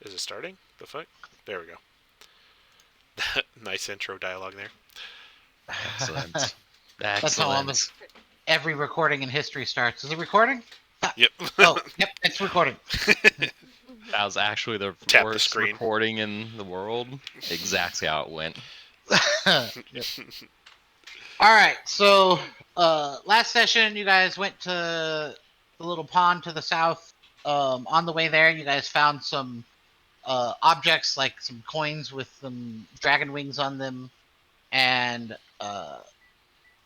Is it starting? The fuck? There we go. Nice intro dialogue there. Excellent. That's how almost every recording in history starts. Is it recording? Yep. Oh, yep, it's recording. That was actually the Tap the worst screen. recording in the world. Exactly how it went. Yep. All right, so last session you guys went to the little pond to the south. On the way there, you guys found some objects like some coins with some dragon wings on them, and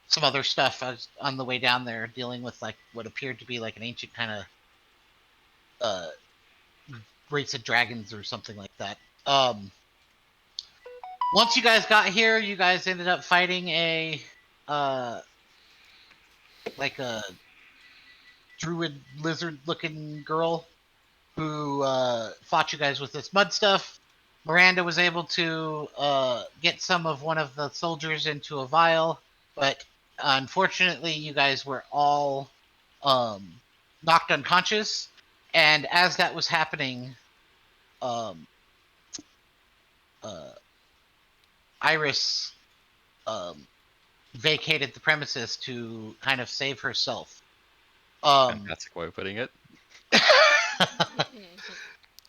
some other stuff. I was on the way down there dealing with like what appeared to be like an ancient kind of uh, race of dragons or something like that. Once you guys got here, you guys ended up fighting a like a druid lizard looking girl who fought you guys with this mud stuff. Miranda was able to get some of one of the soldiers into a vial, but unfortunately, you guys were all knocked unconscious. And as that was happening, um, uh, Iris vacated the premises to kind of save herself. Fantastic way of putting it.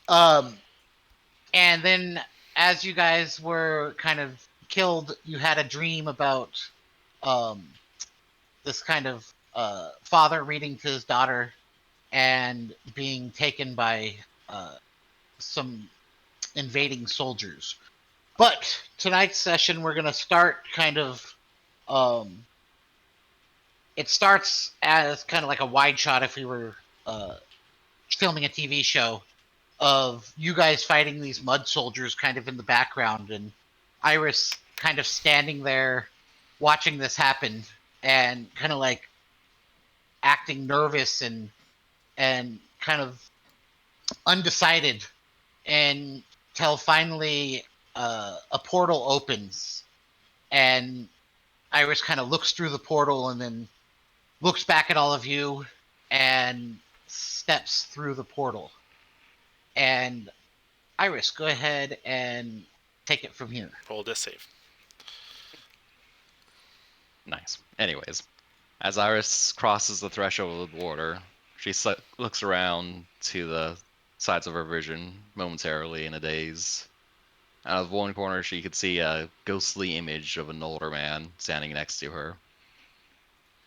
um, and then as you guys were kind of killed, you had a dream about um, this kind of father reading to his daughter and being taken by some invading soldiers. But tonight's session, we're going to start kind of. It starts as kind of like a wide shot if we were filming a TV show of you guys fighting these mud soldiers kind of in the background, and Iris kind of standing there watching this happen and kind of like acting nervous and kind of undecided until finally a portal opens and Iris kind of looks through the portal and then looks back at all of you and steps through the portal. And Iris, go ahead and take it from here. Roll to save. Nice. Anyways, as Iris crosses the threshold of the border, she looks around to the sides of her vision momentarily in a daze. Out of one corner, she could see a ghostly image of an older man standing next to her.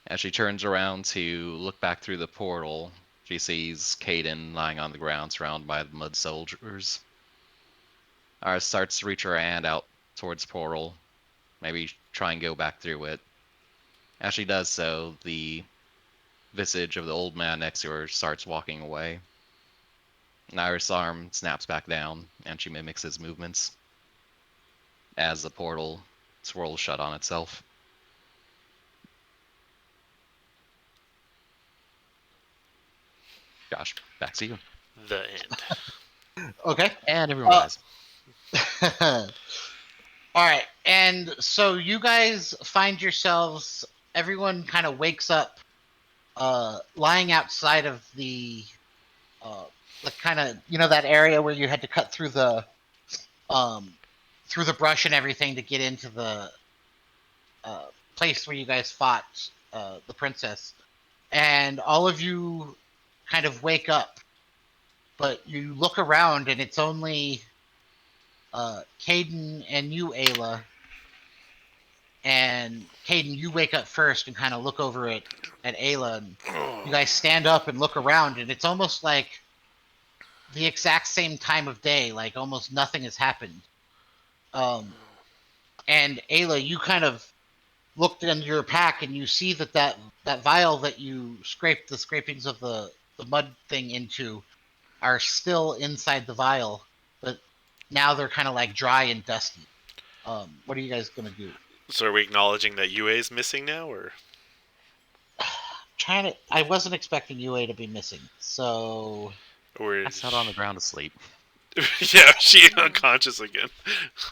As she turns around to look back through the portal, she sees Caden lying on the ground surrounded by the mud soldiers. Iris starts to reach her hand out towards the portal, maybe try and go back through it. As she does so, the visage of the old man next to her starts walking away. And Iris' arm snaps back down, and she mimics his movements as the portal swirls shut on itself. Josh, back to you. The end. Okay. And everyone dies. All right. And so you guys find yourselves, everyone kind of wakes up lying outside of the kind of, that area where you had to cut through the brush and everything to get into the place where you guys fought the princess. And all of you kind of wake up, but you look around and it's only Caden and you, Ayla. And Caden, you wake up first and kind of look over at Ayla, and you guys stand up and look around, and it's almost like the exact same time of day, like almost nothing has happened. And Ayla, you kind of looked into your pack and you see that vial that you scraped the scrapings of the mud thing into are still inside the vial, but now they're kind of like dry and dusty. What are you guys gonna do? So are we acknowledging that UA is missing now, or? I wasn't expecting UA to be missing, so Or I sat on the ground asleep. yeah, she unconscious again.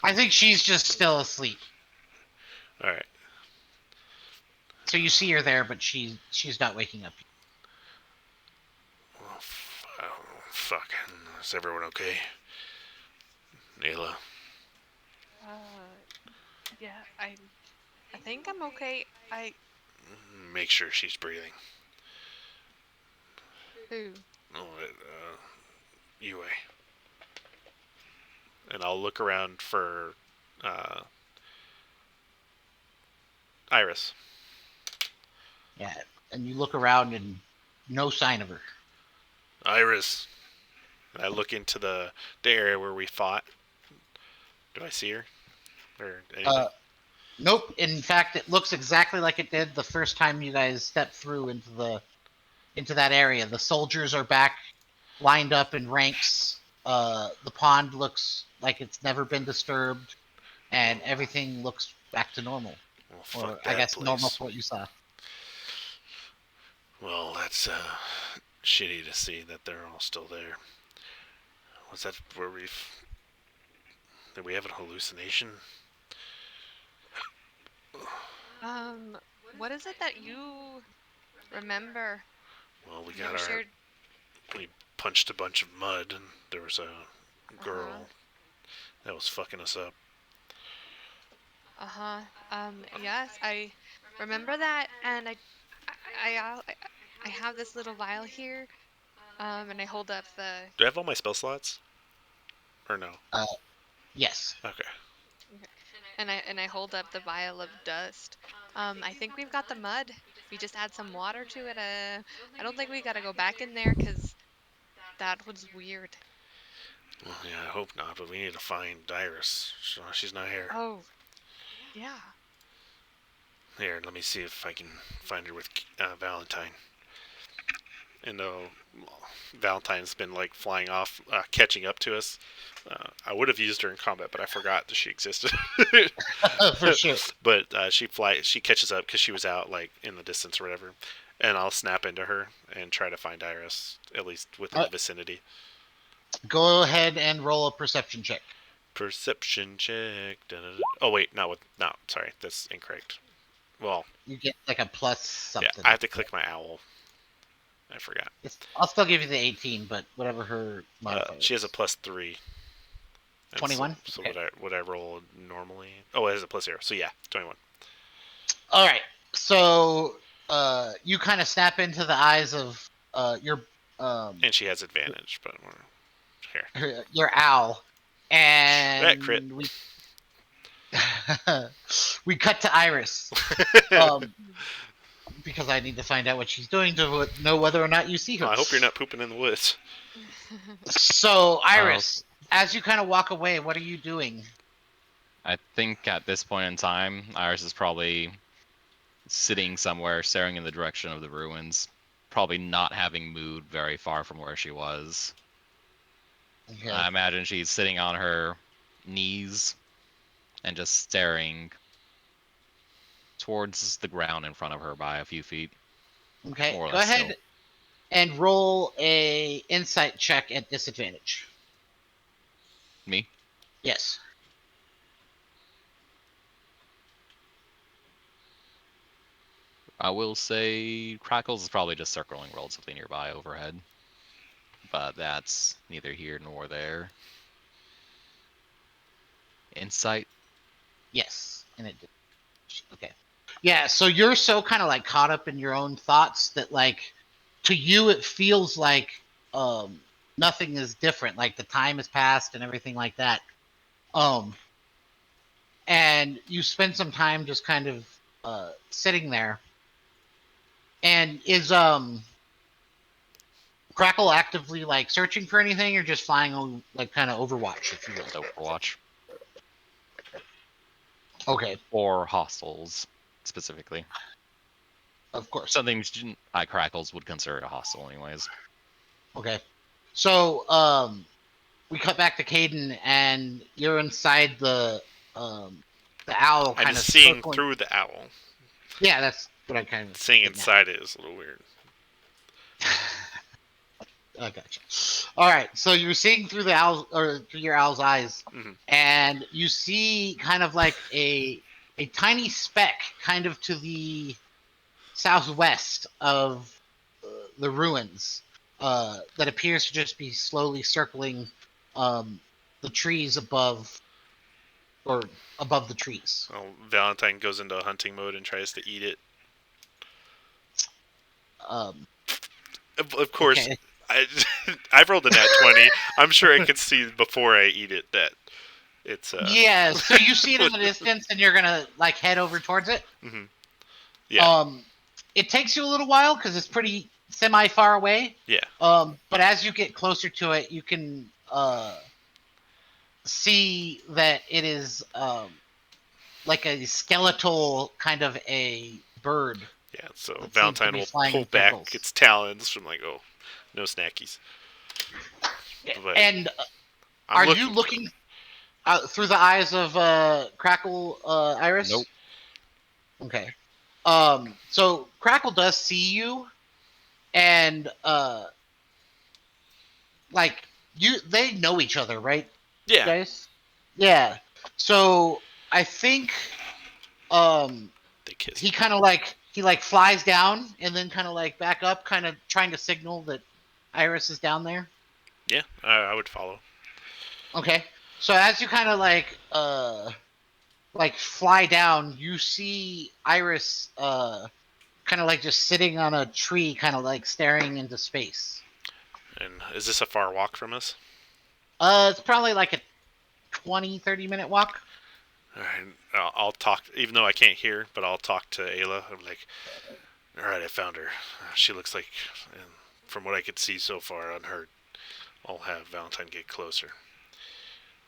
I think she's just still asleep. All right. So you see her there, but she's not waking up. Oh, fuck. Is everyone okay? Ayla. Yeah, I think I'm okay. Make sure she's breathing. Who? Oh, UA. And I'll look around for uh, Iris. Yeah, and you look around and no sign of her. Iris. And I look into the area where we fought. Do I see her? Or anything? Nope. In fact, it looks exactly like it did the first time you guys stepped through into that area. The soldiers are back, lined up in ranks. The pond looks like it's never been disturbed, and everything looks back to normal, Well, or fuck I that guess normal place. for what you saw. Well, that's shitty to see that they're all still there. Was that where did we have a hallucination? Um, what is it that you remember? Well, You've never shared. we punched a bunch of mud, and there was a Uh-huh. girl that was fucking us up. Uh-huh. Yes, I remember that, and I I have this little vial here. And I hold up the. Do I have all my spell slots? Or no? Uh, yes. Okay. Okay. And I hold up the vial of dust. I think we've got the mud. We just add some water to it. I don't think we gotta go back in there because that was weird. Well, yeah, I hope not, but we need to find Iris. She's not here. Oh, yeah. Here, let me see if I can find her with Valentine. And Valentine's been like flying off, catching up to us. I would have used her in combat, but I forgot that she existed. For sure. But she catches up because she was out like in the distance or whatever. And I'll snap into her and try to find Iris, at least within the vicinity. Go ahead and roll a perception check. Perception check. Da-da-da. Oh wait, no, sorry, that's incorrect. Well, You get like a plus something. yeah, I have to click my owl. I forgot. I'll still give you the 18, but whatever her modifier She has a is. +3. 21? So Okay. would I roll normally? Oh, it has a +0. So yeah, 21. All right. So you kind of snap into the eyes of your And she has advantage, but your owl, that crit. and we cut to Iris. Because I need to find out what she's doing to know whether or not you see her. I hope you're not pooping in the woods. So, Iris, as you kind of walk away, what are you doing? I think at this point in time, Iris is probably sitting somewhere, staring in the direction of the ruins, probably not having moved very far from where she was. Okay. I imagine she's sitting on her knees and just staring towards the ground in front of her by a few feet. Okay, More or go less ahead still. and roll a insight check at disadvantage. Me? Yes. I will say Crackles is probably just circling relatively nearby overhead. But that's neither here nor there. Insight? Yes. And it did. Okay. Yeah, so you're so kind of like caught up in your own thoughts that like to you it feels like nothing is different. Like the time has passed and everything like that. And you spend some time just kind of sitting there. And is Crackle actively like searching for anything or just flying on like kind of Overwatch, if you will? Just Overwatch. Okay. Or hostiles, specifically. Of course. Something Crackles would consider a hostile anyways. Okay. So we cut back to Caden and you're inside the owl I'm kind of just seeing circling. through the owl. Yeah, that's what I kind of Seeing inside it is a little weird. I gotcha. All right, so you're seeing through the owl or through your owl's eyes, and you see kind of like a tiny speck, kind of to the southwest of the ruins, that appears to just be slowly circling the trees above, or above the trees. Oh, Valentine goes into hunting mode and tries to eat it. Um, Of course, okay. I've rolled a nat 20. I'm sure I could see before I eat it that it's Yeah, so you see it in the distance, and you're gonna like head over towards it. hmm Yeah. It takes you a little while because it's pretty semi far away. Yeah. But as you get closer to it, you can see that it is like a skeletal kind of a bird Yeah. So that seems to Valentine be will flying pull in back circles. its talons from like, oh, no snackies. But And I'm are you looking for looking through the eyes of Crackle, Iris? Nope. Okay. So Crackle does see you, and like they know each other, right, Yeah. guys? Yeah. So I think um They kiss. he kind of like flies down and then kind of like back up, kind of trying to signal that Iris is down there. Yeah, I would follow. Okay. So as you kind of like fly down, you see Iris kind of like just sitting on a tree, kind of like staring into space. And is this a far walk from us? It's probably like a 20-30 minute walk. All right, I'll talk, even though I can't hear, but I'll talk to Ayla. I'm like, all right, I found her. She looks like, and from what I could see so far, unhurt. I'll have Valentine get closer,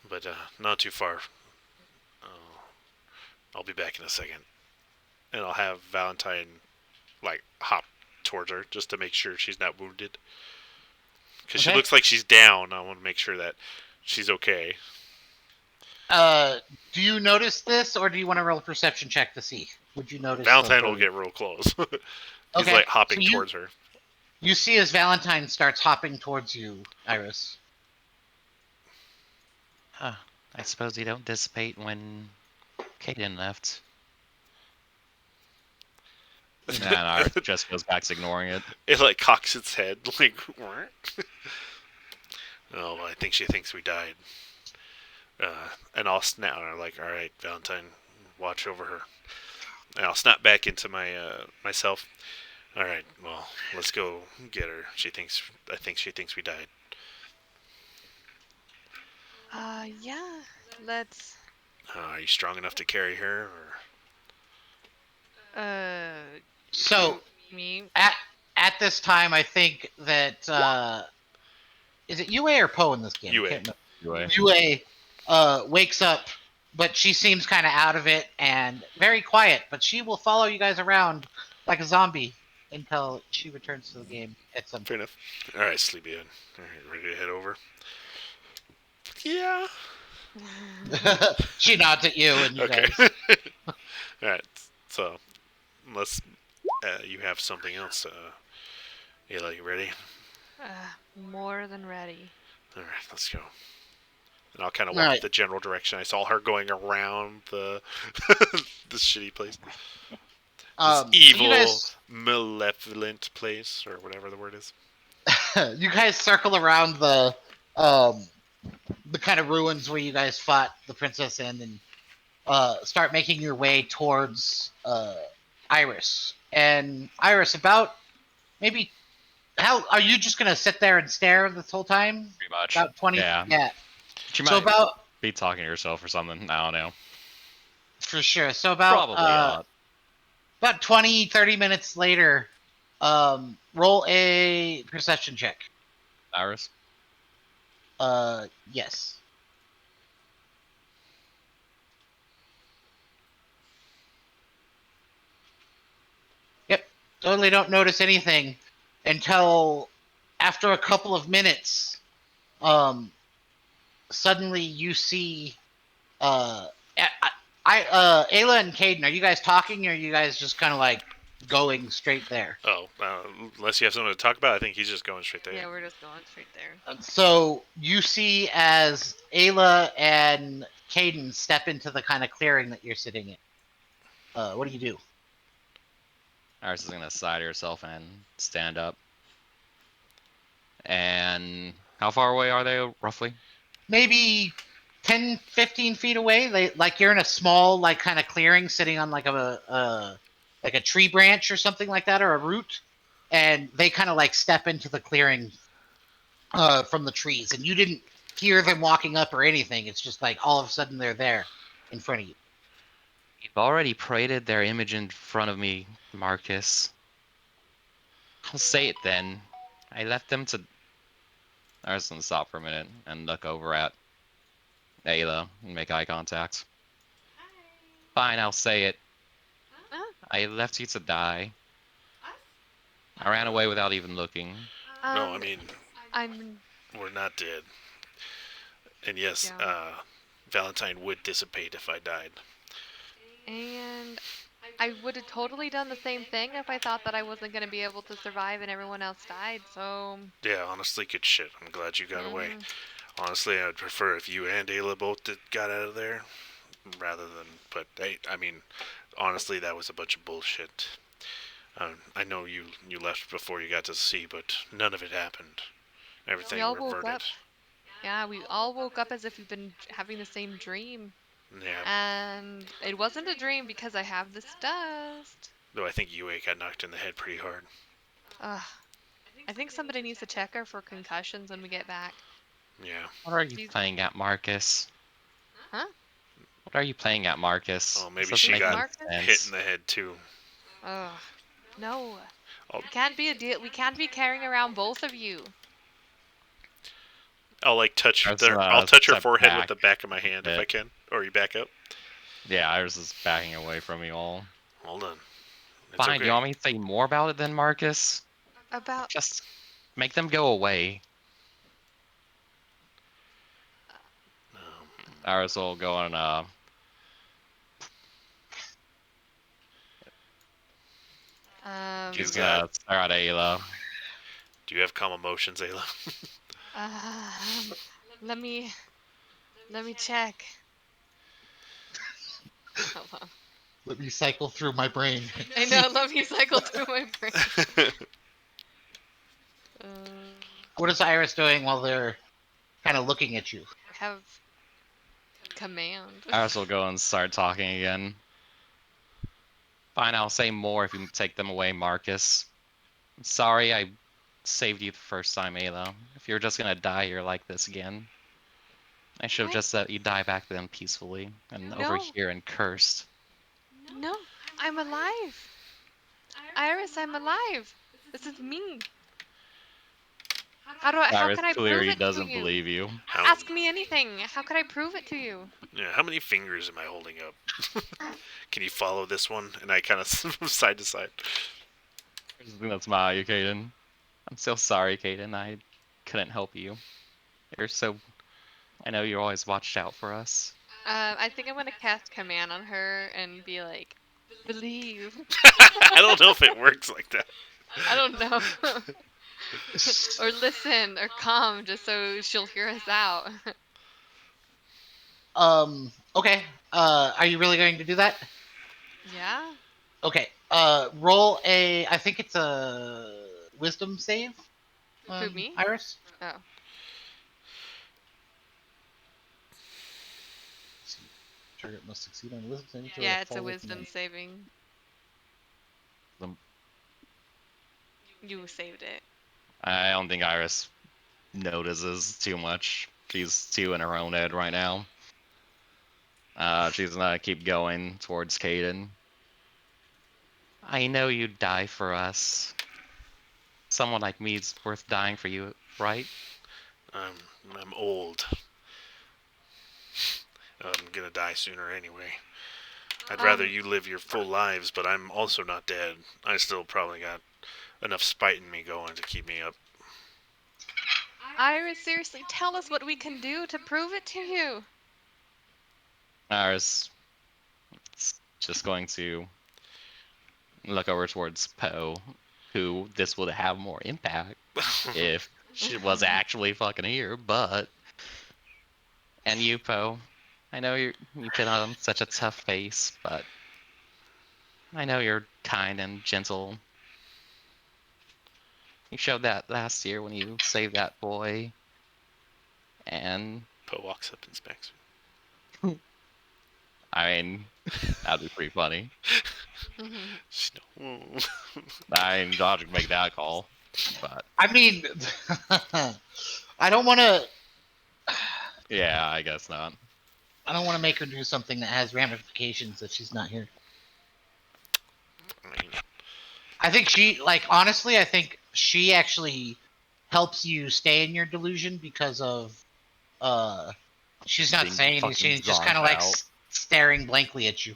but not too far. Uh, I'll be back in a second, and I'll have Valentine like hop towards her just to make sure she's not wounded, because she Okay. looks like she's down. I want to make sure that she's okay. Do you notice this, or do you want to roll a perception check to see? Would you notice? Valentine will get real close. He's Okay. like hopping So towards her. you see as Valentine starts hopping towards you, Iris. Huh. I suppose you don't dissipate when Kaden left. Nah, Iris just goes back to ignoring it. It like cocks its head, like. Oh, I think she thinks we died. And I'll snap. Like, all right, Valentine, watch over her. And I'll snap back into my myself. All right, well, let's go get her. I think she thinks we died. Yeah. Let's. Are you strong enough to carry her? Or So Me. at this time, I think that is it UA or Poe in this game? UA. I can't remember. Anyway. UA wakes up, but she seems kind of out of it and very quiet. But she will follow you guys around like a zombie until she returns to the game at some fair point. enough. All right, sleepyhead. All right, ready to head over? Yeah. She nods at you, and you Okay. guys. All right. So, unless you have something else, Ayla, you ready? More than ready. All right, let's go. And I'll kind of All walk right. the general direction. I saw her going around the this shitty place. This So evil, you guys, malevolent place, or whatever the word is. you guys circle around um the kind of ruins where you guys fought the princess in, and start making your way towards Iris. And Iris, about maybe how are you just gonna sit there and stare this whole time? Pretty much. About 20. Yeah. Yeah. She So might about be talking to herself or something. I don't know. for sure. So about Probably not. about 20-30 minutes later, roll a perception check. Iris? Yes. Yep. Totally don't notice anything until after a couple of minutes. Suddenly you see, Ayla and Caden. Are you guys talking, or are you guys just kind of like going straight there? Oh, unless you have something to talk about, I think he's just going straight there. Yeah, we're just going straight there. So you see as Ayla and Caden step into the kind of clearing that you're sitting in. What do you do? Iris is gonna side herself and stand up. And how far away are they roughly? maybe 10, 15 feet away. Like you're in a small, like kind of clearing, sitting on like a tree branch or something like that, or a root, and they kind of like step into the clearing from the trees, and you didn't hear them walking up or anything. It's just like all of a sudden they're there in front of you. You've already paraded their image in front of me, Marcus. I'll say it then. I left them to. I was gonna stop for a minute and look over at Ayla and make eye contact. Fine, I'll say it. Huh? I left you to die. I ran away without even looking. No, I mean, I'm we're not dead. And yes, Yeah. Valentine would dissipate if I died. And I would have totally done the same thing if I thought that I wasn't going to be able to survive and everyone else died. So, Yeah, honestly, good shit. I'm glad you got away. Honestly, I'd prefer if you and Ayla both got out of there, rather than. But I mean, honestly, that was a bunch of bullshit. I know you left before you got to sea, but none of it happened. Everything we all woke reverted. up. Yeah, we all woke up as if we've been having the same dream. Yeah. And it wasn't a dream because I have this dust. Though I think Yue got knocked in the head pretty hard. Ugh. I think somebody needs to check her for concussions when we get back. Yeah. What are you She's- playing at, Marcus? Huh? What are you playing at, Marcus? Oh, maybe This she doesn't make got any hit sense. in the head too. Ugh. No. Oh. We can't be a deal. We can't be carrying around both of you. I'll like touch That's, their. I'll touch her step forehead with back the back of my a hand if bit. I can. Or you back up. Yeah, Iris is backing away from you all. Hold on. It's Fine, okay. do you want me to say more about it then, Marcus? About Just make them go away. Iris will go on, You've she's got- gonna stare at Ayla. Do you have calm emotions, Ayla? let me check. Hold on. Let me cycle through my brain. I know. Let me cycle through my brain. What is Iris doing while they're kind of looking at you? Have command. Iris will go and start talking again. Fine, I'll say more if you take them away, Marcus. Sorry I saved you the first time, Ayla. If you're just gonna die, you're like this again. I should have What? just let you die back then peacefully, and over No. here and cursed. No, I'm alive. Iris, I'm alive. This is me. How Iris can I prove clearly it to doesn't you? believe you. Ask me anything. How could I prove it to you? Yeah, how many fingers am I holding up? Can you follow this one? And I kind of side to side. Iris is gonna smile at you, Caden. I'm so sorry, Caden. I couldn't help you. You're so. I know you always watched out for us. I think I'm gonna cast command on her and be like, believe. I don't know if it works like that. I don't know. Or listen, or calm, just so she'll hear us out. Okay. Are you really going to do that? Yeah. Okay. Roll a. I think it's a wisdom save. Who, me? Iris. Oh. Target must succeed on wisdom saving throw. Yeah, it's a wisdom saving. Um, You saved it. I don't think Iris notices too much. She's too in her own head right now. She's gonna keep going towards Caden. I know you'd die for us. Someone like me's worth dying for you, right? I'm old. I'm gonna die sooner anyway. I'd rather you live your full lives, but I'm also not dead. I still probably got enough spite in me going to keep me up. Iris, seriously, tell us what we can do to prove it to you. Iris is just going to look over towards Poe, who this would have more impact if she was actually fucking here, but... And you, Poe, I know you put on such a tough face, but I know you're kind and gentle. You showed that last year when you saved that boy. And Poe walks up and smacks I mean, that'd be pretty funny. her. I mean, Dodge can make that call, but I mean, I don't want to. yeah, I guess not. I don't want to make her do something that has ramifications if she's not here. I mean, I think she, like, honestly, I think she actually helps you stay in your delusion because of, she's not Being saying anything. fucking She's just kind of zonked like out. staring blankly at you.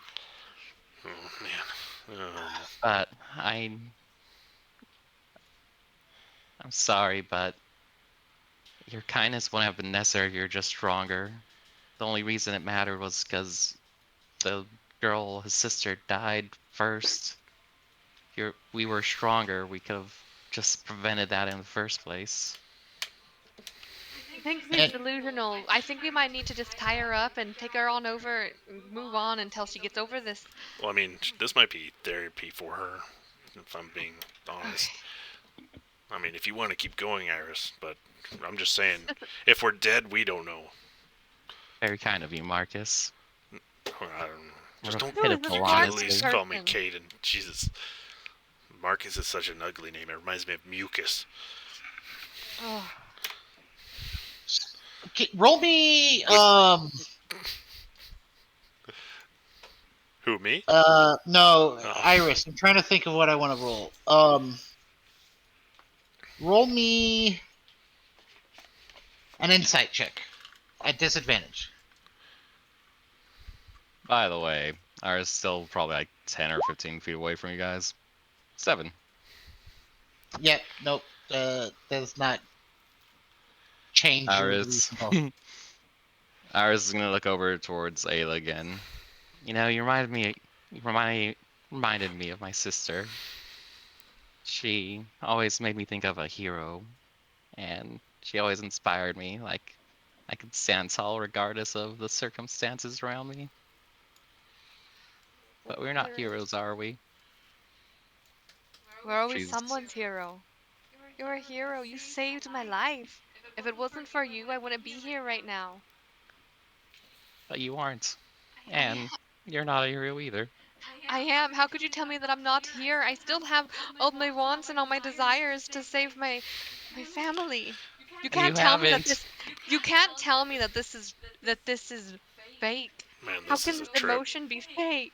oh man. But I'm sorry, but your kindness wouldn't have been necessary if you're just stronger. The only reason it mattered was because the girl, his sister, died first. We were stronger. We could have just prevented that in the first place. I think she's And delusional. I think we might need to just tie her up and take her on over and move on until she gets over this. Well, I mean, this might be therapy for her, if I'm being honest. I mean, if you want to keep going, Iris, but I'm just saying, if we're dead, we don't know. Very kind of you, Marcus. I don't know. What Just a don't Who is this pitiful Marcus honesty. please call me person? Caden. Jesus. Marcus is such an ugly name. It reminds me of mucus. Oh, okay, roll me, Who, me? no, Oh. Iris. I'm trying to think of what I want to roll. Roll me an insight check at disadvantage. By the way, Iris still probably like 10 or 15 feet away from you guys. 7. Yep, nope. Does not change your Iris. delusion at all. Iris is gonna look over towards Ayla again. You know, reminded me of my sister. She always made me think of a hero, and she always inspired me. Like I could stand tall regardless of the circumstances around me. But we're not heroes, are we? we're always She's. someone's hero. You're a hero. You saved my life. If it wasn't for you, I wouldn't be here right now. But you aren't. And you're not a hero either. I am. How could you tell me that I'm not here? I still have all my wants and all my desires to save my family. You And you can't tell me that haven't. this you can't tell me that this is fake. Man, How this can is a this trip. emotion be fake?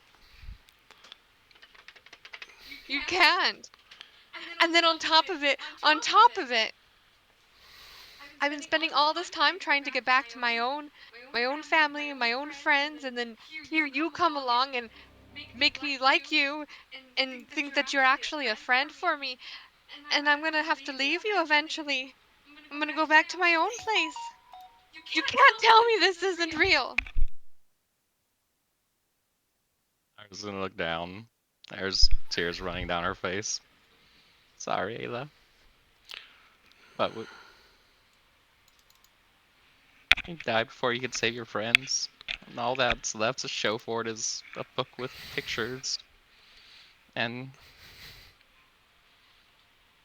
You can't. And then on top of it, I've been spending all this time trying to get back to my own family and my own friends, and then here you come along and make me like you and think that you're actually a friend for me, and I'm gonna have to leave you eventually. I'm gonna go back to my own place. You can't tell me this isn't real. Iris is gonna look down. There's tears running down her face. Sorry, Ayla. But you died before you could save your friends. And all that's left to show for it is a book with pictures. And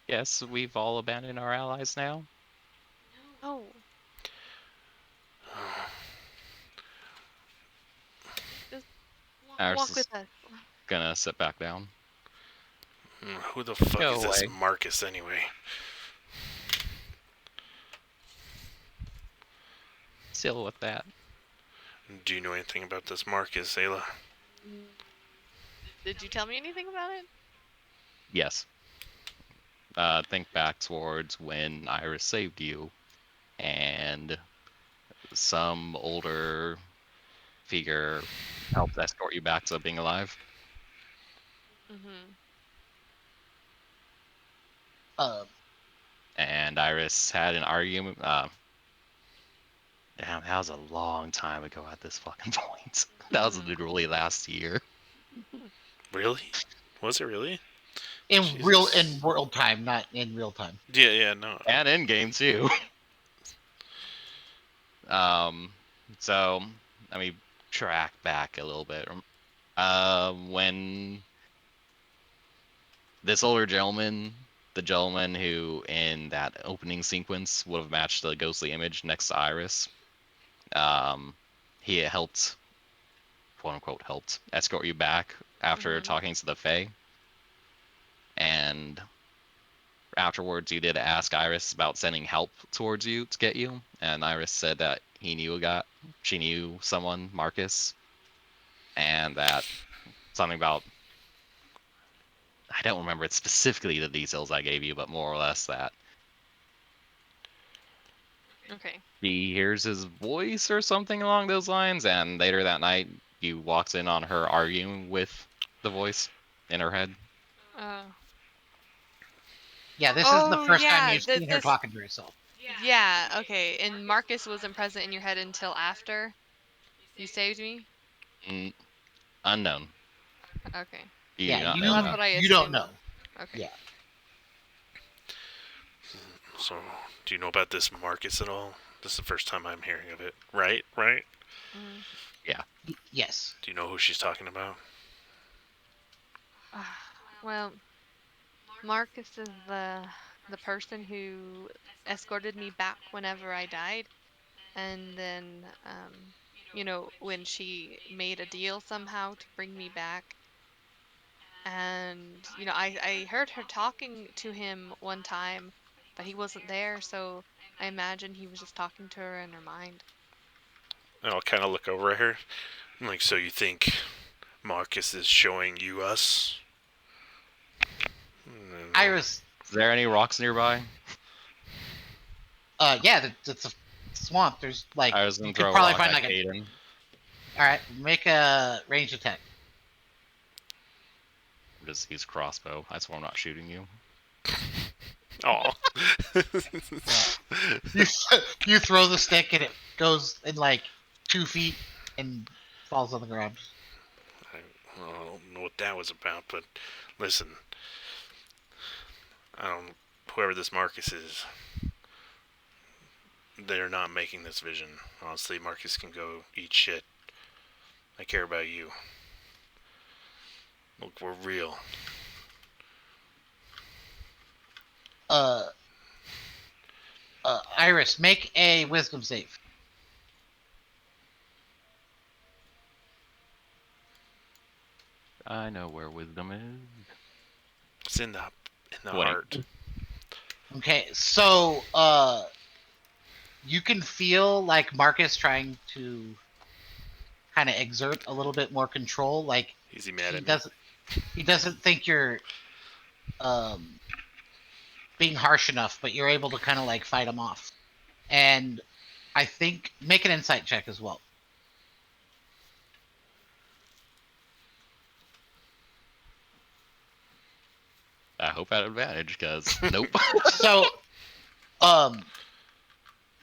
yes, we've all abandoned our allies now. Oh, just Iris walk is with us. gonna sit back down. Who the fuck Go is this away. Marcus anyway? Still with that. Do you know anything about this Marcus, Ayla? Did you tell me anything about it? Yes. Think back towards when Iris saved you, and some older figure helped escort you back to being alive. Mm-hmm. And Iris had an argument. Damn, that was a long time ago at this fucking point. That was literally last year. Really? Was it really? in Jesus. world time, not in real time. Yeah, no. And in game too. So let me track back a little bit. When this older gentleman, the gentleman who in that opening sequence would have matched the ghostly image next to Iris, He helped, quote unquote, helped escort you back after talking to the Fae. And afterwards, you did ask Iris about sending help towards you to get you, and Iris said that she knew someone, Marcus, and that something about, I don't remember it specifically the details I gave you, but more or less that Okay. she hears his voice or something along those lines, and later that night you walked in on her arguing with the voice in her head. Yeah, this is the first time yeah, you've seen her this. talking to herself. Yeah. Okay. And Marcus wasn't present in your head until after you saved me. Unknown. Okay. You Yeah, do not you know That's that. what I you don't assumed. know. Okay. Yeah. So, do you know about this Marcus at all? This is the first time I'm hearing of it. Right? Right? Yeah. Yes. Do you know who she's talking about? Well, Marcus is the person who escorted me back whenever I died, and then when she made a deal somehow to bring me back, and I heard her talking to him one time, but he wasn't there, so I imagine he was just talking to her in her mind. And I'll kind of look over at her. I'm like, so you think Marcus is showing you us? Iris. Is there any rocks nearby? Yeah, it's a swamp. There's like I was you gonna could throw a probably rock find at like a. Caden. All right, make a ranged attack. Just use crossbow. I swear I'm not shooting you. Oh. You throw the stick and it goes in like 2 feet and falls on the ground. I don't know what that was about, but listen. Whoever this Marcus is, they're not making this vision. Honestly, Marcus can go eat shit. I care about you. Look, we're real. Iris, make a wisdom save. I know where wisdom is. It's in the 20. heart. Okay, so you can feel like Marcus trying to kind of exert a little bit more control. Like Is he mad he at me? doesn't think you're being harsh enough, but you're able to kind of like fight him off. And I think make an insight check as well. I hope at advantage, because nope. So,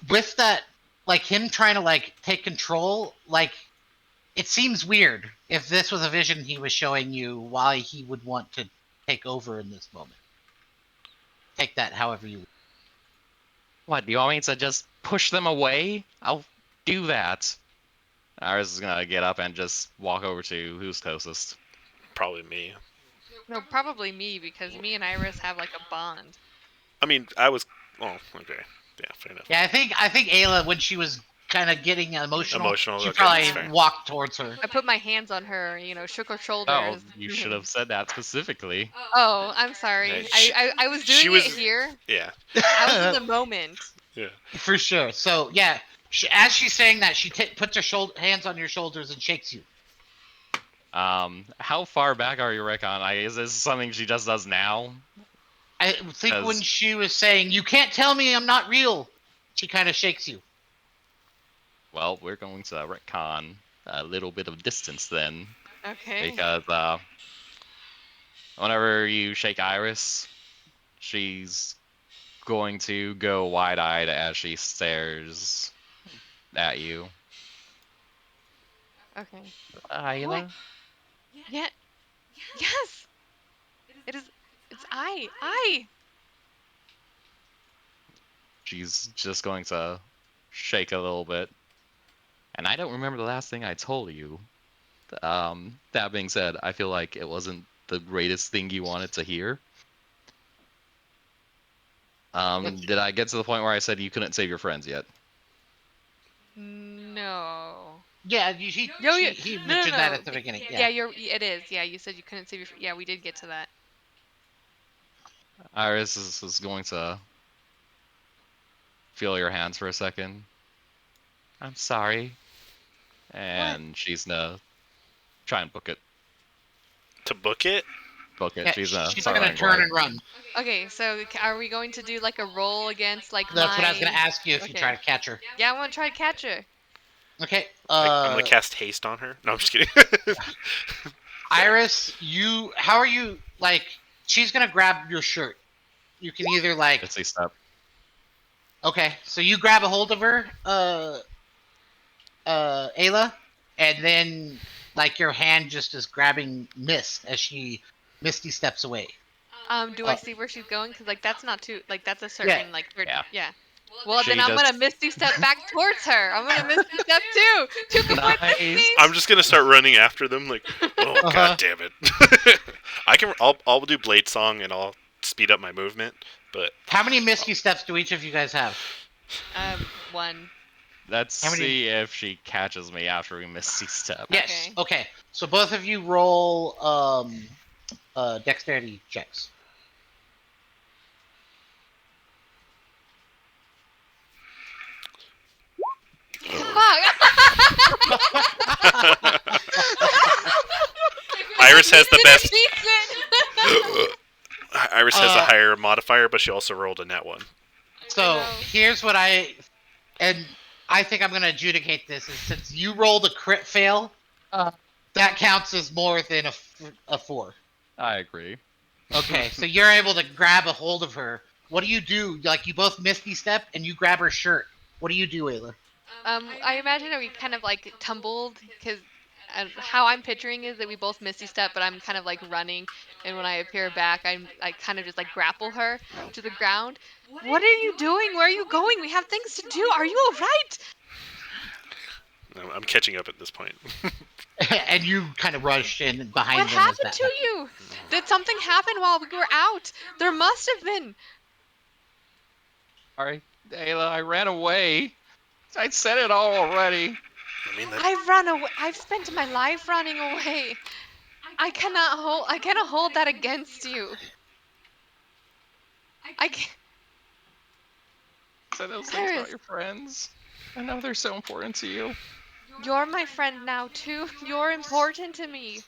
with that, like him trying to like take control, like it seems weird if this was a vision he was showing you, why he would want to take over in this moment. Take that however you. What, do you want me to just push them away? I'll do that. Iris is gonna get up and just walk over to who's closest. Probably me. No, probably me, because me and Iris have like a bond. I mean, I was. Oh, okay. Yeah, fair enough. Yeah, I think Ayla, when she was kind of getting emotional, she okay, probably that's fair. walked towards her. I put my hands on her, shook her Oh, shoulders. you should have said that specifically. Oh, I'm sorry. Yeah, I was she doing was- it here. Yeah. I was in the moment. Yeah. For sure. So yeah, as she's saying that, she puts her hands on your shoulders and shakes you. How far back are you, Recon? Is this something she just does now? I think when she was saying, "You can't tell me I'm not real," she kind of shakes you. Well, we're going to retcon a little bit of distance then, Okay. because whenever you shake Iris, she's going to go wide-eyed as she stares at you. Okay. Ayla? Yeah. Yes. It is. It's I. She's just going to shake a little bit. And I don't remember the last thing I told you. That being said, I feel like it wasn't the greatest thing you wanted to hear. Did I get to the point where I said you couldn't save your friends yet? No. Yeah, No, he mentioned that at the beginning. Yeah, it is. Yeah, you said you couldn't see. Yeah, we did get to that. Iris is going to feel your hands for a second. I'm sorry. And she's gonna try and book it. To book it? Book it. Yeah, She's she's start gonna running turn away. and run. Okay, so are we going to do like a roll against like That's my? what I was gonna ask you if you Okay. try to catch her. Yeah, I want to try to catch her. Okay. I'm gonna cast haste on her. No, I'm just kidding. Iris, how are you? Like, she's gonna grab your shirt. You can either like. It's a step. Okay, so you grab a hold of her, Ayla, and then like your hand just is grabbing Mist as she Misty steps away. Do I see where she's going? Cause like that's not too like that's a certain Yeah. like Yeah. Well, then She I'm just- gonna misty step back towards her. I'm gonna misty step too. Two complete Nice. misties. I'm just gonna start running after them. Like, oh god damn it! I'll do Blade Song and I'll speed up my movement. But How many Misty steps do each of you guys have? One. Let's How many- see if she catches me after we misty step. Yes. Okay. Okay. So both of you roll dexterity checks. Iris has the best. Decent. Iris has a higher modifier, but she also rolled a net one. So know. here's what I think I'm gonna adjudicate this is since you rolled a crit fail, that counts as more than a 4. I agree. Okay, so you're able to grab a hold of her. What do you do? Like you both misty step and you grab her shirt. What do you do, Ayla? I imagine that we kind of like tumbled because how I'm picturing is that we both misty step, but I'm kind of like running, and when I appear back, I kind of just like grapple her to the ground. What are you doing? Where are you going? We have things to do. Are you all right? No, I'm catching up at this point. And you kind of rush in behind What them. as happened that to you? Did something happen while we were out? There must have been. Alright, Ayla, I ran away. I said it all already. I mean, that, I've run away. I've spent my life running away. I cannot hold that against you. I can't. Said those things about Iris. your friends. I know they're so important to you. You're my friend now too. You're important to me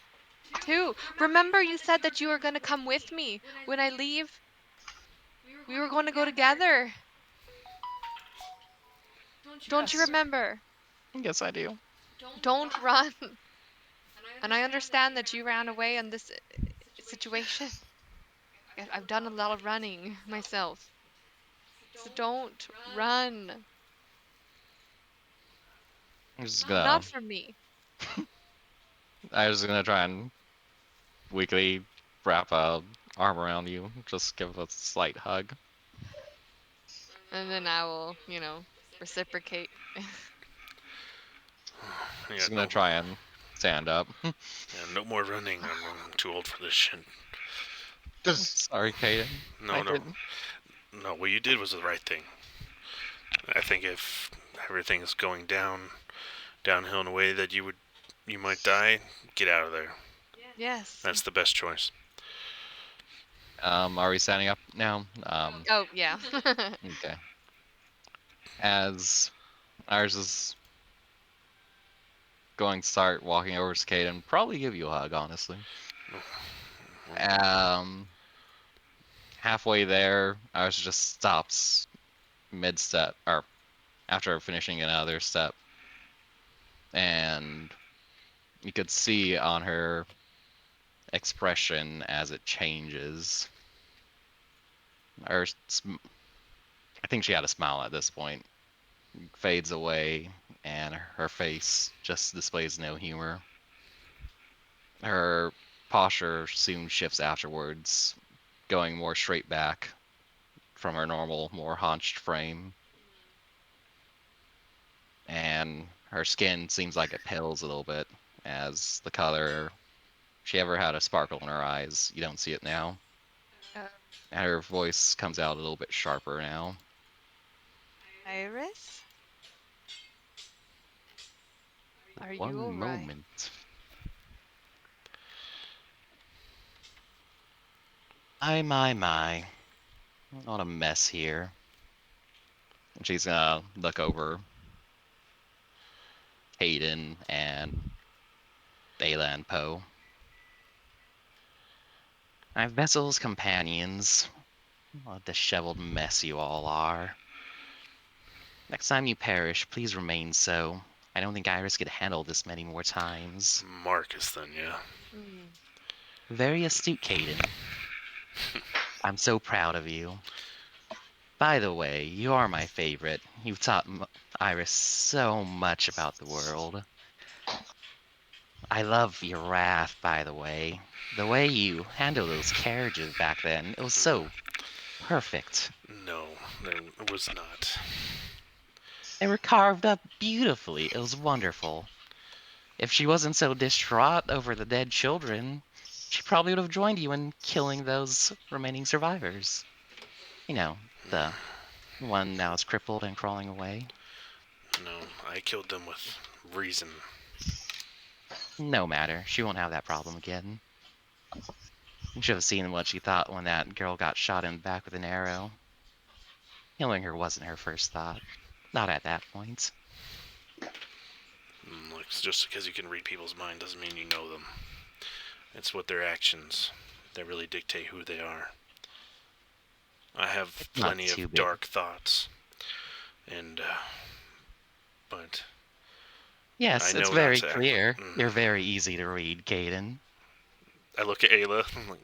too. Remember you said that you were going to come with me when I leave? We were going to go together. Don't you Yes. remember? Yes, I do. Don't run. And I understand that you ran away in this situation. I've done a lot of running myself. So don't run. I'm just Not gonna. from me. I was gonna try and weakly wrap a arm around you. Just give a slight hug. And then I will, reciprocate. yeah, Just no, gonna try and stand up. yeah, no more running. I'm too old for this shit. Does Sorry, Kaden. No, I no, didn't. no. What you did was the right thing. I think if everything is going downhill in a way that you might die, get out of there. Yes. That's the best choice. Are we standing up now? Oh, yeah. Okay. As ours is going to start walking over to Kaden, probably give you a hug, honestly. Halfway there, ours just stops mid-step, or after finishing another step. And you could see on her expression as it changes. I think she had a smile at this point. Fades away, and her face just displays no humor. Her posture soon shifts afterwards, going more straight back from her normal, more hunched frame. And her skin seems like it pales a little bit as the color, if she ever had a sparkle in her eyes, you don't see it now. And her voice comes out a little bit sharper now. Iris? Are you One alright? moment. My. What a mess here. She's gonna look over Hayden and Ayla and Poe. My vessel's companions. What a disheveled mess you all are. Next time you perish, please remain so. I don't think Iris could handle this many more times. Marcus, then, yeah. Mm. Very astute, Caden. I'm so proud of you. By the way, you are my favorite. You've taught Iris so much about the world. I love your wrath, by the way. The way you handled those carriages back then, it was so perfect. No, there was not. They were carved up beautifully. It was wonderful. If she wasn't so distraught over the dead children, she probably would have joined you in killing those remaining survivors. You know, the one now is crippled and crawling away. No, I killed them with reason. No matter, she won't have that problem again. You should have seen what she thought when that girl got shot in the back with an arrow. Killing her wasn't her first thought. Not at that point. Like, just because you can read people's mind doesn't mean you know them. It's what their actions that really dictate who they are. I have Not plenty too of big. dark thoughts, and but I Yes, it's know not very to act like. clear. You're very easy to read, Caden. I look at Ayla. I'm like,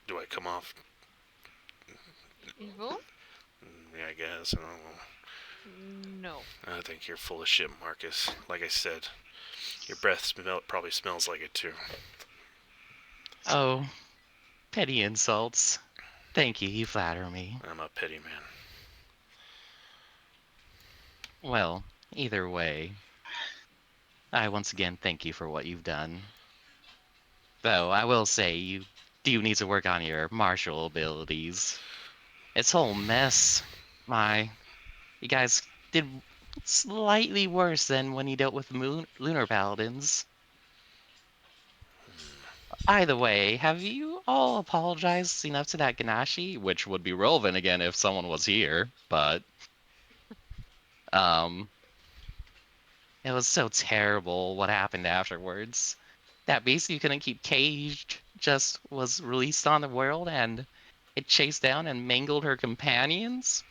do I come off? Evil? Yeah, I guess. I don't know. No. I think you're full of shit, Marcus. Like I said, your breath probably smells like it too. Oh, petty insults. Thank you flatter me. I'm a pity man. Well, either way, I once again thank you for what you've done. Though I will say you do need to work on your martial abilities. This whole mess, you guys did slightly worse than when you dealt with lunar paladins. Either way, have you all apologized enough to that Ganashi? Which would be relevant again if someone was here, but um it was so terrible what happened afterwards. That beast you couldn't keep caged just was released on the world and it chased down and mangled her companions?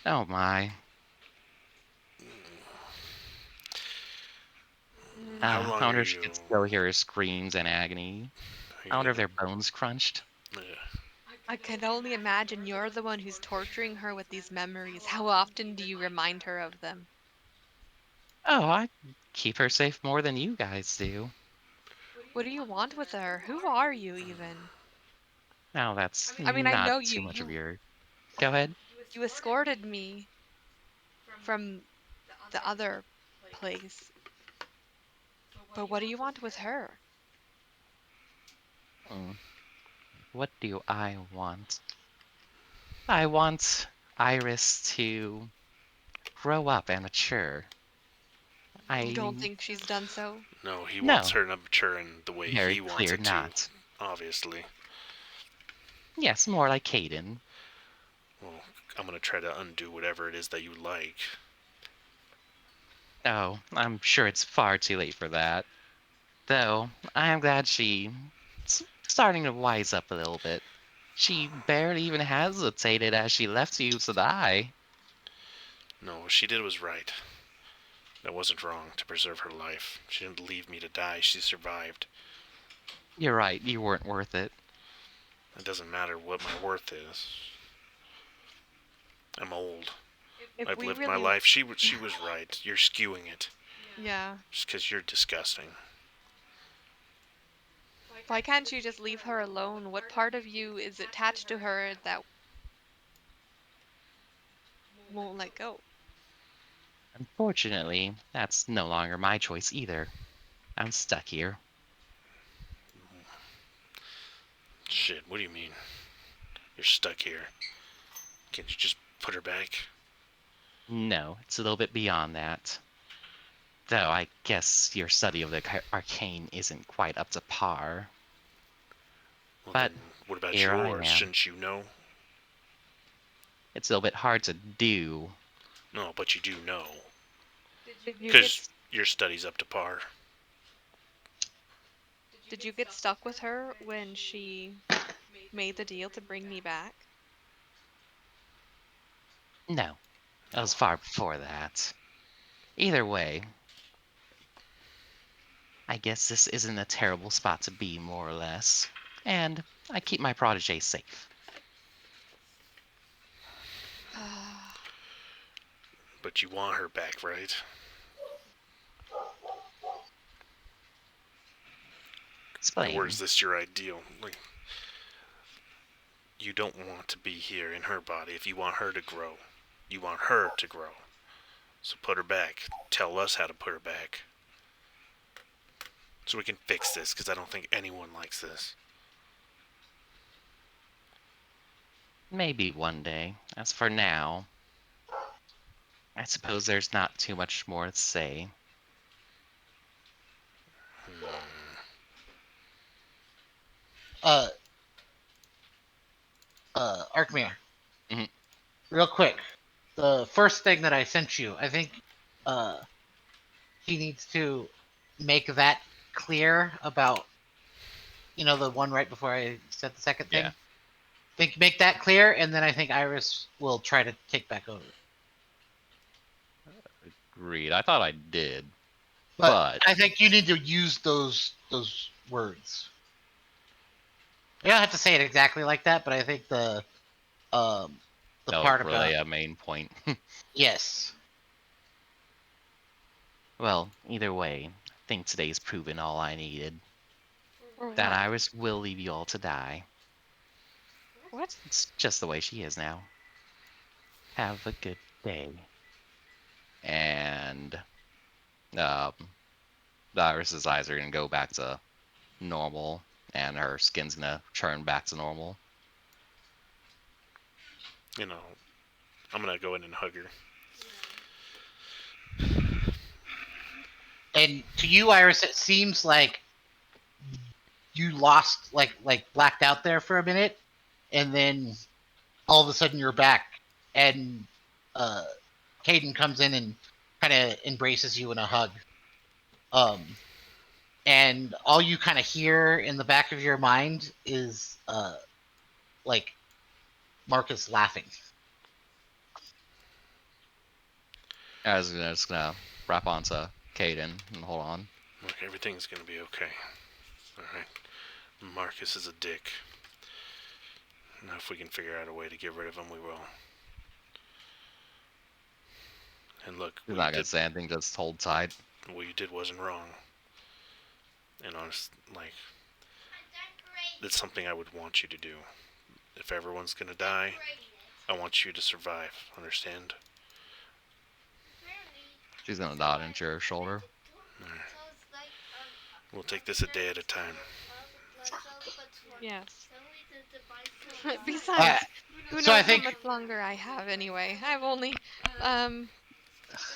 Oh my. How I long are wonder if she you? could still hear her screams and agony. Are I you wonder if gonna? their bones crunched. Yeah. I can only imagine you're the one who's torturing her with these memories. How often do you remind her of them? Oh, I keep her safe more than you guys do. What do you want with her? Who are you even? Now that's I mean, I not know too you much of you your. Go ahead. you escorted me from the other place. But what do you want with her? Hmm. What do I want? I want Iris to grow up and mature. You don't I think she's done so? No, he wants no, her to mature in the way very he wants clear it to. not. Obviously. Yes, more like Caden. Well, I'm gonna try to undo whatever it is that you like. Oh, I'm sure it's far too late for that. Though, I am glad starting to wise up a little bit. She barely even hesitated as she left you to die. No, what she did was right. That wasn't wrong to preserve her life. She didn't leave me to die. She survived. You're right, you weren't worth it. It doesn't matter what my worth is. I'm old. If I've we lived my really, life. She was right. You're skewing it yeah. just because you're disgusting. Why can't you just leave her alone? What part of you is attached to her that won't let go? Unfortunately, that's no longer my choice either. I'm stuck here. Shit, what do you mean? You're stuck here. Can't you just put her back? No, it's a little bit beyond that. Though I guess your study of the arcane isn't quite up to par. Well, But then what about here I yours? am. Shouldn't you know? It's a little bit hard to do. No, but you do know. Did you Because get your study's up to par. did you get stuck with her when she made the deal to bring me back? No, that was No. far before that. Either way, I guess this isn't a terrible spot to be, more or less. And I keep my protege safe. But you want her back, right? Or is Explain. this your ideal? Like, you don't want to be here in her body if you want her to grow. You want her to grow. So put her back. Tell us how to put her back. So we can fix this, because I don't think anyone likes this. Maybe one day. As for now, I suppose there's not too much more to say. Uh, Arkmir, Mhm. real quick. The first thing that I sent you, I think, uh, he needs to make that clear about, the one right before I said the second Yeah. thing. Make that clear, and then I think Iris will try to take back over. Agreed. I thought I did. But But I think you need to use those words. You don't have to say it exactly like that, but I think the that part would about relay a main point. yes. Well, either way, I think today's proven all I needed. Or That what? Iris will leave you all to die. What? It's just the way she is now. Have a good day. And um, the Iris's eyes are gonna go back to normal, and her skin's gonna turn back to normal. You know, I'm gonna go in and hug her. And to you, Iris, it seems like you lost, like blacked out there for a minute, and then all of a sudden you're back, and uh, Caden comes in and kind of embraces you in a hug. And all you kind of hear in the back of your mind is like Marcus laughing. I was just gonna wrap onto Caden and hold on. Look, everything's gonna be okay. Alright? Marcus is a dick. Now, if we can figure out a way to get rid of him, we will. And look, He's not gonna say anything, just hold tight. what you did wasn't wrong. And honest, like, it's something I would want you to do. If everyone's gonna die, I want you to survive. Understand? She's gonna nod into your shoulder. We'll take this a day at a time. Yes. Uh, Besides, who so I knows how think much longer I have anyway? I've only um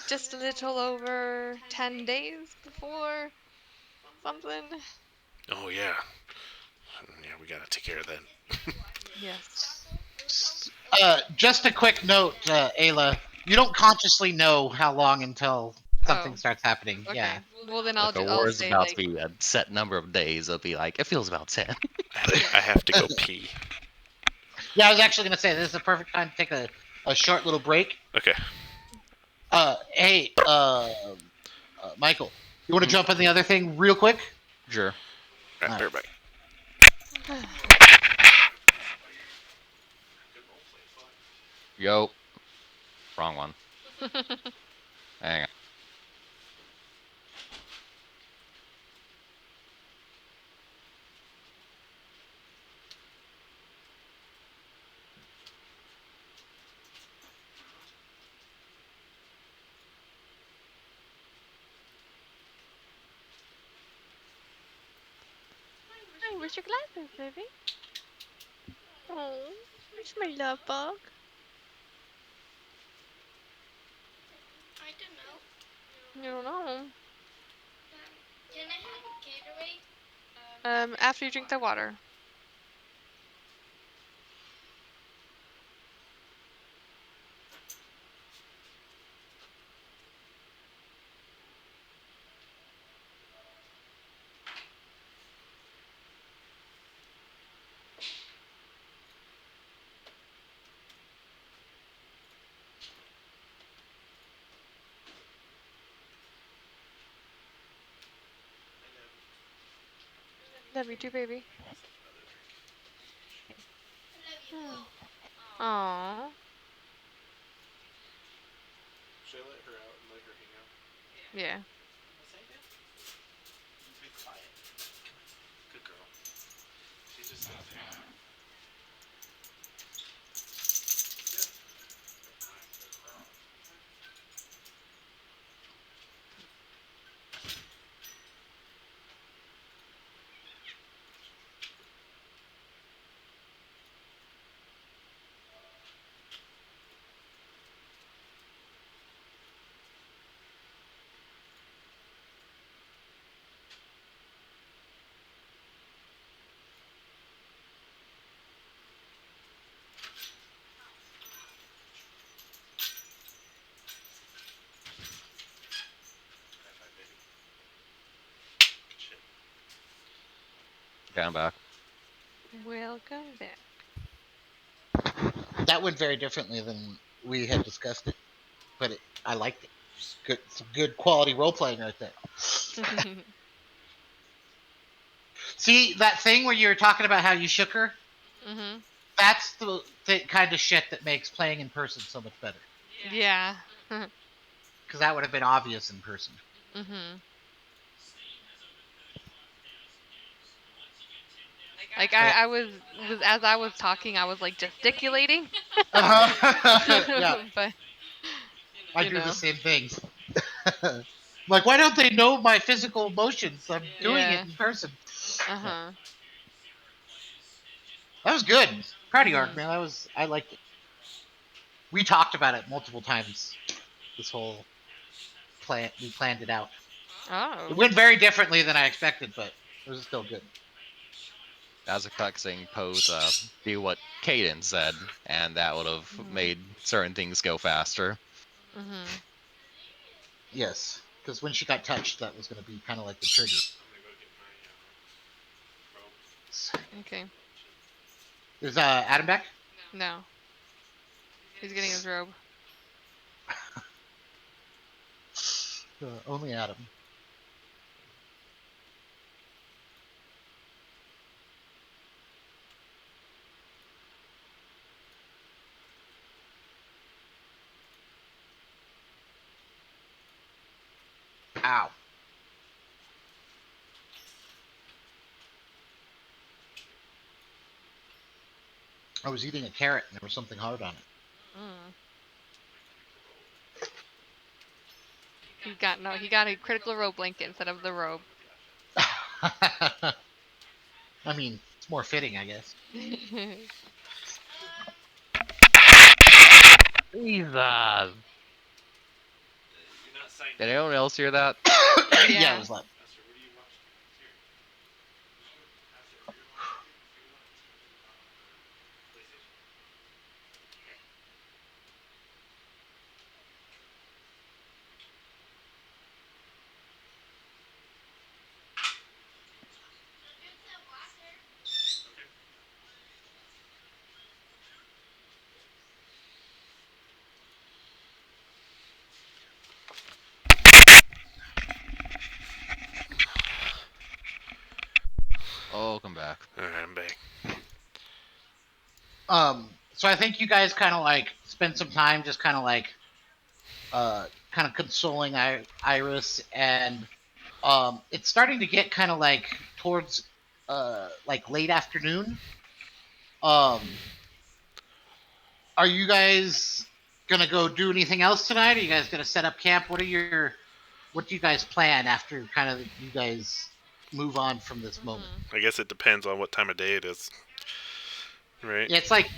just a little over 10 days before something. Oh, yeah. Yeah, we gotta take care of that. Yes. just a quick note, Ayla. You don't consciously know how long until something Oh, starts happening. okay. Yeah. Well then If a I'll war is say about to like be a set number of days, it'll be like, it feels about 10. I have to go pee. Yeah, I was actually gonna say this is the perfect time to take a short little break. Okay. Hey, Michael, you want to Mhm. jump on the other thing real quick? Sure. Alright, Alright. everybody. Yo. Wrong one. Hang on. Hi, where's your glasses, baby? Oh, it's my love bug. I don't know. After you drink the water. Love you too, baby. Aww. Should I let her out and let her hang out? Yeah. Be quiet. Good girl. She's just sitting there. High five, baby. Good shit. Okay, I'm back. Welcome back. That went very differently than we had discussed it, but I liked it. Good, some good quality role playing right there. See that thing where you were talking about how you shook her? Mhm. That's the kind of shit that makes playing in person so much better. Yeah. Because that would have been obvious in person. Mhm. Like I was as I was talking, I was like gesticulating. Yeah, But I you do the know. same things. Like, why don't they know my physical emotions? I'm doing it Yeah. in person. Yeah. Uh-huh. That was good. Proud of you, Ark, Mhm. man. I liked it. We talked about it multiple times. This whole plan, we planned it out. It Oh. went very differently than I expected, but it was still good. As a cutscene pose, do what Caden said, and that would have Mhm. made certain things go faster. Mhm. Yes, because when she got touched, that was going to be kind of like the trigger. I'm gonna go get my robe. Okay. Is Adam back? No. He's getting his robe. Only Adam. Ow. I was eating a carrot and there was something hard on Mm. He got a critical robe blanket instead of the robe. it. I mean, it's more fitting, I guess. Jesus! You're not signed Did up. anyone else hear that? Yeah, it Yeah. was loud. Master, what are you watching? Here. Master, you're watching. You're watching PlayStation. Okay. Oh, come back. All right, I'm back. So I think you guys kind of like spend some time just kind of like kind of consoling Iris, and it's starting to get kind of like towards like late afternoon. Um, are you guys gonna go do anything else tonight? Are you guys gonna set up camp? What do you guys plan after kind of you guys move on from this moment? Mhm. I guess it depends on what time of day it is, right? Yeah, it's like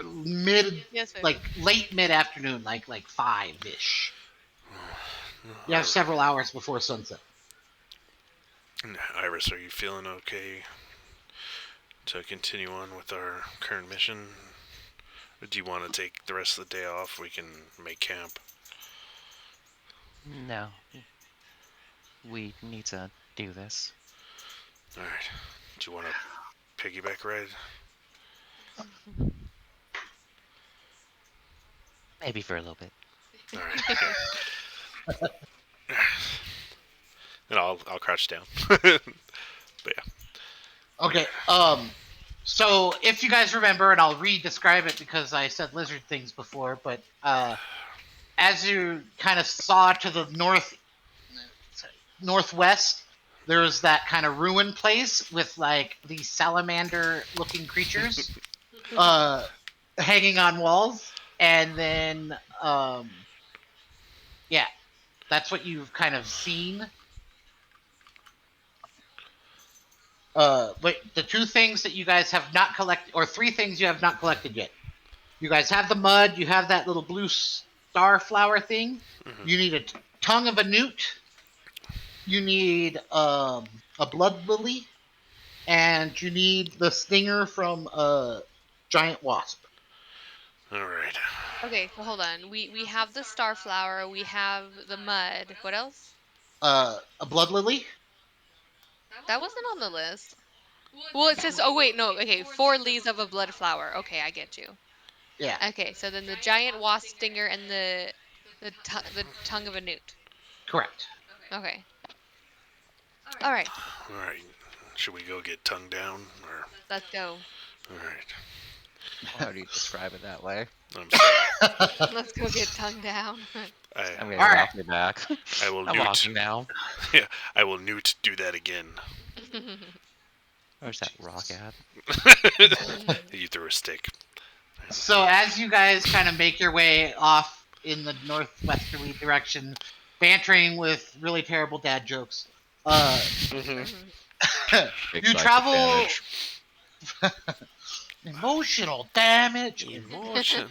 mid, Yes, baby. like late mid afternoon, like 5 ish. You have All several hours before sunset. Iris, are you feeling okay to continue on with our current mission? Or do you want to take the rest of the day off? We can make camp. No. We need to do this. Alright. Do you want a piggyback ride? Maybe for a little bit. Alright. And I'll crouch down. But yeah. Okay. So if you guys remember, and I'll re-describe it because I said lizard things before, but as you kind of saw to the northwest, there was that kind of ruin place with like these salamander-looking creatures hanging on walls, and then yeah, that's what you've kind of seen. But the two things that you guys have not collected, or three things you have not collected yet. You guys have the mud. You have that little blue star flower thing. Mhm. You need a tongue of a newt. You need a blood lily, and you need the stinger from a giant wasp. Alright. Okay, so hold on. We have the starflower. We have the mud. What else? A blood lily. That wasn't on the list. Well, it says. Oh wait, no. Okay, 4 leaves of a blood flower. Okay, I get you. Yeah, Okay, so then the giant wasp stinger and the tongue of a newt. correct. Okay. All right, Alright. Should we go get tongue down? Or let's go. alright. How do you describe it that way? I'm sorry. Let's go get tongue down. I'm I gonna Alright. walk me back. I will I'm newt. walking now. I will newt do that again. Where's that rock at? You threw a stick. So as you guys kind of make your way off in the northwesterly direction, bantering with really terrible dad jokes, Mhm. Big you psychic travel damage. emotional damage. Emotional.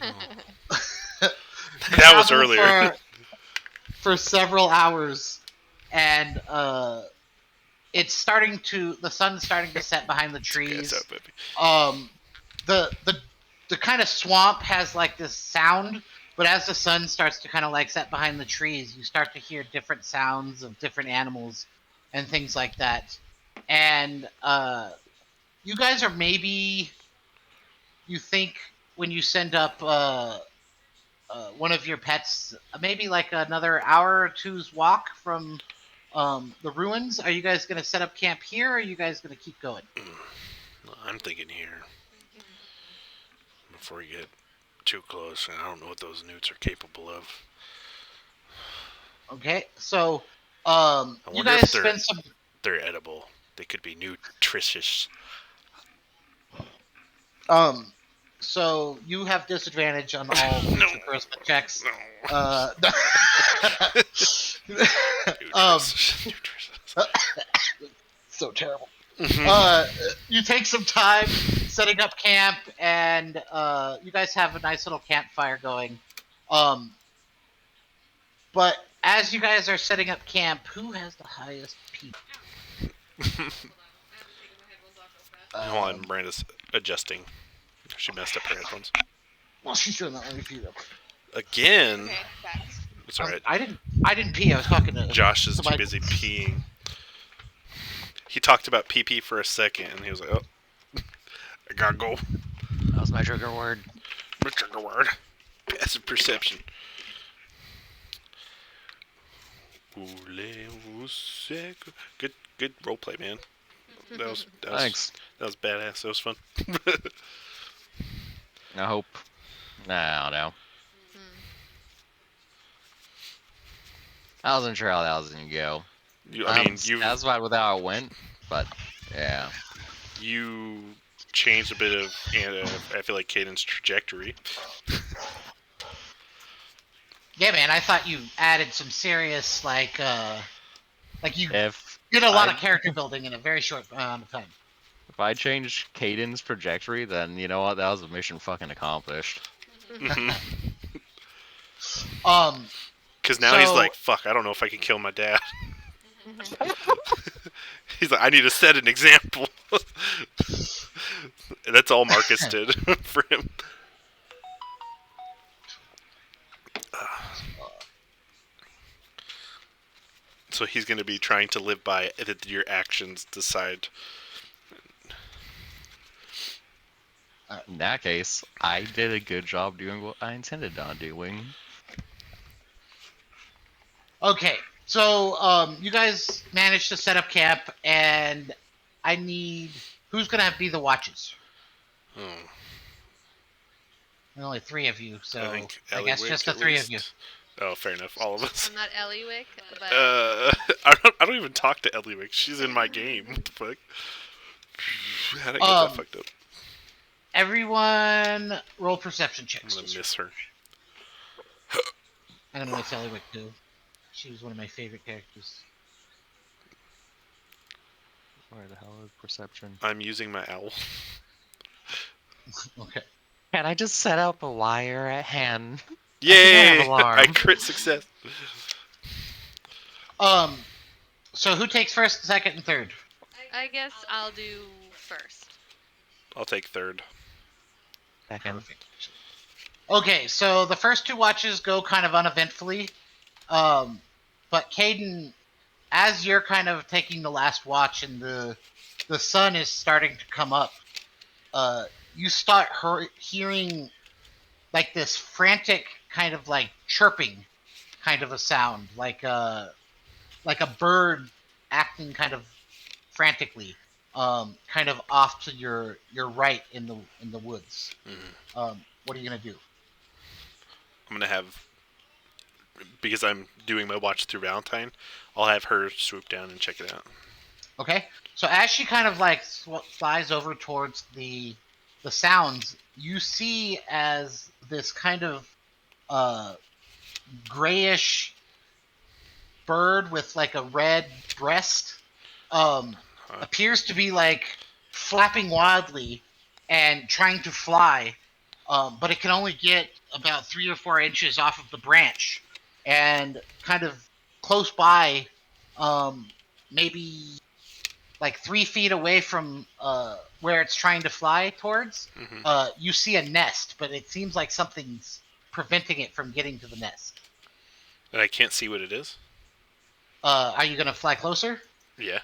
That was Travel earlier. for several hours, and it's starting to. The sun's starting to set behind the It's trees. up, baby. The kind of swamp has like this sound, but as the sun starts to kind of like set behind the trees, you start to hear different sounds of different animals and things like that. And you guys are maybe, you think when you send up one of your pets, maybe like another hour or two's walk from the ruins. Are you guys going to set up camp here, or are you guys going to keep going? I'm thinking here. Before we get too close, I don't know what those newts are capable of. Okay, so I you wonder guys if spend some. they're edible. They could be nutritious. So you have disadvantage on all No. charisma checks. No. Nutritious. So terrible. Mhm. You take some time setting up camp, and you guys have a nice little campfire going. But as you guys are setting up camp, who has the highest peak? Hold on, Miranda's adjusting. She messed up her headphones. Well, she's doing that. Let me pee real quick. Again? Okay, facts. It's alright. I didn't pee. I was talking to Josh is too somebody. busy peeing. He talked about pee-pee for a second, and he was like, oh, I gotta go. That was my trigger word. Trigger word. Passive perception. Good roleplay, man. That was Thanks. That was badass. That was fun. I hope. No, no. I wasn't sure how that was gonna go. I mean, I'm satisfied with how it went, but yeah. you changed a bit of, I feel like, Caden's trajectory. Yeah, man. I thought you added some serious like you If did a lot I- of character building in a very short amount of time. if I changed Caden's trajectory, then you know what? That was a mission fucking accomplished. Because now he's So- like, fuck, I don't know if I can kill my dad. He's like, I need to set an example. That's all Marcus did for him. So he's going to be trying to live by that your actions decide. In that case, I did a good job doing what I intended on doing. Okay, so you guys managed to set up camp, and I need who's gonna be the watches? Oh, There are only 3 of you, so I think I guess Ellywick just the at 3 least. of you. Oh, fair enough. All of us. I'm not Ellywick, but I don't even talk to Ellywick. She's in my game. What the fuck? How did I get that fucked up? Everyone, roll perception I'm checks. gonna miss her. I'm gonna miss Ellywick too. She was one of my favorite characters. Where the hell is perception? I'm using my owl. Okay. Can I just set up a wire at hand? Yay! have alarm. I crit success. So who takes first, second, and third? I guess I'll do first. I'll take third. Second. Okay, so the first 2 watches go kind of uneventfully. But Caden, as you're kind of taking the last watch and the sun is starting to come up, you start hearing like this frantic kind of like chirping kind of a sound, like a bird acting kind of frantically, kind of off to your right in the woods. Mm-hmm. What are you gonna do? I'm gonna have, because I'm doing my watch through Valentine, I'll have her swoop down and check it out. Okay, so as she kind of like flies over towards the sounds, you see as this kind of grayish bird with like a red breast appears to be like flapping wildly and trying to fly, but it can only get about 3 or 4 inches off of the branch, and kind of close by, maybe like 3 feet away from where it's trying to fly towards, Mm-hmm. you see a nest, but it seems like something's preventing it from getting to the nest. And I can't see what it is? Are you going to fly closer? Yeah.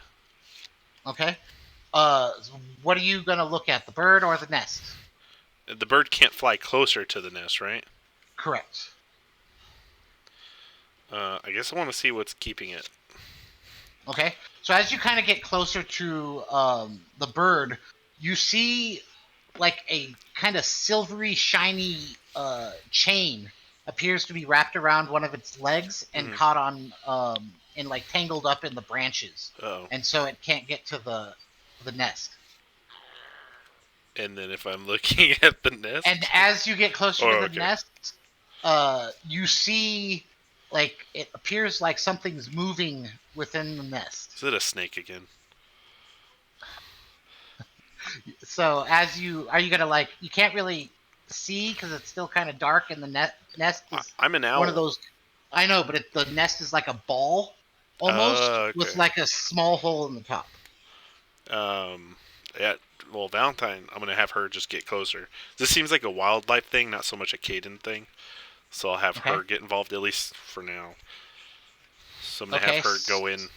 Okay. What are you going to look at, the bird or the nest? The bird can't fly closer to the nest, right? Correct. I guess I want to see what's keeping it. Okay. So as you kind of get closer to the bird, you see like a kind of silvery, shiny chain appears to be wrapped around one of its legs and caught on and like tangled up in the branches, Oh. and so it can't get to the nest. And then if I'm looking at the nest, And as you get closer to the okay. nest, you see like it appears like something's moving within the nest. Is it a snake again? So as are you gonna like, you can't really see because it's still kind of dark, and the nest is I'm an owl. one of those. I know, but the nest is like a ball almost, Okay. with like a small hole in the top. Yeah. Well, Valentine, I'm gonna have her just get closer. This seems like a wildlife thing, not so much a Caden thing. So I'll have her get involved, at least for now. So I'm gonna have her go in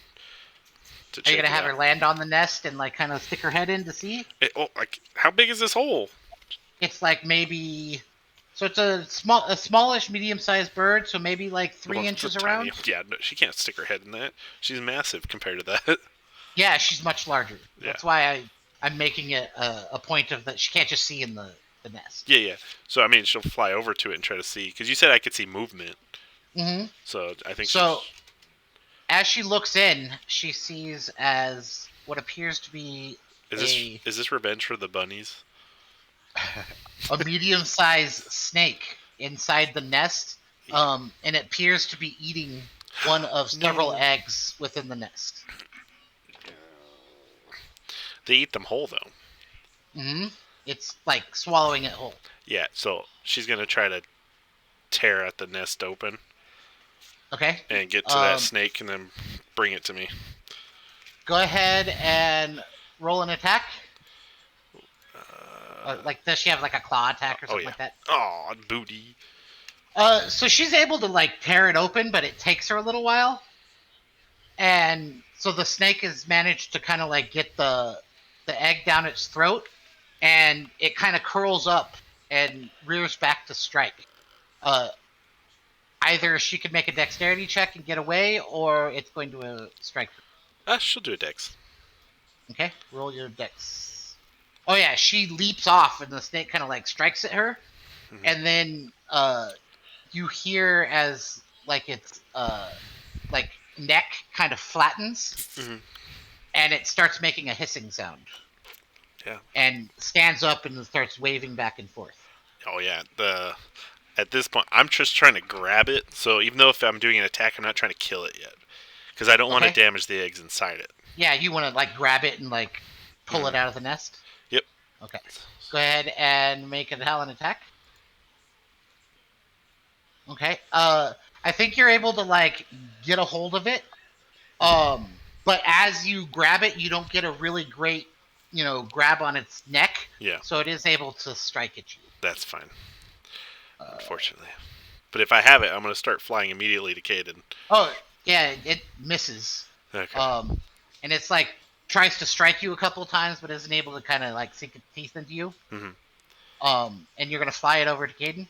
to check. Are you gonna it have out. her land on the nest and like kind of stick her head in to see? Like, how big is this hole? It's like maybe. So it's a smallish, medium-sized bird. So maybe like 3 Well, inches it's around. tiny. Yeah, no, she can't stick her head in that. She's massive compared to that. Yeah, she's much larger. Yeah. That's why I'm making it a point of that she can't just see in the nest. Yeah. So I mean, she'll fly over to it and try to see. Because you said I could see movement. Mm-hmm. So I think. So as she looks in, she sees as what appears to be is this revenge for the bunnies? a medium-sized snake inside the nest, and it appears to be eating one of several eggs within the nest. They eat them whole though. Mm-hmm. It's like swallowing it whole. Yeah. So she's gonna try to tear at the nest open. Okay. And get to that snake and then bring it to me. Go ahead and roll an attack. Like, does she have like a claw attack or oh something yeah. like that? Oh, booty. So she's able to like tear it open, but it takes her a little while. And so the snake has managed to kind of like get the egg down its throat, and it kind of curls up and rears back to strike. Uh, Either she could make a dexterity check and get away, or it's going to strike her. She'll do a dex. Okay, roll your dex. Oh yeah, she leaps off, and the snake kind of like strikes at her, and then you hear as like its like neck kind of flattens, Mm-hmm. and it starts making a hissing sound. Yeah. And stands up and starts waving back and forth. Oh yeah. At this point, I'm just trying to grab it. So even though if I'm doing an attack, I'm not trying to kill it yet, because I don't want to Okay. damage the eggs inside it. Yeah, you want to like grab it and like pull it out of the nest? Yep. Okay. Go ahead and make a Talon attack. Okay. I think you're able to like get a hold of it. But as you grab it, you don't get a really great, grab on its neck. Yeah. So it is able to strike at you. That's fine. Unfortunately. But if I have it, I'm going to start flying immediately to Caden. Oh, yeah, it misses. Okay. And it's like tries to strike you a couple of times, but isn't able to kind of like sink its teeth into you. Mm-hmm. And you're gonna fly it over to Caden.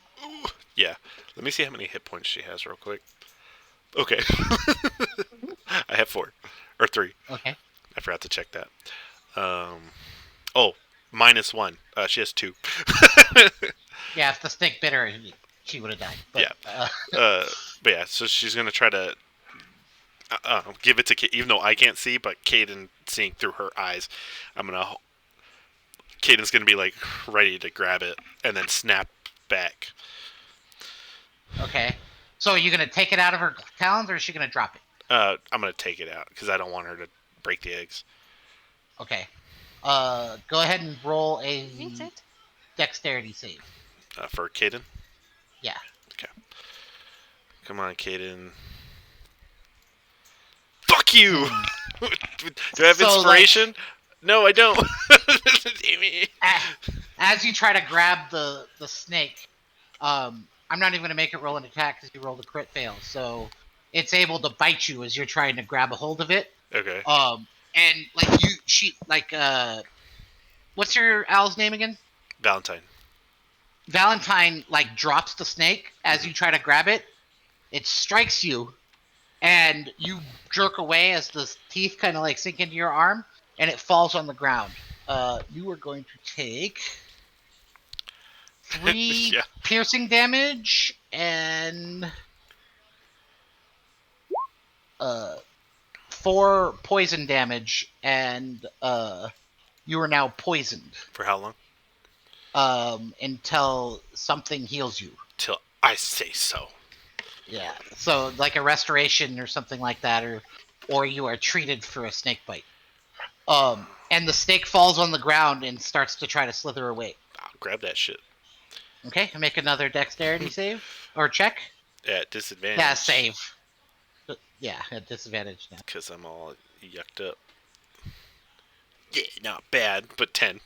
Yeah. Let me see how many hit points she has real quick. Okay. I have 4 or 3. Okay. I forgot to check that. -1. She has 2. Yeah, if the snake bit her, she would have died. But, Yeah. But yeah, so she's gonna try to give it to Caden, even though I can't see, but Caden seeing through her eyes. Caden's gonna be like ready to grab it and then snap back. Okay. So are you gonna take it out of her talons, or is she gonna drop it? I'm gonna take it out because I don't want her to break the eggs. Okay. Go ahead and roll a Needs it. dexterity save. For Caden. Yeah. Okay. Come on, Caden. Fuck you! Do I have So, inspiration? No, I don't. Damn it. As you try to grab the snake, I'm not even gonna make it roll an attack because you rolled a crit fail. So it's able to bite you as you're trying to grab a hold of it. Okay. And like what's your owl's name again? Valentine. Valentine like drops the snake as you try to grab it. It strikes you, and you jerk away as the teeth kind of like sink into your arm, and it falls on the ground. You are going to take 3 Yeah. piercing damage and 4 poison damage, and you are now poisoned For how long? until something heals you. Till I say so. Yeah, so like a restoration or something like that, or you are treated for a snake bite. And the snake falls on the ground and starts to try to slither away. I'll grab that shit. Okay, make another dexterity save or check. At disadvantage. Yeah, save. Yeah, at disadvantage now. Because I'm all yucked up. Yeah, not bad, but 10.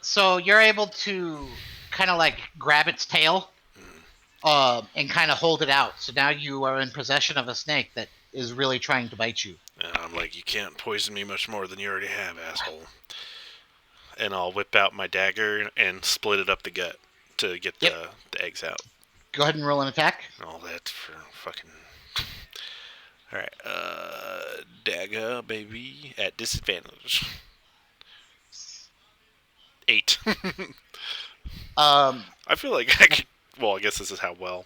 So you're able to kind of like grab its tail, and kind of hold it out. So now you are in possession of a snake that is really trying to bite you. And I'm like, you can't poison me much more than you already have, asshole. And I'll whip out my dagger and split it up the gut to get the eggs out. Go ahead and roll an attack. All that for fucking... Alright, dagger, baby, at disadvantage. 8. I feel like I could... Well, I guess this is how well.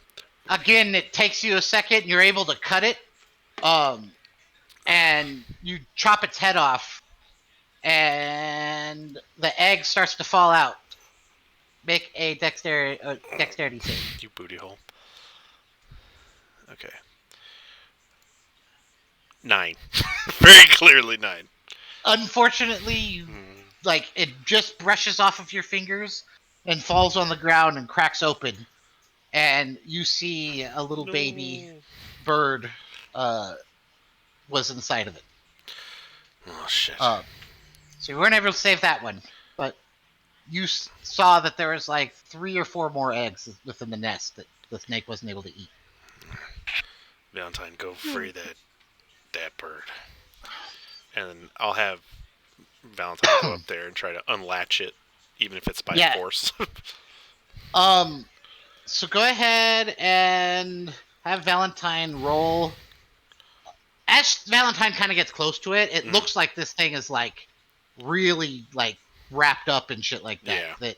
Again, it takes you a second. You're able to cut it, and you chop its head off, and the egg starts to fall out. Make a dexterity save. You booty hole. Okay. 9. Very clearly 9. Unfortunately, it just brushes off of your fingers and falls on the ground and cracks open, and you see a little baby bird was inside of it. Oh shit. So you weren't able to save that one, but you saw that there was like 3 or 4 more eggs within the nest that the snake wasn't able to eat. Valentine, go free that bird, and then I'll have Valentine go up there and try to unlatch it, even if it's by force. So go ahead and have Valentine roll. As Valentine kind of gets close to it, it looks like this thing is like really like wrapped up and shit like that. Yeah. That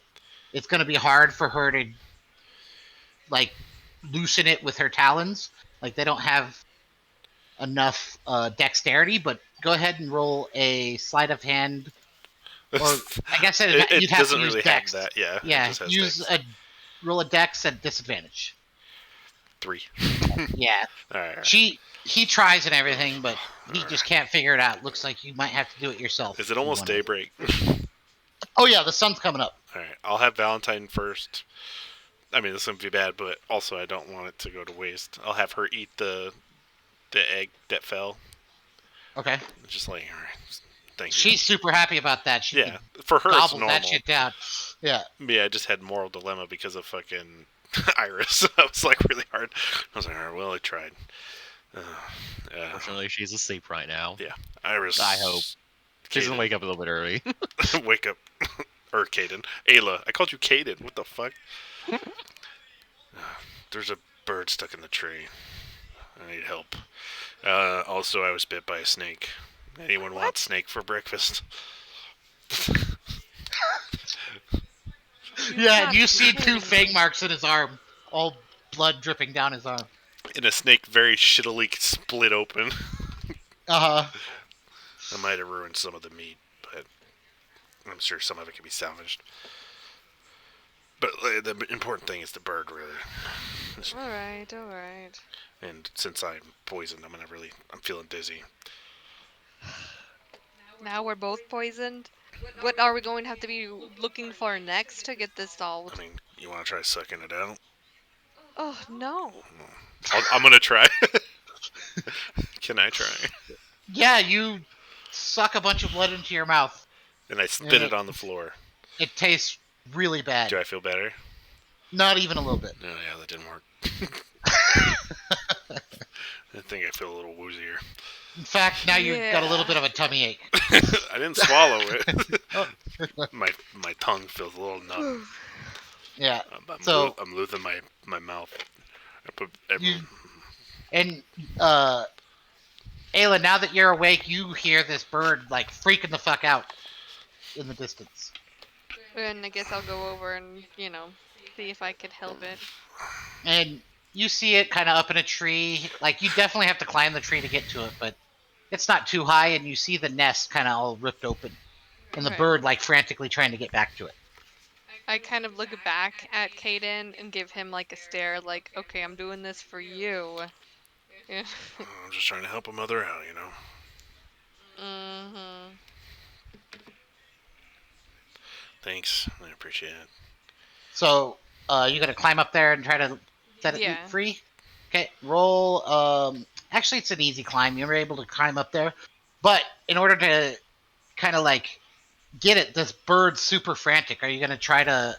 it's going to be hard for her to like loosen it with her talons. Like they don't have enough dexterity. But go ahead and roll a sleight of hand, or I guess it you'd have doesn't to use really dex. have that. Yeah. Yeah. It just has Use dex. roll a dex at disadvantage. 3. Yeah. All right. He tries and everything, but he just can't figure it out. Looks like you might have to do it yourself. Is it almost daybreak? Oh yeah, the sun's coming up. All right. I'll have Valentine first. I mean, this wouldn't be bad, but also I don't want it to go to waste. I'll have her eat the egg that fell. Okay. Just like, all right, thank you. She's super happy about that. She for her it's gobbles normal. that shit down. Yeah. Yeah, I just had moral dilemma because of fucking Iris. That was like really hard. I was like, all right, well, I tried. Fortunately, she's asleep right now. Yeah, Iris. I hope. She doesn't wake up a little bit early. Wake up. Or Caden. Ayla. I called you Caden. What the fuck? There's a bird stuck in the tree. I need help. Also, I was bit by a snake. Anyone want snake for breakfast? Yeah, and you see 2 fang marks in his arm. All blood dripping down his arm. And a snake very shittily split open. Uh-huh. I might have ruined some of the meat, but I'm sure some of it can be salvaged. But the important thing is the bird, really. Alright. And since I'm poisoned, I'm feeling dizzy. Now we're both poisoned. What are we going to have to be looking for next to get this solved? I mean, you want to try sucking it out? Oh, no. I'm going to try. Can I try? Yeah, you suck a bunch of blood into your mouth. And I spit it on the floor. It tastes really bad. Do I feel better? Not even a little bit. No, yeah, that didn't work. I think I feel a little woozier. In fact, now you've got a little bit of a tummy ache. I didn't swallow it. My tongue feels a little numb. Yeah. I'm losing my mouth. I put and Ayla, now that you're awake, you hear this bird like freaking the fuck out in the distance. And I guess I'll go over and, see if I could help it. And you see it kind of up in a tree. Like, you definitely have to climb the tree to get to it, but it's not too high, and you see the nest kind of all ripped open. And the bird, like, frantically trying to get back to it. I kind of look back at Caden and give him, like, a stare, like, okay, I'm doing this for you. Yeah. I'm just trying to help a mother out, Mm-hmm. Thanks. I appreciate it. So, you gonna climb up there and try to set it free? Okay, roll. Actually, it's an easy climb. You were able to climb up there. But in order to kind of like get it, this bird's super frantic. Are you gonna try to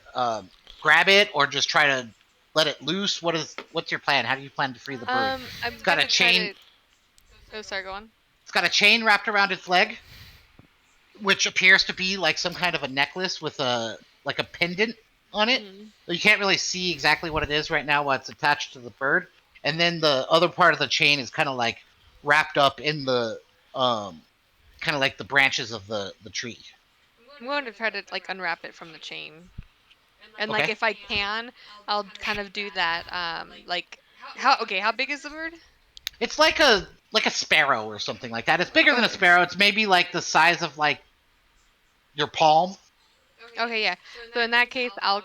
grab it or just try to let it loose? What's your plan? How do you plan to free the bird? It's got a chain. Oh, sorry, go on. It's got a chain wrapped around its leg, which appears to be like some kind of a necklace with a pendant on it. You can't really see exactly what it is right now while it's attached to the bird. And then the other part of the chain is kind of like wrapped up in the kind of like the branches of the tree. I'm going to try to like unwrap it from the chain. And like if I can, I'll kind of do that. Like how big is the bird? It's like a sparrow or something like that. It's bigger than a sparrow. It's maybe like the size of like your palm. Okay, yeah. So in that case, I'll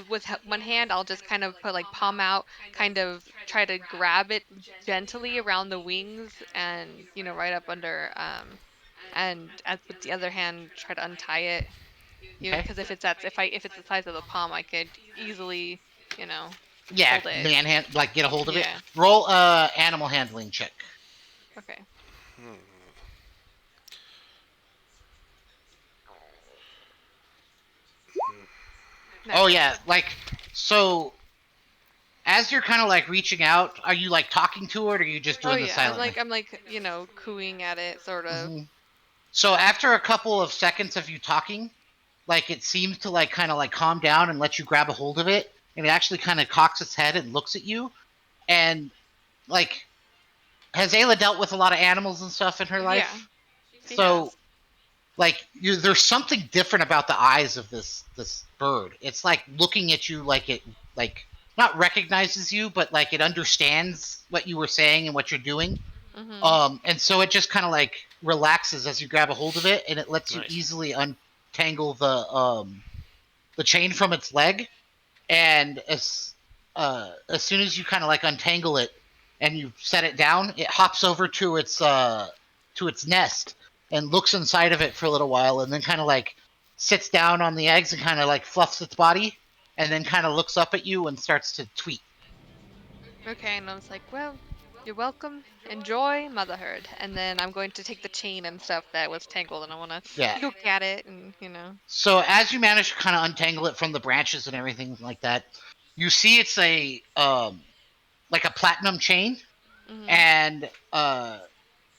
with one hand, I'll just kind of put like palm out, kind of try to grab it gently around the wings, and right up under, and with the other hand try to untie it. Because if it's the size of the palm, I could easily, Yeah, hold it. manhand, like get a hold of it. Roll animal handling check. Okay. Oh Nice. yeah, like so. As you're kind of like reaching out, are you like talking to it, or are you just Oh doing this yeah, silently? I'm like, cooing at it, sort of. Mhm. So after a couple of seconds of you talking, like it seems to like kind of like calm down and let you grab a hold of it, and it actually kind of cocks its head and looks at you. And like, has Ayla dealt with a lot of animals and stuff in her Yeah, life? she So has. like, there's something different about the eyes of this bird. It's like looking at you like it like not recognizes you, but like it understands what you were saying and what you're doing. Mhm. And so it just kind of like relaxes as you grab a hold of it, and it lets you Nice. easily untangle the chain from its leg. And as soon as you kind of like untangle it and you set it down, it hops over to its nest and looks inside of it for a little while, and then kind of like sits down on the eggs and kind of like fluffs its body, and then kind of looks up at you and starts to tweet. Okay, and I was like, well, you're welcome. Enjoy motherhood. And then I'm going to take the chain and stuff that was tangled, and I want to Yeah. look at it, and. So as you manage to kind of untangle it from the branches and everything like that, you see it's a like a platinum chain, Mhm. and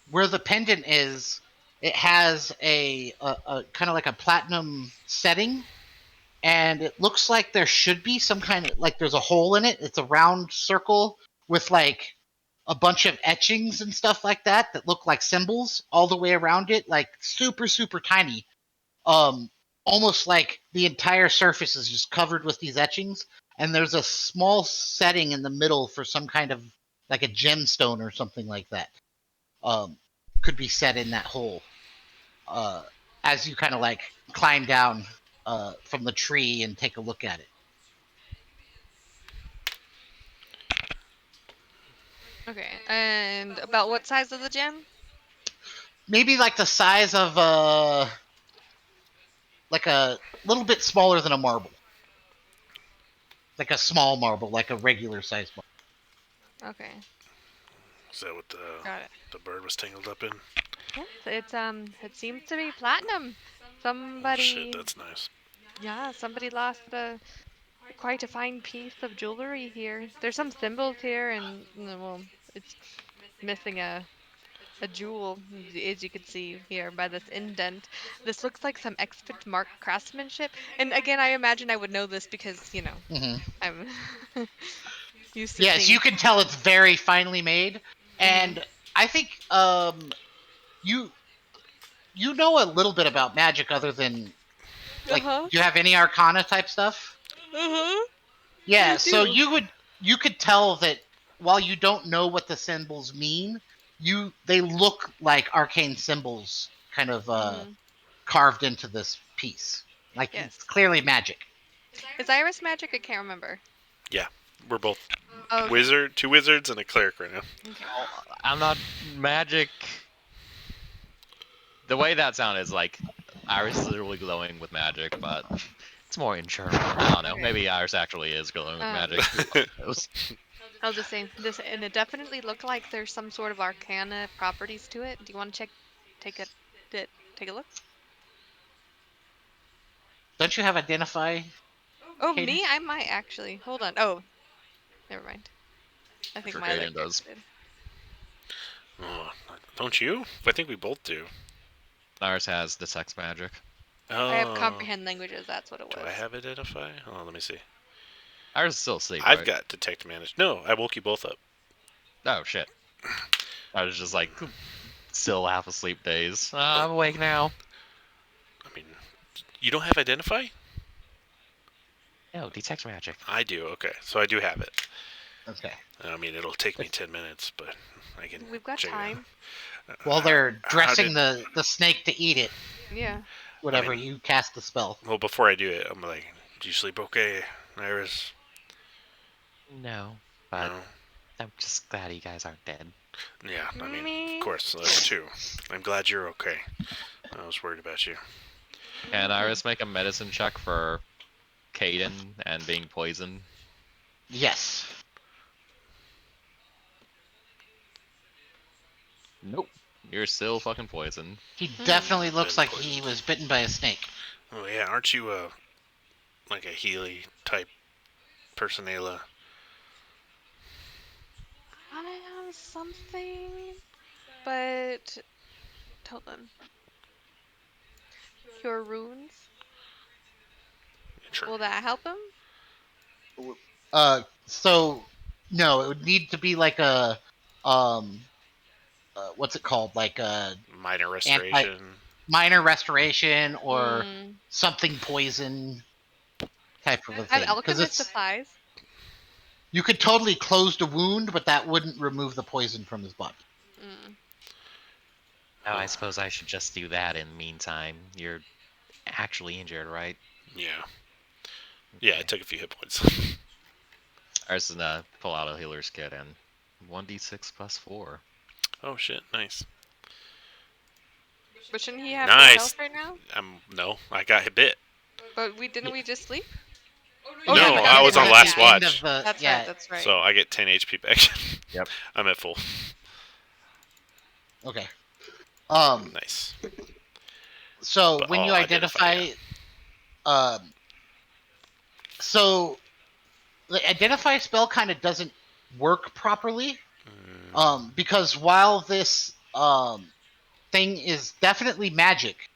where the pendant is, it has a kind of like a platinum setting, and it looks like there should be some kind of like there's a hole in it. It's a round circle with like a bunch of etchings and stuff like that look like symbols all the way around it, like super super tiny. Um, Almost like the entire surface is just covered with these etchings, and there's a small setting in the middle for some kind of like a gemstone or something like that. Um, could be set in that hole. Uh, as you kind of like climb down from the tree and take a look at it. Okay, and about what size of the gem? Maybe like the size of like a little bit smaller than a marble, like a small marble, like a regular size marble. Okay, Is that what got it. the bird was tangled up in? Yes, it seems to be platinum. Oh shit, Somebody, that's nice. yeah, somebody lost quite a fine piece of jewelry here. There's some symbols here, and well, it's missing a jewel, as you can see here by this indent. This looks like some expert mark craftsmanship. And again, I imagine I would know this because, Hmm. I'm used to Yes, seeing. you can tell it's very finely made, Mm-hmm. and I think you you know a little bit about magic other than like Uh-huh. do you have any arcana type stuff? Uh-huh. Yeah, I so do. you could tell that while you don't know what the symbols mean, you they look like arcane symbols kind of Mm-hmm. carved into this piece. Like it's Yes. clearly magic. Is Iris magic? I can't remember. Yeah, we're both Oh, okay. two wizards and a cleric right now. Okay. Oh, I'm not magic. The way that sounded is like Iris is literally glowing with magic, but it's more internal. I don't know. Okay. Maybe Iris actually is glowing with magic. Who knows? I'll just say this, and it definitely looked like there's some sort of arcana properties to it. Do you want to take a, take a look? Don't you have identify, Oh, Caden? me? I might actually. Hold on. Oh, never mind. I I'm think sure my other Kaden does. character did. Oh, don't you? I think we both do. Iris has detect magic. I have Oh, comprehend languages. That's what it do I was. have identify? Oh, let me see. Iris is still asleep, I've right? got detect manage. No, I woke you both up. Oh shit. I was just like still half asleep days. I'm awake now. I mean, you don't have identify? No, detect magic. I do. Okay, so I do have it. Okay. I mean, it'll take me 10 minutes, but I can We've got check it time. out. While they're How dressing did? the snake to eat it, Yeah. I whatever mean, you cast the spell. well, before I do it, I'm like, "Do you sleep okay, Iris?" No, but No. I'm just glad you guys aren't dead. Yeah, I mean, of Me. course, us too. I'm glad you're okay. I was worried about you. Can Mhm. Iris make a medicine check for Caden and being poisoned? Yes. Nope. You're still fucking poisoned. He definitely I've looks been like he poisoned. was bitten by a snake. Oh yeah, aren't you like a Healy type person, Ayla? I have something, but hold on. Cure wounds. Sure. Will that help him? So no, it would need to be like a, um, what's it called? Like a Minor anti restoration. minor restoration or Mm. something poison type of a I have thing. Because alchemist it's supplies. you could totally close the wound, but that wouldn't remove the poison from his body. Mm. Oh, I Oh, suppose I should just do that in the meantime. You're actually injured, right? yeah. Yeah, I Okay. took a few hit points. I just pull out a healer's kit and 1d6 plus 4. Oh shit, nice. But shouldn't he have good health Nice. right now? No, I got bit. But didn't we just sleep? Oh No, no, Yeah, you but got I that was hit was on at by the last yeah. end of watch, the That's right. yeah. That's right. so I get 10 HP back. Yep. I'm at full. Okay. Nice. So But when you yeah. identify, um, so the identify spell kind of doesn't work properly, because while this thing is definitely magic,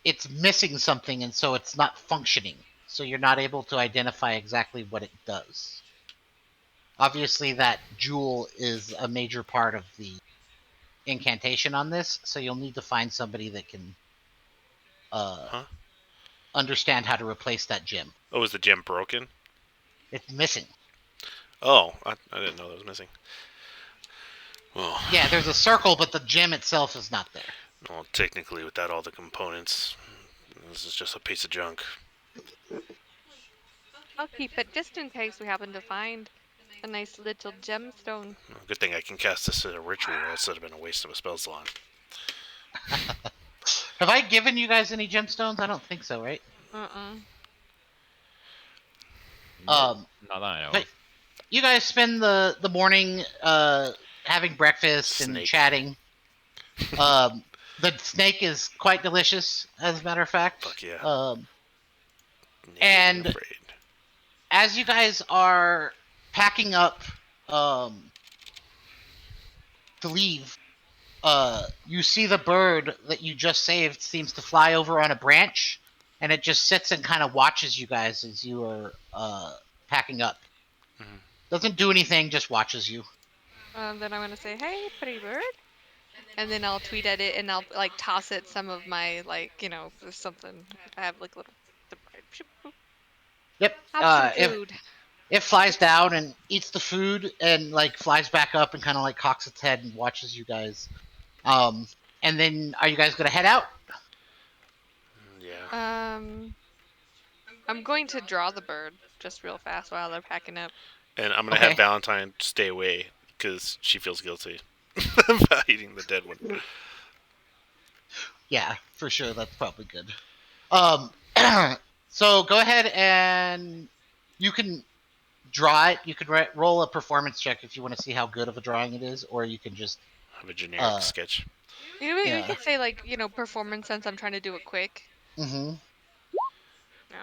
it's missing something, and so it's not functioning. So you're not able to identify exactly what it does. Obviously, that jewel is a major part of the incantation on this, so you'll need to find somebody that can Huh? understand how to replace that gem. Oh, is the gem broken? It's missing. Oh, I didn't know that was missing. Well, Yeah, there's a circle, but the gem itself is not there. well, technically, without all the components, this is just a piece of junk. I'll keep it just in case we happen to find a nice little gemstone. Well, good thing I can cast this as a ritual, or else it would have been a waste of a spell slot. Have I given you guys any gemstones? I don't think so, right? Uh-uh. Um, Not that I know but of. you guys spend the morning having breakfast and Snake. chatting. The snake is quite delicious, as a matter of fact. Fuck yeah. Naked and And afraid. as you guys are packing up to leave, you see the bird that you just saved seems to fly over on a branch, and it just sits and kind of watches you guys as you are packing up. Mhm. Doesn't do anything, just watches you. Then I'm gonna say, "Hey, pretty bird," and then I'll tweet at it and I'll like toss it some of my something. I have like little surprise. Yep. Have some If food. it flies down and eats the food and like flies back up and kind of like cocks its head and watches you guys. And then are you guys gonna head out? Yeah. I'm going to draw the bird just real fast while they're packing up. And I'm gonna have Okay. Valentine stay away because she feels guilty about eating the dead one. Yeah, for sure. That's probably good. Um, so go ahead and you can draw it. You could roll a performance check if you want to see how good of a drawing it is, or you can just Have a generic uh, sketch. You know, we yeah. could say performance since I'm trying to do it quick. Mm-hmm. No,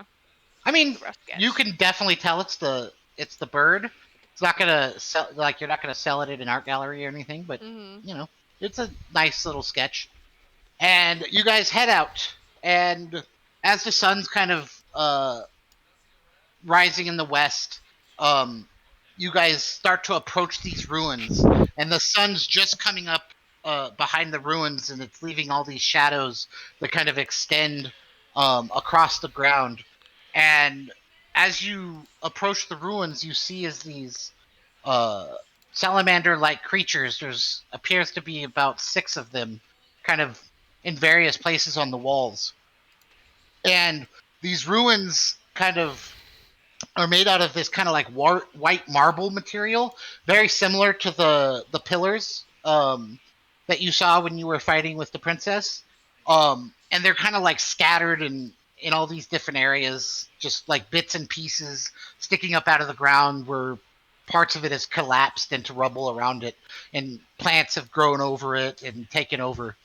I mean, the rough you sketch. can definitely tell it's the bird. It's not gonna sell like you're not gonna sell it at an art gallery or anything, but Mm-hmm. you know, it's a nice little sketch. And you guys head out, and as the sun's kind of rising in the west, um, you guys start to approach these ruins, and the sun's just coming up behind the ruins, and it's leaving all these shadows that kind of extend across the ground. And as you approach the ruins, you see as these uh, salamander-like creatures. There's appears to be about 6 of them, kind of in various places on the walls. And these ruins kind of are made out of this kind of like white marble material, very similar to the pillars that you saw when you were fighting with the princess. And they're kind of like scattered in all these different areas, just like bits and pieces sticking up out of the ground where parts of it has collapsed into rubble around it, and plants have grown over it and taken over.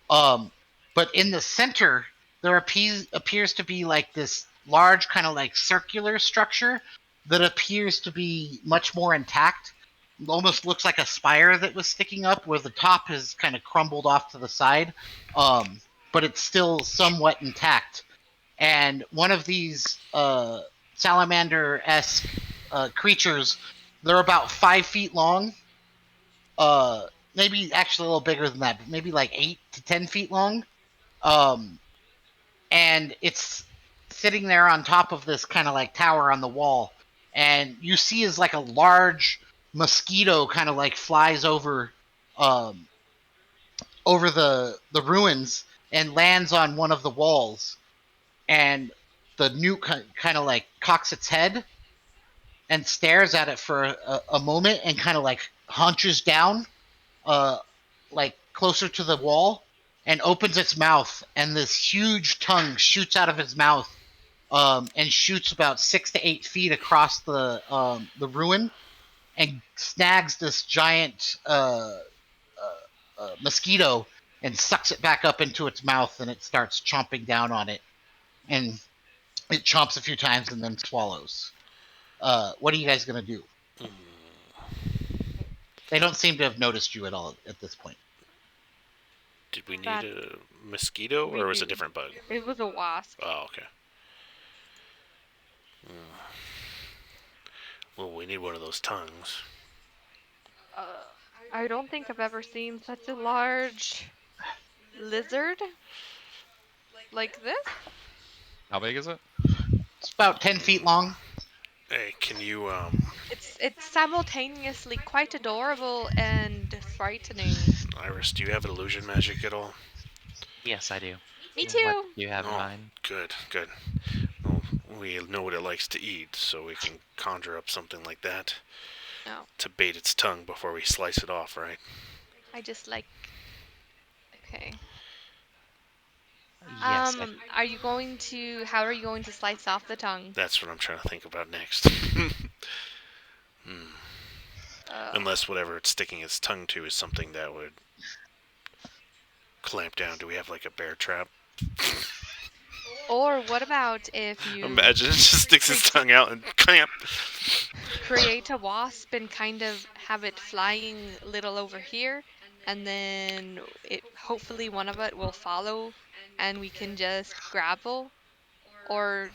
But in the center, there appears to be like this large kind of like circular structure that appears to be much more intact. It almost looks like a spire that was sticking up, where the top has kind of crumbled off to the side, but it's still somewhat intact. And one of these salamander-esque creatures, they're about 5 feet long. Maybe actually a little bigger than that, but maybe like 8 to 10 feet long. Um, and it's sitting there on top of this kind of like tower on the wall. And you see is like a large mosquito kind of like flies um, over the ruins and lands on one of the walls. And the newt kind of like cocks its head and stares at it for a moment and kind of like hunches down, uh, like closer to the wall, and opens its mouth, and this huge tongue shoots out of its mouth, and shoots about 6 to 8 feet across the ruin, and snags this giant mosquito and sucks it back up into its mouth, and it starts chomping down on it, and it chomps a few times and then swallows. What are you guys gonna do? They don't seem to have noticed you at all at this point. Did we need That a mosquito, we or was it a do. different bug? It was a wasp. Oh, okay. Well, we need one of those tongues. I don't think I've ever seen such a large lizard like this. How big is it? It's about 10 feet long. Hey, can you It's simultaneously quite adorable and frightening. Iris, do you have illusion magic at all? Yes, I do. Me What too. do you have in Oh, mind? good, good. Well, we know what it likes to eat, so we can conjure up something like that No, to bait its tongue before we slice it off, right? I just like. Okay. Yes, Are you going to? How are you going to slice off the tongue? That's what I'm trying to think about next. Unless whatever it's sticking its tongue to is something that would clamp down. Do we have like a bear trap? Or what about if you Imagine it just sticks its tongue out and clamp. create a wasp and kind of have it flying little over here, and then it hopefully one of it will follow, and we can just grapple or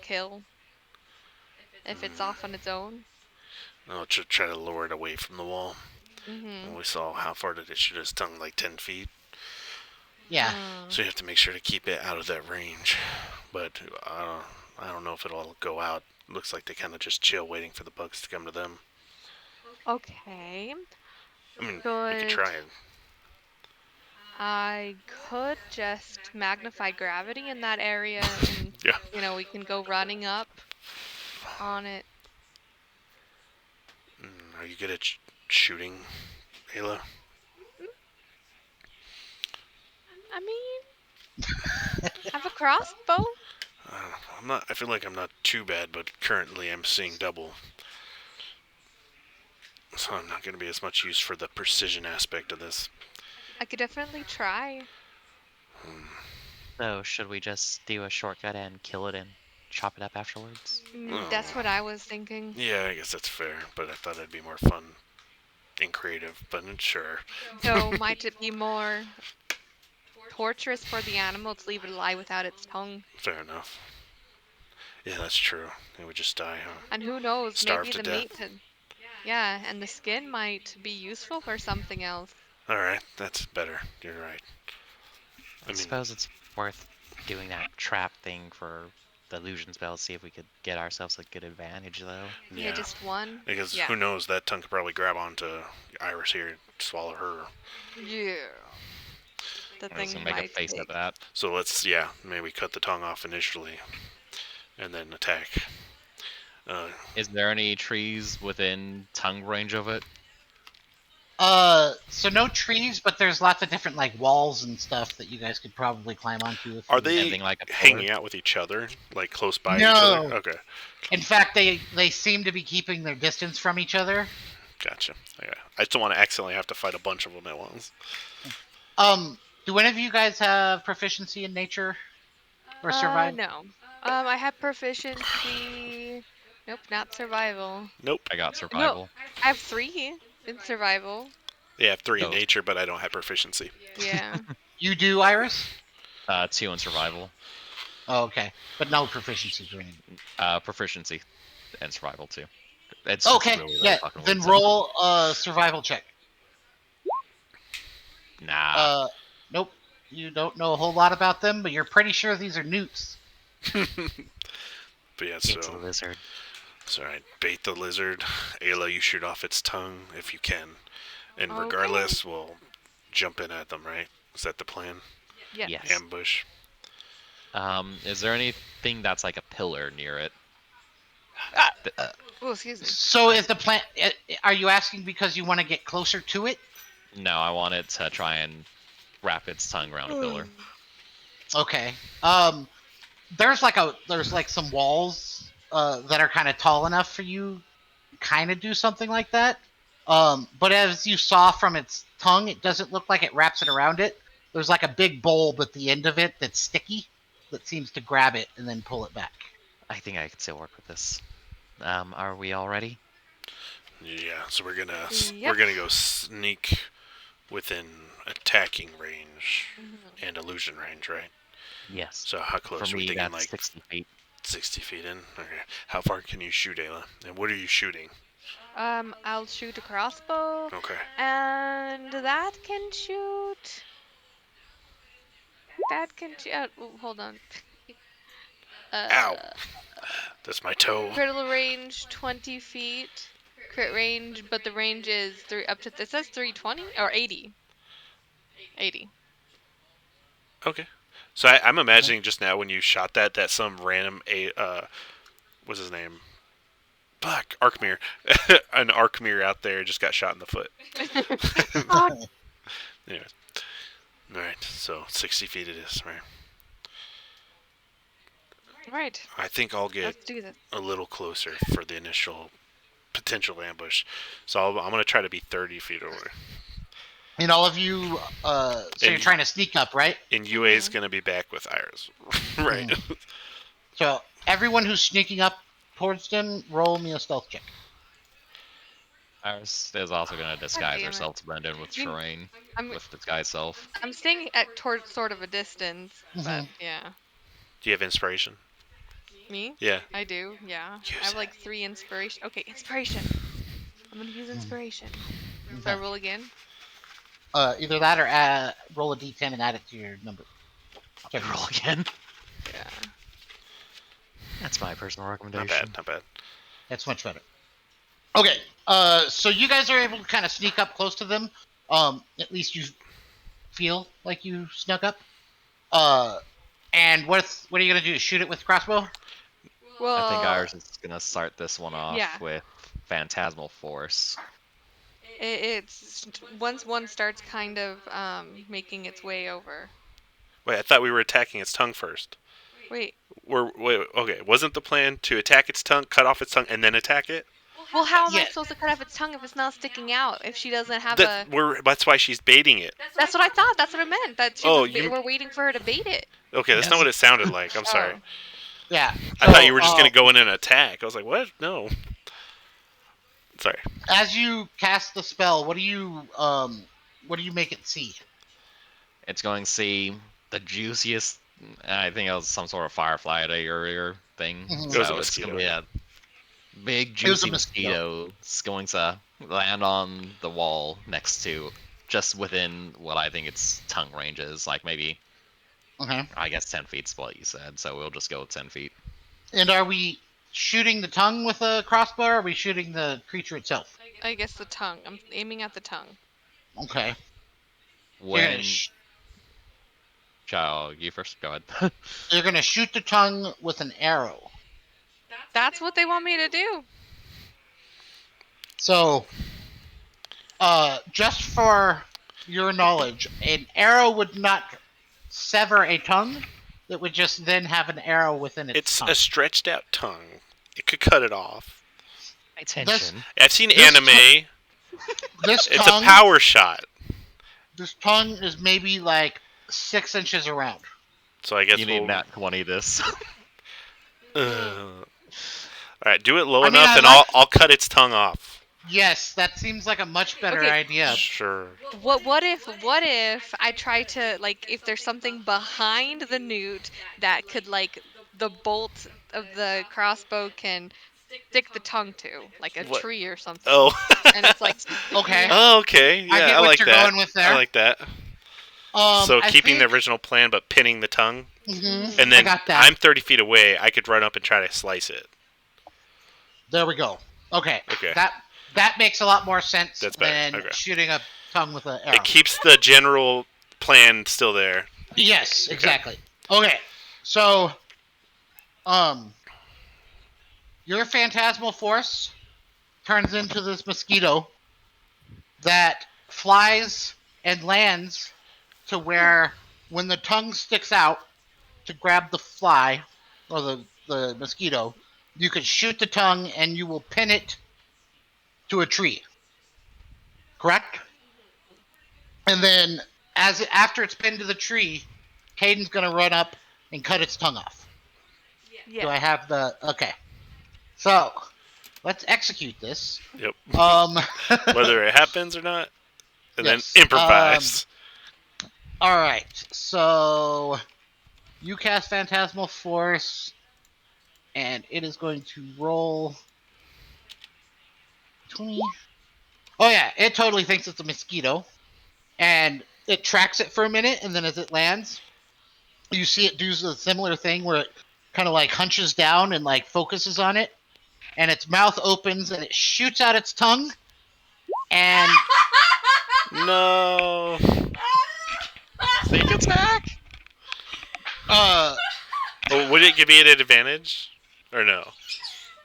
kill if it's off on its own. I'll try to lure it away from the wall. Mm-hmm. We saw how far did it shoot its tongue, like 10 feet. Yeah. So you have to make sure to keep it out of that range. But I don't know if it'll go out. Looks like they kind of just chill, waiting for the bugs to come to them. Okay. I mean, we Good. could try it. I could just magnify gravity in that area, and Yeah. we can go running up on it. Are you good at shooting, Ayla? I mean, I have a crossbow. I'm not. I feel like I'm not too bad, but currently I'm seeing double. So I'm not going to be as much use for the precision aspect of this. I could definitely try. So, should we just do a shortcut and kill it and chop it up afterwards? That's what I was thinking. Yeah, I guess that's fair, but I thought it'd be more fun and creative, but sure. So might it be more torturous for the animal to leave it alive without its tongue? Fair enough. Yeah, that's true. It would just die, huh? And who knows, Starve maybe to the death. meat yeah, and the skin might be useful for something else. Alright, that's better. You're right. I suppose it's worth doing that trap thing for the illusion spell, see if we could get ourselves a good advantage, though. Yeah, just one. Because Yeah. who knows, that tongue could probably grab onto Iris here and swallow her. Yeah. The thing So make a might face take. at that. So let's, maybe cut the tongue off initially, and then attack. Is there any trees within tongue range of it? So no trees, but there's lots of different like walls and stuff that you guys could probably climb onto if Are you. they Anything like a pillar? hanging out with each other, like close by each other? No. Okay, In fact, they seem to be keeping their distance from each other. gotcha. Okay. I just don't want to accidentally have to fight a bunch of them at once. Do any of you guys have proficiency in nature or survival? No. I have proficiency. Nope, not survival. Nope. I got No, survival. I have 3 in survival. They have 3 in Those. nature, but I don't have proficiency. Yeah. You do, Iris? 2 in survival. Oh, okay, but no proficiency or anything. Proficiency and survival too. It's Okay, really yeah. fucking Then weird. roll a survival check. Nah. Nope. You don't know a whole lot about them, but you're pretty sure these are newts. But yeah, It's a so lizard. I bait the lizard. Ayla, you shoot off its tongue if you can, and Okay. regardless, we'll jump in at them. Right? Is that the plan? Yeah. Yes. Ambush. Is there anything that's like a pillar near it? Oh, excuse me. So is the plan? Are you asking because you want to get closer to it? No, I want it to try and wrap its tongue around a pillar. Okay. There's like some walls that are kind of tall enough for you kind of do something like that. But as you saw from its tongue, it doesn't look like it wraps it around it. There's like a big bulb at the end of it that's sticky that seems to grab it and then pull it back. I think I could still work with this. Are we all ready? Yeah. So we're gonna Yep. go sneak within attacking range and illusion range, right? Yes. So how close For are we me, thinking? that's Like 60 feet. 60 feet in. Okay. How far can you shoot, Ayla? And what are you shooting? I'll shoot a crossbow, Okay. and that can shoot. That can shoot. Hold on. Ow! That's my toe. Critical range 20 feet. Crit range, but the range is up to. It says 320 or 80. 80. Okay. So I'm imagining just now when you shot that some random what's his name? Fuck, Arkmir. An Arkmir out there just got shot in the foot. Anyway. Alright, so 60 feet it is, right? Right. I think I'll get Let's do this. a little closer for the initial potential ambush. So I'm going to try to be 30 feet away. And all of you, so you're And- trying to sneak up, right? And UA is going to be back with Iris. Right. So everyone who's sneaking up towards them, roll me a stealth check. Iris is also going to disguise damn it. herself to blend in with You- terrain, I'm with disguise self. I'm staying at towards sort of a distance, but Mhm. yeah. Do you have inspiration? Me? Yeah. I do. Yeah. Use I have it. like 3 inspiration. Okay, inspiration. I'm gonna use inspiration. So I roll again. Either that or roll a d10 and add it to your number. Okay. Roll again. Yeah. That's my personal Not recommendation. bad, not bad. That's much better. Okay, so you guys are able to kind of sneak up close to them. At least you feel like you snuck up. And what are you gonna do? Shoot it with crossbow? Well, I think Iris is going to start this one off yeah. with Phantasmal Force. it's once one starts kind of making its way over. Wait, I thought we were attacking its tongue first. Wait. Wait, okay. Wasn't the plan to attack its tongue, cut off its tongue, and then attack it? Well, how am I Yeah. supposed to cut off its tongue if it's not sticking out? If she doesn't have a. That's why she's baiting it. That's what I thought. That's what I meant. That she Oh, was we're waiting for her to bait it. Okay, that's Yes. not what it sounded like. I'm sorry. Oh. Yeah. I thought you were just going to go in and attack. I was like, what? No. Sorry. As you cast the spell, what do you make it see? It's going to see the juiciest. I think it was some sort of firefly at a earlier thing. Mhm. It was a So it's going to mosquito. be a big It was a juicy mosquito. mosquito. It's going to land on the wall next to, just within what I think its tongue range is, like maybe, Okay. I guess 10 feet's what you said, so we'll just go with 10 feet. And are we shooting the tongue with a crossbow, or are we shooting the creature itself? I guess the tongue. I'm aiming at the tongue. Okay. You're When gonna, Child, you first, go ahead. you're gonna shoot the tongue with an arrow. That's what they want me to do. So Just for your knowledge, an arrow would not sever a tongue. It would just then have an arrow within its It's tongue. a stretched out tongue. It could cut it off. Attention. I've seen This anime. This It's tongue, a power shot. this tongue is maybe like 6 inches around. So I guess You need nat 20 this. All right, do it low I mean, enough, I and like- I'll cut its tongue off. Yes, that seems like a much better Okay. idea. Sure. What if I try to, like, if there's something behind the newt that could, like, the bolt of the crossbow can stick the tongue to, like a What? tree or something. Oh. And it's like Okay. Oh, okay. Yeah, I get what like you're that. going with there. I like that. So I keeping the think- original plan, but pinning the tongue, Mhm, and I then got that. I'm 30 feet away. I could run up and try to slice it. There we go. Okay. Okay. That makes a lot more sense That's better. than Okay. shooting a tongue with an arrow. It keeps the general plan still there. Yes, exactly. Okay. So, your phantasmal force turns into this mosquito that flies and lands to where when the tongue sticks out to grab the fly or the mosquito, you can shoot the tongue and you will pin it to a tree. Correct? And then after it's pinned to the tree, Caden's gonna run up and cut its tongue off. Yeah. Do I have the okay? So let's execute this. Yep. Whether Whether it happens or not, and Yes, then improvise. all right. So you cast Phantasmal Force, and it is going to roll 20. Oh yeah, it totally thinks it's a mosquito, and it tracks it for a minute, and then as it lands, you see it do a similar thing where it kind of like hunches down and like focuses on it, and its mouth opens and it shoots out its tongue, and No. Sneak attack! uh, Oh, would it give me an advantage, or no?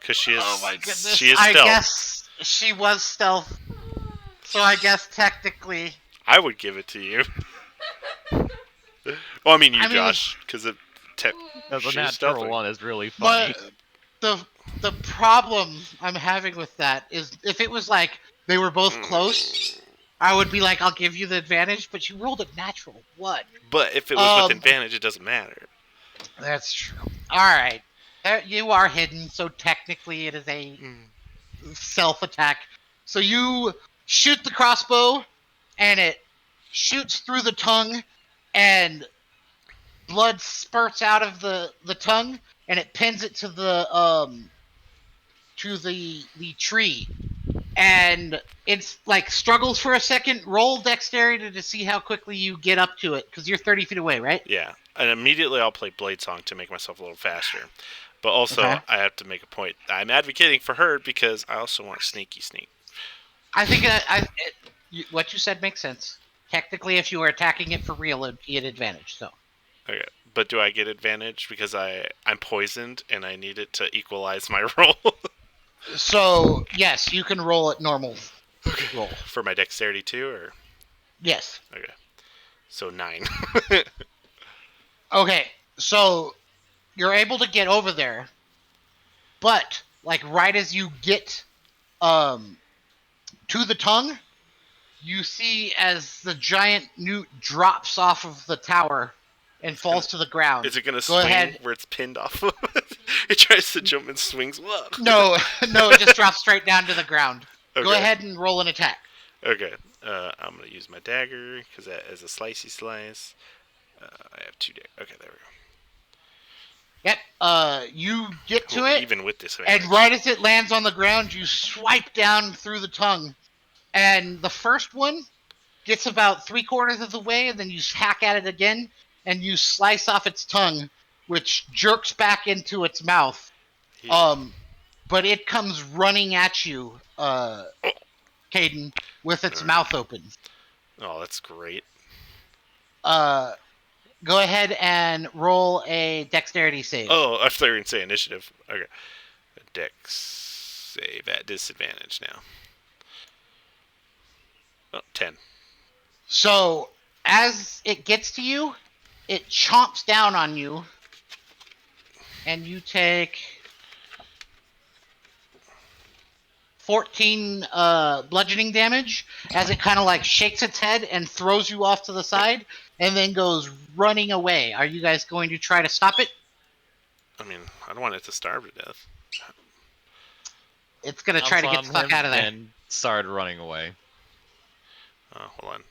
Because she is. oh my goodness, She is I stealth. guess she was stealth, so I guess technically. I would give it to you. Well, I mean you, I mean- Josh, because it. As a she's natural stealthy. one is really funny. But the problem I'm having with that is if it was like they were both close, I would be like, I'll give you the advantage, but you rolled a natural one. But if it was with Um, advantage, it doesn't matter. That's true. Alright. You are hidden, so technically it is a self attack. So you shoot the crossbow and it shoots through the tongue and blood spurts out of the tongue and it pins it to the tree, and it's like struggles for a second. Roll dexterity to see how quickly you get up to it, because you're 30 feet away, right? Yeah, and immediately I'll play Blade Song to make myself a little faster. But also, Okay. I have to make a point. I'm advocating for her because I also want sneaky sneak. I think what you said makes sense. Technically, if you were attacking it for real, it'd be an advantage. So Okay, but do I get advantage because I'm poisoned and I need it to equalize my roll so yes, you can roll at normal roll. for my dexterity too, or Yes. okay, so 9. Okay, so you're able to get over there, but like right as you get to the tongue, you see as the giant newt drops off of the tower and falls to the ground. Is it gonna Go swing ahead. where it's pinned off of? It tries to jump and swings. Whoa. No, it just drops straight down to the ground. Okay. Go ahead and roll an attack. Okay, I'm gonna use my dagger because that is a slicey slice. I have 2 daggers. Okay, there we go. Yep. You get to Cool, it, even with this. and right as it lands on the ground, you swipe down through the tongue, and the first one gets about 3/4 of the way, and then you hack at it again, and you slice off its tongue, which jerks back into its mouth. But it comes running at you, Caden, with its mouth open. Oh, that's great. Go ahead and roll a dexterity save. Oh, I thought you were gonna say initiative. Okay, Dex save at disadvantage now. Oh, 10. So as it gets to you, it chomps down on you, and you take 14 bludgeoning damage as it kind of like shakes its head and throws you off to the side, and then goes running away. Are you guys going to try to stop it? I mean, I don't want it to starve to death. It's gonna try to get the fuck out of there. And started running away. Hold on.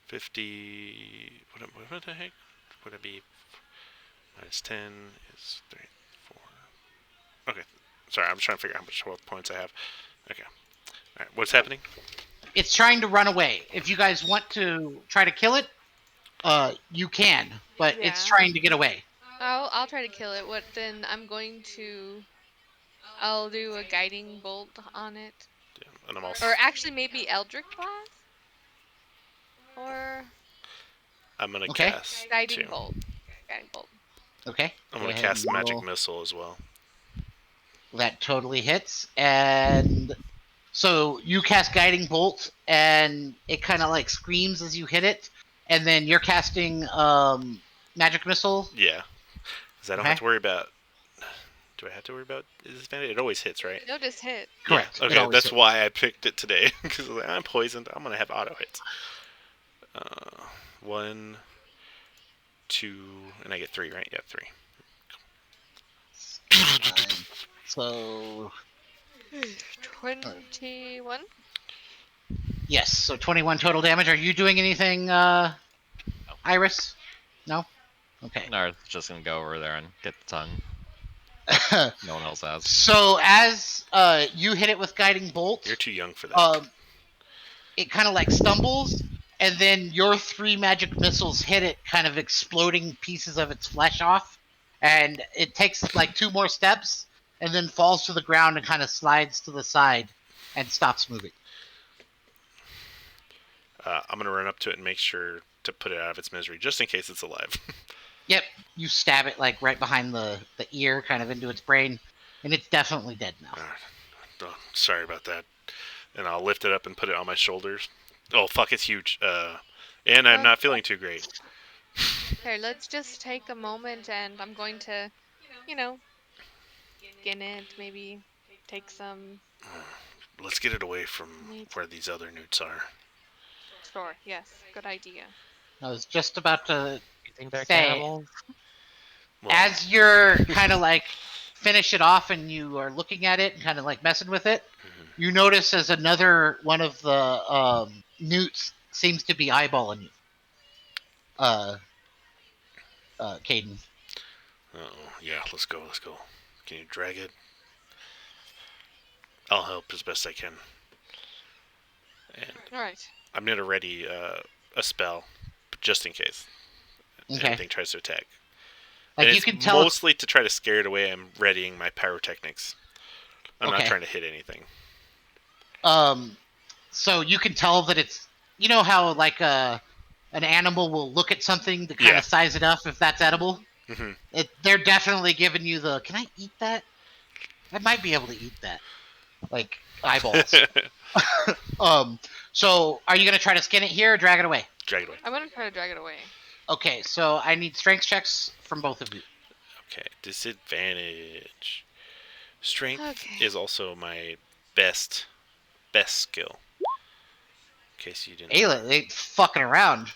50. What the heck would it be? Minus 10 is 3, 4. Okay. Sorry, I'm trying to figure out how much health points I have. Okay. All right. What's happening? It's trying to run away. If you guys want to try to kill it, you can, but it's Yeah. trying to get away. I'll try to kill it. What then? I'll do a guiding bolt on it, Yeah, and I'm also. or actually maybe Eldritch Blast, or I'm gonna Okay. cast guiding too. bolt. Guiding bolt. Okay. I'm go gonna ahead cast and magic roll. missile as well. That totally hits, and so you cast guiding bolt, and it kind of like screams as you hit it, and then you're casting magic missile. Yeah, because I don't Okay. have to worry about. Do I have to worry about disadvantage? It always hits, right? No, just hit. Correct. Yeah. It Okay, always that's hits. why I picked it today. Because I'm poisoned. I'm gonna have auto hits. 1, 2, and I get 3, right? Yeah, 3. So 21. yes, so 21 total damage. Are you doing anything, Iris? No. Okay. Narth's just gonna go over there and get the tongue. No one else has. So as you hit it with guiding bolt, You're too young for that. It kind of like stumbles, and then your 3 magic missiles hit it, kind of exploding pieces of its flesh off, and it takes like 2 more steps, and then falls to the ground and kind of slides to the side and stops moving. I'm gonna run up to it and make sure to put it out of its misery, just in case it's alive. Yep, you stab it like right behind the ear, kind of into its brain, and it's definitely dead now. Oh, sorry about that. And I'll lift it up and put it on my shoulders. Oh fuck, it's huge. And I'm not feeling too great. Here, let's just take a moment, and I'm going to, you know, skin it. Maybe take some. Let's get it away from Meat. where these other newts are. Sure. Yes. Good idea. I was just about to You think they're say, cannibals? Well, as you're kind of like finish it off and you are looking at it and kind of like messing with it, you notice as another one of the newts seems to be eyeballing you. Caden. Yeah, let's go. Can you drag it? I'll help as best I can. And All right. I'm gonna ready a spell, just in case anything tries to attack. Like and you it's can tell mostly to try to scare it away. I'm readying my pyrotechnics. I'm not trying to hit anything. So you can tell that it's, you know how like an animal will look at something to kind of size it up if that's edible. Mm-hmm. They're definitely giving you the, can I eat that? I might be able to eat that, like eyeballs. So are you gonna try to skin it here or drag it away? Drag it away. I'm gonna try to drag it away. Okay, so I need strength checks from both of you. Okay, disadvantage. Strength is also my best skill. In case you didn't. Ayla, they ain't fucking around.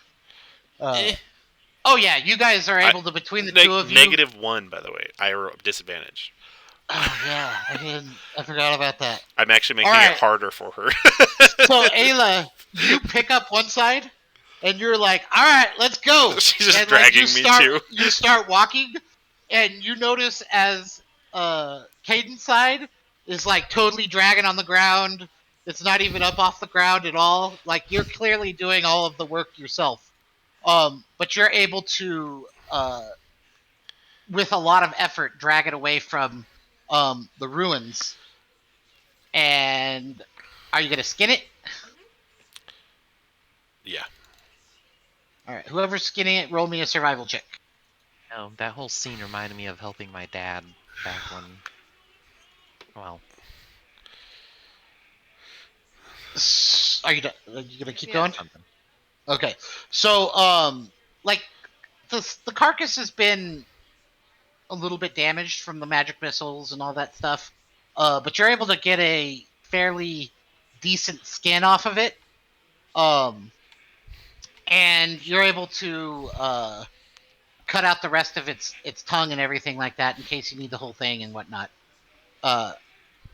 Oh yeah, you guys are able to, between the two of you. -1, by the way. I roll disadvantage. Oh yeah, I forgot about that. I'm actually making it harder for her. So Ayla, you pick up one side, and you're like, "All right, let's go." She's just and dragging like, me too. You start walking, and you notice as Caden's side is like totally dragging on the ground. It's not even up off the ground at all. Like you're clearly doing all of the work yourself. But you're able to, with a lot of effort, drag it away from the ruins. And are you gonna skin it? Yeah. All right. Whoever's skinning it, roll me a survival check. No, that whole scene reminded me of helping my dad back when, well, Are you gonna keep Yeah. going? Something. Okay. So like the carcass has been a little bit damaged from the magic missiles and all that stuff. But you're able to get a fairly decent skin off of it. And you're able to cut out the rest of its tongue and everything like that in case you need the whole thing and whatnot. Uh,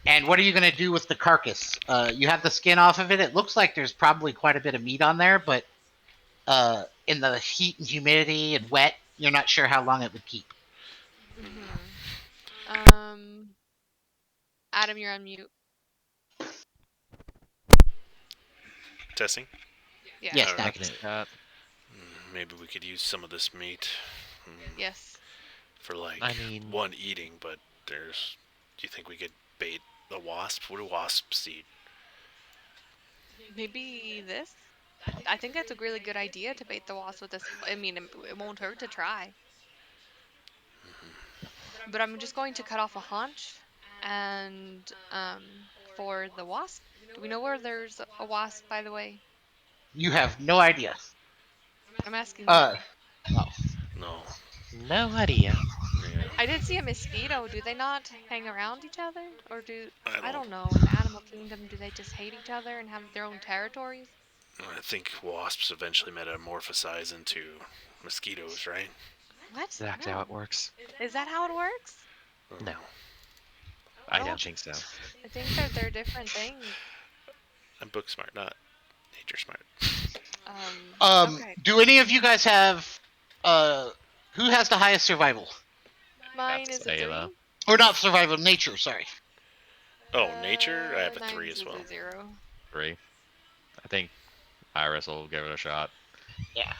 and what are you going to do with the carcass? You have the skin off of it. It looks like there's probably quite a bit of meat on there, but in the heat and humidity and wet, you're not sure how long it would keep. Adam, you're on mute. Testing. Yeah. Yes, All now I right. can hear it. Maybe we could use some of this meat. Yes. For like I mean- one eating, but there's. Do you think we could bait a wasp? What do wasps eat? Maybe this. I think that's a really good idea to bait the wasp with this. I mean, it won't hurt to try. But I'm just going to cut off a haunch, and for the wasp, do we know where there's a wasp? By the way, You have no idea. I'm asking you. Oh. No. No idea. Yeah. I did see a mosquito. Do they not hang around each other, or do I don't. don't know? In the animal kingdom, do they just hate each other and have their own territories? I think wasps eventually metamorphosize into mosquitoes, right? What? Exactly No. how it works. Is that how it works? No. I don't think so. I think they're different things. I'm book smart, not nature smart. Okay. Do any of you guys have who has the highest survival? Mine That's is a 3. Ayla. Or not survival, nature, sorry. Oh, nature? I have a 3 Mine's as is well. a 0. 3. I think Iris will give it a shot. Yeah.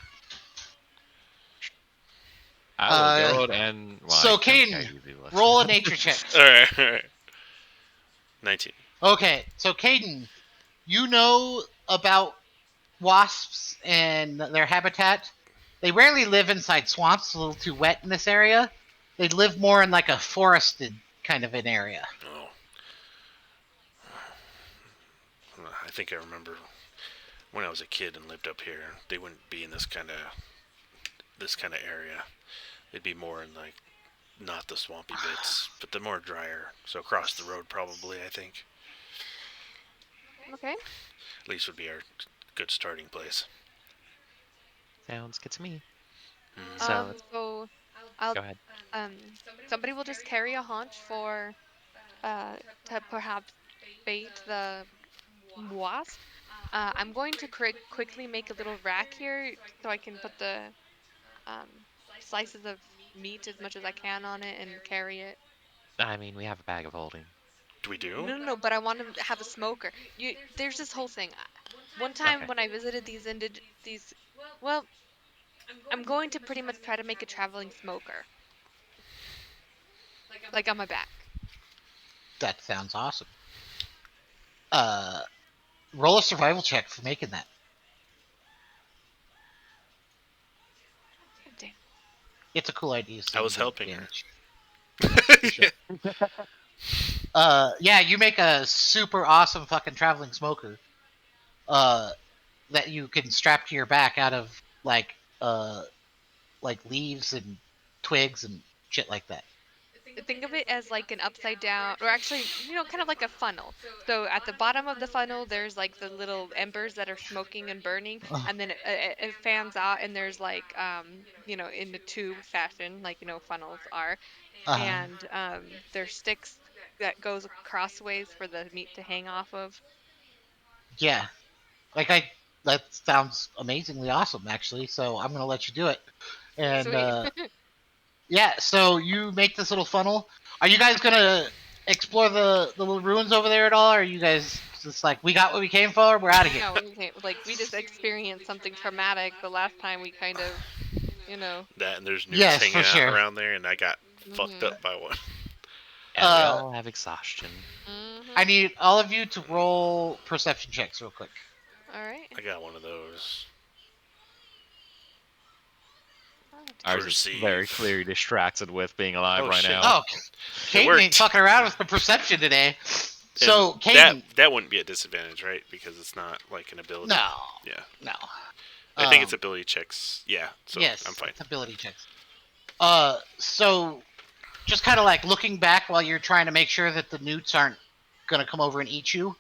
I will go and so Caden, roll a nature check. Alright. 19. Okay, so Caden, you know about wasps and their habitat. They rarely live inside swamps, it's a little too wet in this area. They live more in like a forested kind of an area. Oh. I think I remember when I was a kid and lived up here, they wouldn't be in this kind of area. They'd be more in like not the swampy bits, but the more drier. So across the road probably, I think. Okay. At least would be our good starting place. Sounds good to me. So I'll Go ahead. somebody will just carry a haunch for to perhaps bait the wasp. I'm going to quickly make a little rack here so I can put the um, slices of meat as much as I can on it and carry it. I mean, we have a bag of holding. Do we do? No, but I want to have a smoker. There's this whole thing. One time Okay. when I visited well, I'm going to pretty much try to make a traveling smoker. Like on my back. That sounds awesome. Roll a survival check for making that. Damn. It's a cool idea. So I was helping her. Yeah, you make a super awesome fucking traveling smoker. That you can strap to your back out of like leaves and twigs and shit like that. Think of it as like an upside down, or actually, kind of like a funnel. So at the bottom of the funnel, there's like the little embers that are smoking and burning, and then it fans out, and there's like, in the tube fashion, like funnels are, and there's sticks that goes crossways for the meat to hang off of. Yeah, that sounds amazingly awesome, actually. So I'm gonna let you do it. And Sweet. yeah, so you make this little funnel. Are you guys gonna explore the little ruins over there at all? Or are you guys just like, we got what we came for, we're out of here? No, we can't. Like, we just experienced something traumatic the last time we kind of, That and there's nukes Yes, hanging for out sure. around there, and I got fucked up by one. And we all have exhaustion. I need all of you to roll perception checks real quick. All right. I got one of those. Ours is very clearly distracted with being alive right shit. now. Oh, Kate ain't fucking around with the perception today. So, And Caden, that wouldn't be a disadvantage, right? Because it's not like an ability. no, Yeah. no. I think it's ability checks. Yeah. So Yes, I'm fine. it's ability checks. So just kind of like looking back while you're trying to make sure that the newts aren't gonna come over and eat you.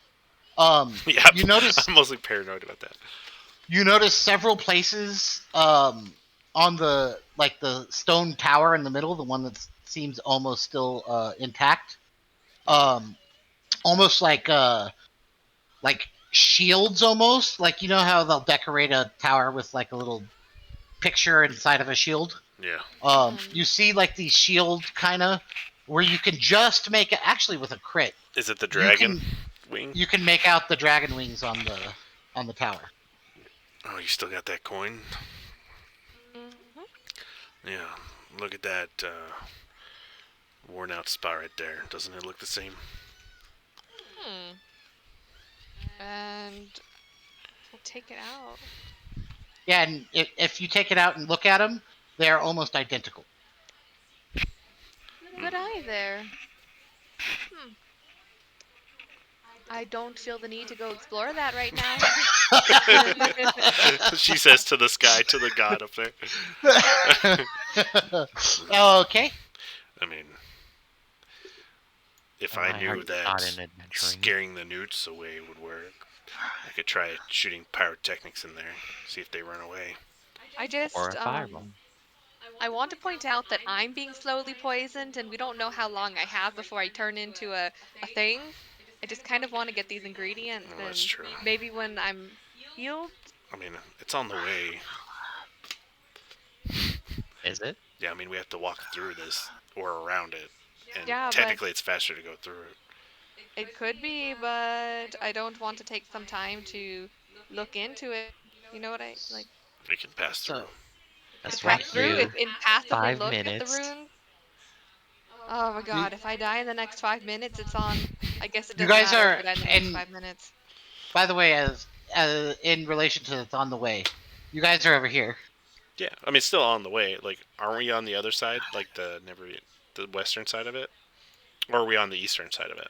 Yeah. You notice I'm mostly paranoid about that. several places on the stone tower in the middle, the one that seems almost still intact. Almost like shields, almost like, you know how they'll decorate a tower with like a little picture inside of a shield. Yeah. You see like these shield kind of where you can just make it actually with a crit. Is it the You dragon can wing? you can make out the dragon wings on the tower. Oh, you still got that coin? Mhm. Yeah. Look at that worn out spot right there. Doesn't it look the same? Hmm. And we'll take it out. Yeah, and if you take it out and look at them, they're almost identical. Good eye there. Hmm. I don't feel the need to go explore that right now. She says to the sky, to the god up there. Okay. I mean, if And I my knew heart's that not in adventuring. scaring the newts away would work, I could try shooting pyrotechnics in there, see if they run away. I just Or a fireball. I want to point out that I'm being slowly poisoned and we don't know how long I have before I turn into a thing. I just kind of want to get these ingredients Well, that's and true. maybe when I'm healed. I mean, it's on the way. Is it? Yeah, I mean, we have to walk through this or around it. And Yeah, but technically, it's faster to go through it. it could be, but I don't want to take some time to look into it. You know what I like? We can pass through. So To Let's pass walk through through and passively 5 look at the minutes. runes. Oh my god, if I die in the next 5 minutes, it's on. I guess it you doesn't guys matter if are, I die in the next and 5 minutes. by the way, as in relation to it's on the way, you guys are over here. Yeah, I mean, still on the way. Like, aren't we on the other side, like the western side of it, or are we on the eastern side of it,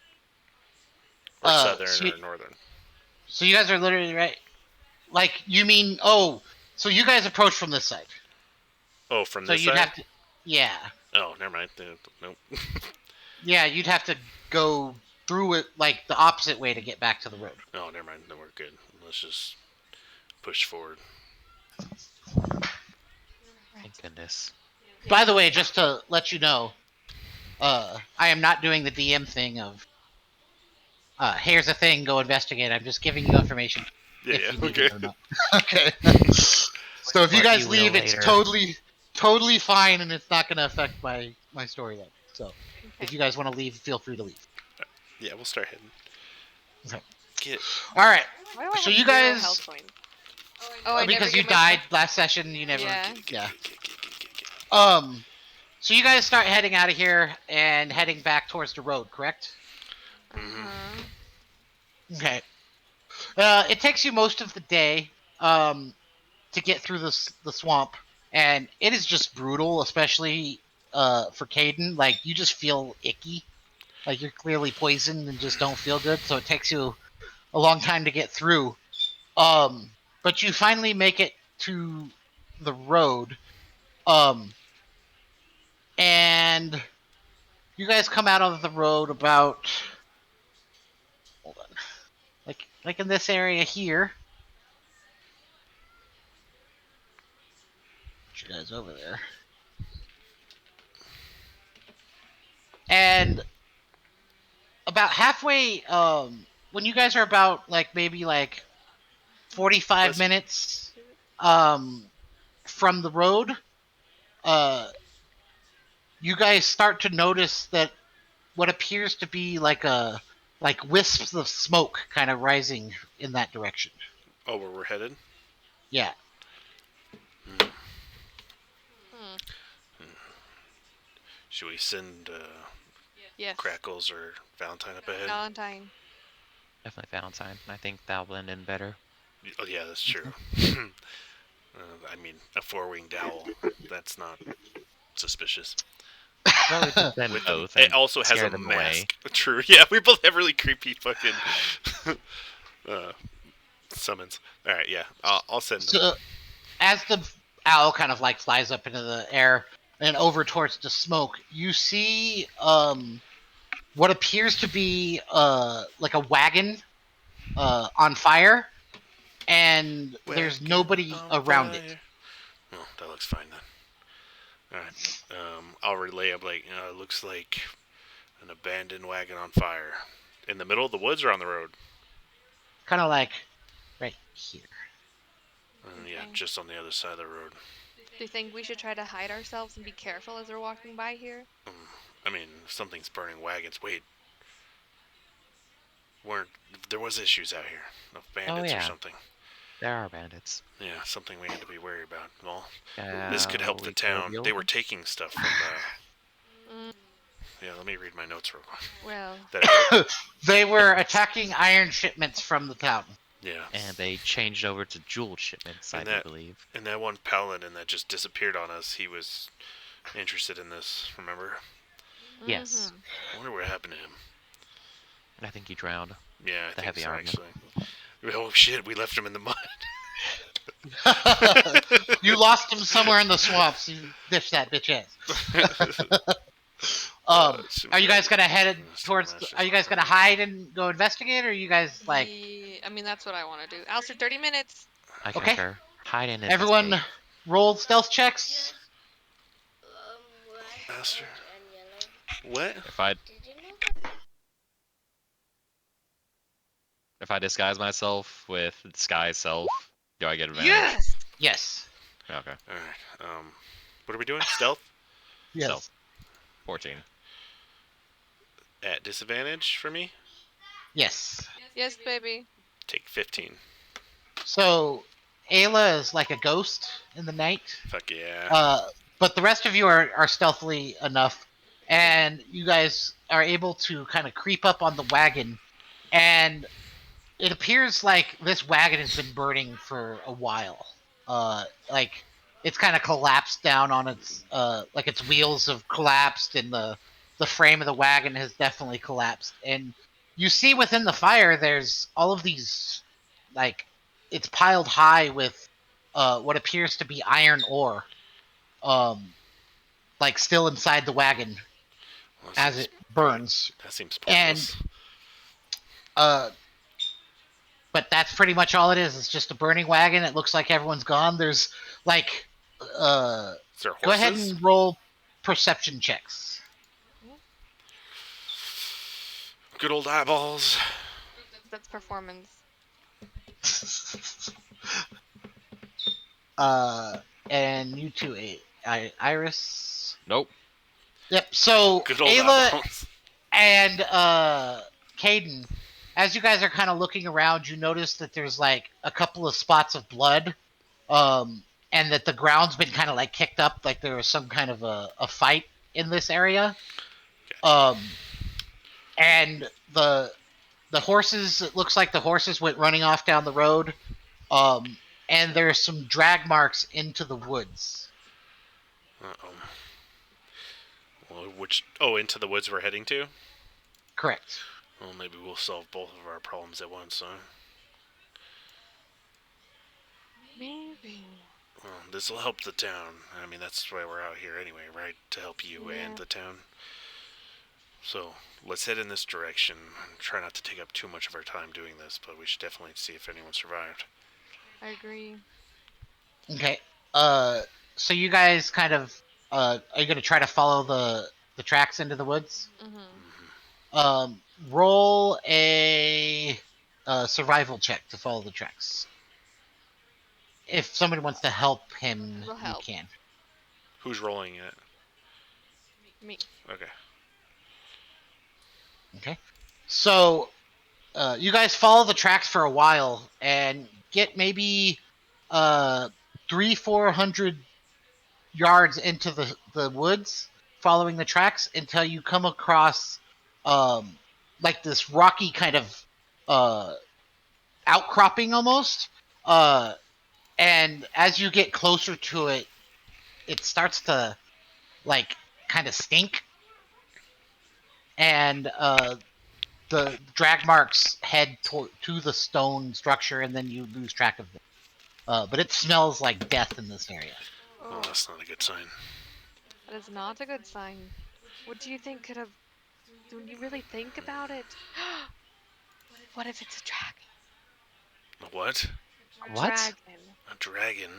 or southern So, or northern? so you guys are literally right. Like, you mean, oh, so you guys approach from this side. Oh, from So this you'd side? have to, yeah, Oh, never mind. Nope. yeah, you'd have to go through it like the opposite way to get back to the road. Oh, never mind. Then we're good. Let's just push forward. Thank goodness. By the way, just to let you know, I am not doing the DM thing of, here's a thing, go investigate. I'm just giving you information Yeah, if yeah. you need Okay. it or not. Okay. So if you What guys you will leave, it's later. totally fine, and it's not going to affect my storyline. So if Okay. you guys want to leave, feel free to leave. Yeah, we'll start heading. Okay. Get. All right. Why do I So have you 0 guys, health points? Oh, I never because you get my died last session, you never. Yeah. Yeah. Get. So you guys start heading out of here and heading back towards the road, correct? Uh-huh. Okay. It takes you most of the day to get through the swamp, and it is just brutal, especially for Caden. Like, you just feel icky, like you're clearly poisoned and just don't feel good. So it takes you a long time to get through. But you finally make it to the road, um, and you guys come out of the road about, hold on, like in this area here. Put you guys over there. And about halfway, when you guys are about like maybe like 45 minutes from the road, uh you guys start to notice that what appears to be like wisps of smoke kind of rising in that direction. Oh, where we're headed? Yeah. Hmm. Should we send Yes. Crackles or Valentine up ahead? Valentine. Definitely Valentine. I think that'll blend in better. Oh, yeah, that's true. I mean, a four-winged owl. That's not suspicious. Well, we just send With both it and also has scare a them away. mask. True. Yeah, we both have really creepy fucking summons. All right. Yeah, I'll send them. So as the owl kind of like flies up into the air and over towards the smoke, you see what appears to be like a wagon on fire, and there's Wagon nobody on around it. fire. Oh, that looks fine then. All right. I'll relay. I'm like, it looks like an abandoned wagon on fire. In the middle of the woods or on the road? Kind of like right here. Yeah, Okay. just on the other side of the road. Do you think we should try to hide ourselves and be careful as we're walking by here? I mean, if something's burning wagons. Wait, weren't there was issues out here of bandits or yeah. something? There are bandits. Yeah, something we had to be worried about. Well, this could help the We gotta town. deal They with were them. taking stuff from the. Mm, Yeah, let me read my notes real quick. well, That They were attacking iron shipments from the town. yeah. And they changed over to jewel shipments, I And do that- believe. And that one paladin that just disappeared on us, he was interested in this. Remember? Yes. mhm. I wonder what happened to him. And I think he drowned. Yeah, I The think heavy so, armor. actually. Oh shit, we left him in the mud. You lost him somewhere in the swamps. You dished that bitch ass. Are you guys gonna head towards? Are you guys gonna hide and go investigate, or are you guys like I mean, that's what I want to do. Alistair, 30 minutes. I Okay. concur. Hide and everyone investigate. roll stealth checks? Master. What? If I disguise myself with disguise self, do I get advantage? Yes. Yes. Okay. Alright, what are we doing? Stealth? Stealth. 14. At disadvantage for me? Yes. Yes, baby. Take 15. So Ayla is like a ghost in the night. Fuck yeah. But the rest of you are stealthily enough, and you guys are able to kind of creep up on the wagon, and it appears like this wagon has been burning for a while. Like it's kind of collapsed down on its like its wheels have collapsed, and the frame of the wagon has definitely collapsed. And you see within the fire, there's all of these like it's piled high with what appears to be iron ore, like still inside the wagon Well, as it burns. that seems And pointless. But that's pretty much all it is. It's just a burning wagon. It looks like everyone's gone. There's like Is there horses? go ahead and roll perception checks. Good old eyeballs. That's performance. And you too, Iris. Nope. Yep. So Good old Ayla eyeballs. and Caden, as you guys are kind of looking around, you notice that there's like a couple of spots of blood, and that the ground's been kind of like kicked up, like there was some kind of a fight in this area. And the horses, it looks like the horses went running off down the road, and there's some drag marks into the woods. Uh-oh. Well, into the woods we're heading to? Correct. Well, maybe we'll solve both of our problems at once, huh? Maybe. Well, this will help the town. I mean, that's why we're out here anyway, right? To help you Yeah. and the town. So, let's head in this direction. Try not to take up too much of our time doing this, but we should definitely see if anyone survived. I agree. Okay. So you guys kind of are you gonna try to follow the tracks into the woods? Mm-hmm. Roll a survival check to follow the tracks. If somebody wants to help him, We'll help. you can. Who's rolling it? Me. Okay. Okay. So you guys follow the tracks for a while and get maybe 300-400 yards into the woods following the tracks until you come across like this rocky kind of outcropping almost, and as you get closer to it, it starts to like kind of stink, and the drag marks head to the stone structure, and then you lose track of them. But it smells like death in this area. Oh, Oh, that's not a good sign. that is not a good sign. What do you think could have? When you really think about it, what if it's a dragon? A what? A What? dragon. A dragon?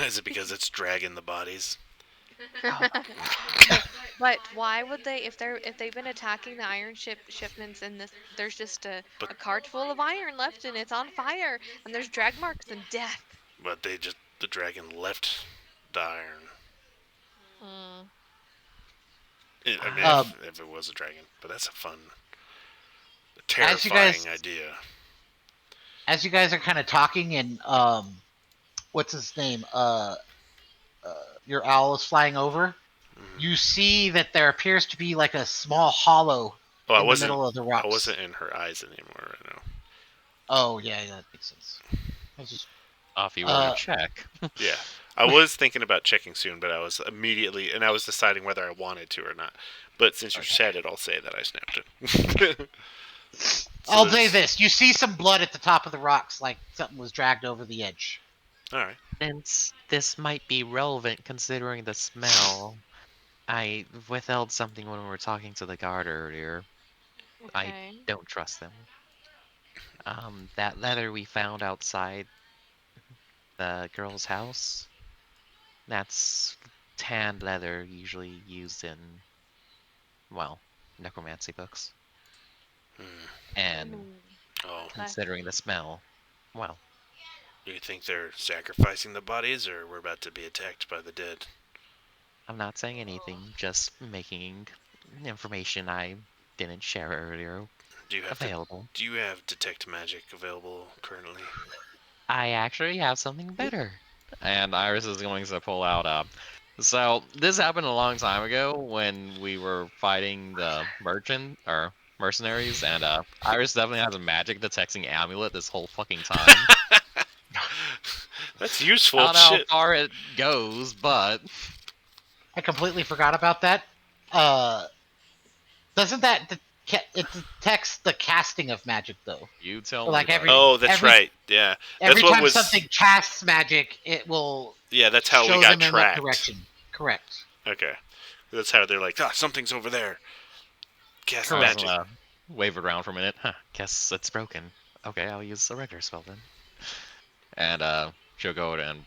Is it because it's dragging the bodies? No, but why would they if they've been attacking the iron shipments and this there's just But a cart full of iron left and it's on fire and there's drag marks and death. the dragon left the iron. Mm. I mean, Um, if it was a dragon, but that's a fun, as you guys terrifying idea. as you guys are kind of talking, and what's his name? Your owl is flying over. Mhm. You see that there appears to be like a small hollow Oh, in the middle of the rocks. I wasn't in her eyes anymore right now. Oh yeah, that makes sense. I was just Off you were to check. Yeah, I was thinking about checking soon, but I was immediately, and I was deciding whether I wanted to or not. But since you said it, I'll say that I snapped it. I'll say this: you see some blood at the top of the rocks, like something was dragged over the edge. All right. Since this might be relevant considering the smell, I withheld something when we were talking to the guard earlier. I Okay. don't trust them. That leather we found outside the girl's house, that's tanned leather usually used in, well, necromancy books. Hmm. And Mm. Oh, considering the smell, well, do you think they're sacrificing the bodies, or we're about to be attacked by the dead? I'm not saying anything, just making information I didn't share earlier Do you have available. Do you have detect magic available currently? I actually have something better. And Iris is going to pull out. So this happened a long time ago when we were fighting the mercenaries, and Iris definitely has a magic detecting amulet this whole fucking time. That's I useful. don't know how Shit. far it goes, but I completely forgot about that. Doesn't that it detects the casting of magic though? you tell So me, like buddy. Oh, that's every right. Yeah, every that's what time was. something casts magic, it will Yeah, that's how we show got them in what tracked. direction. Correct. Okay, that's how they're like, something's over there. Cast I was magic. wavered around for a minute. Huh, guess it's broken. Okay, I'll use a regular spell then. And she'll go and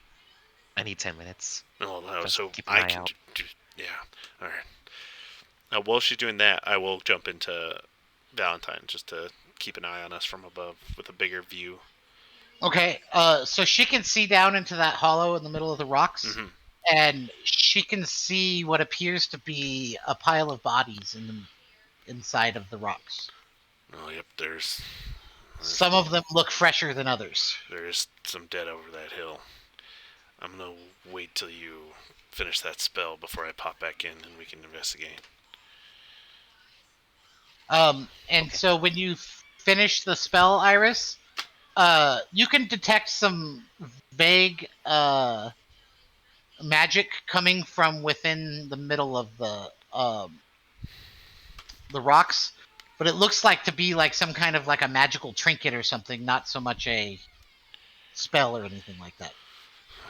I need 10 minutes. Oh no, Just so keep an I eye can. out. Yeah. All right. While she's doing that, I will jump into Valentine just to keep an eye on us from above with a bigger view. Okay. So she can see down into that hollow in the middle of the rocks, Mm-hmm. and she can see what appears to be a pile of bodies inside of the rocks. Oh, yep. There's Some of them look fresher than others. There's some dead over that hill. I'm gonna wait till you finish that spell before I pop back in and we can investigate. And Okay. so when you finish the spell, Iris, you can detect some vague magic coming from within the middle of the rocks, but it looks like to be like some kind of like a magical trinket or something, not so much a spell or anything like that.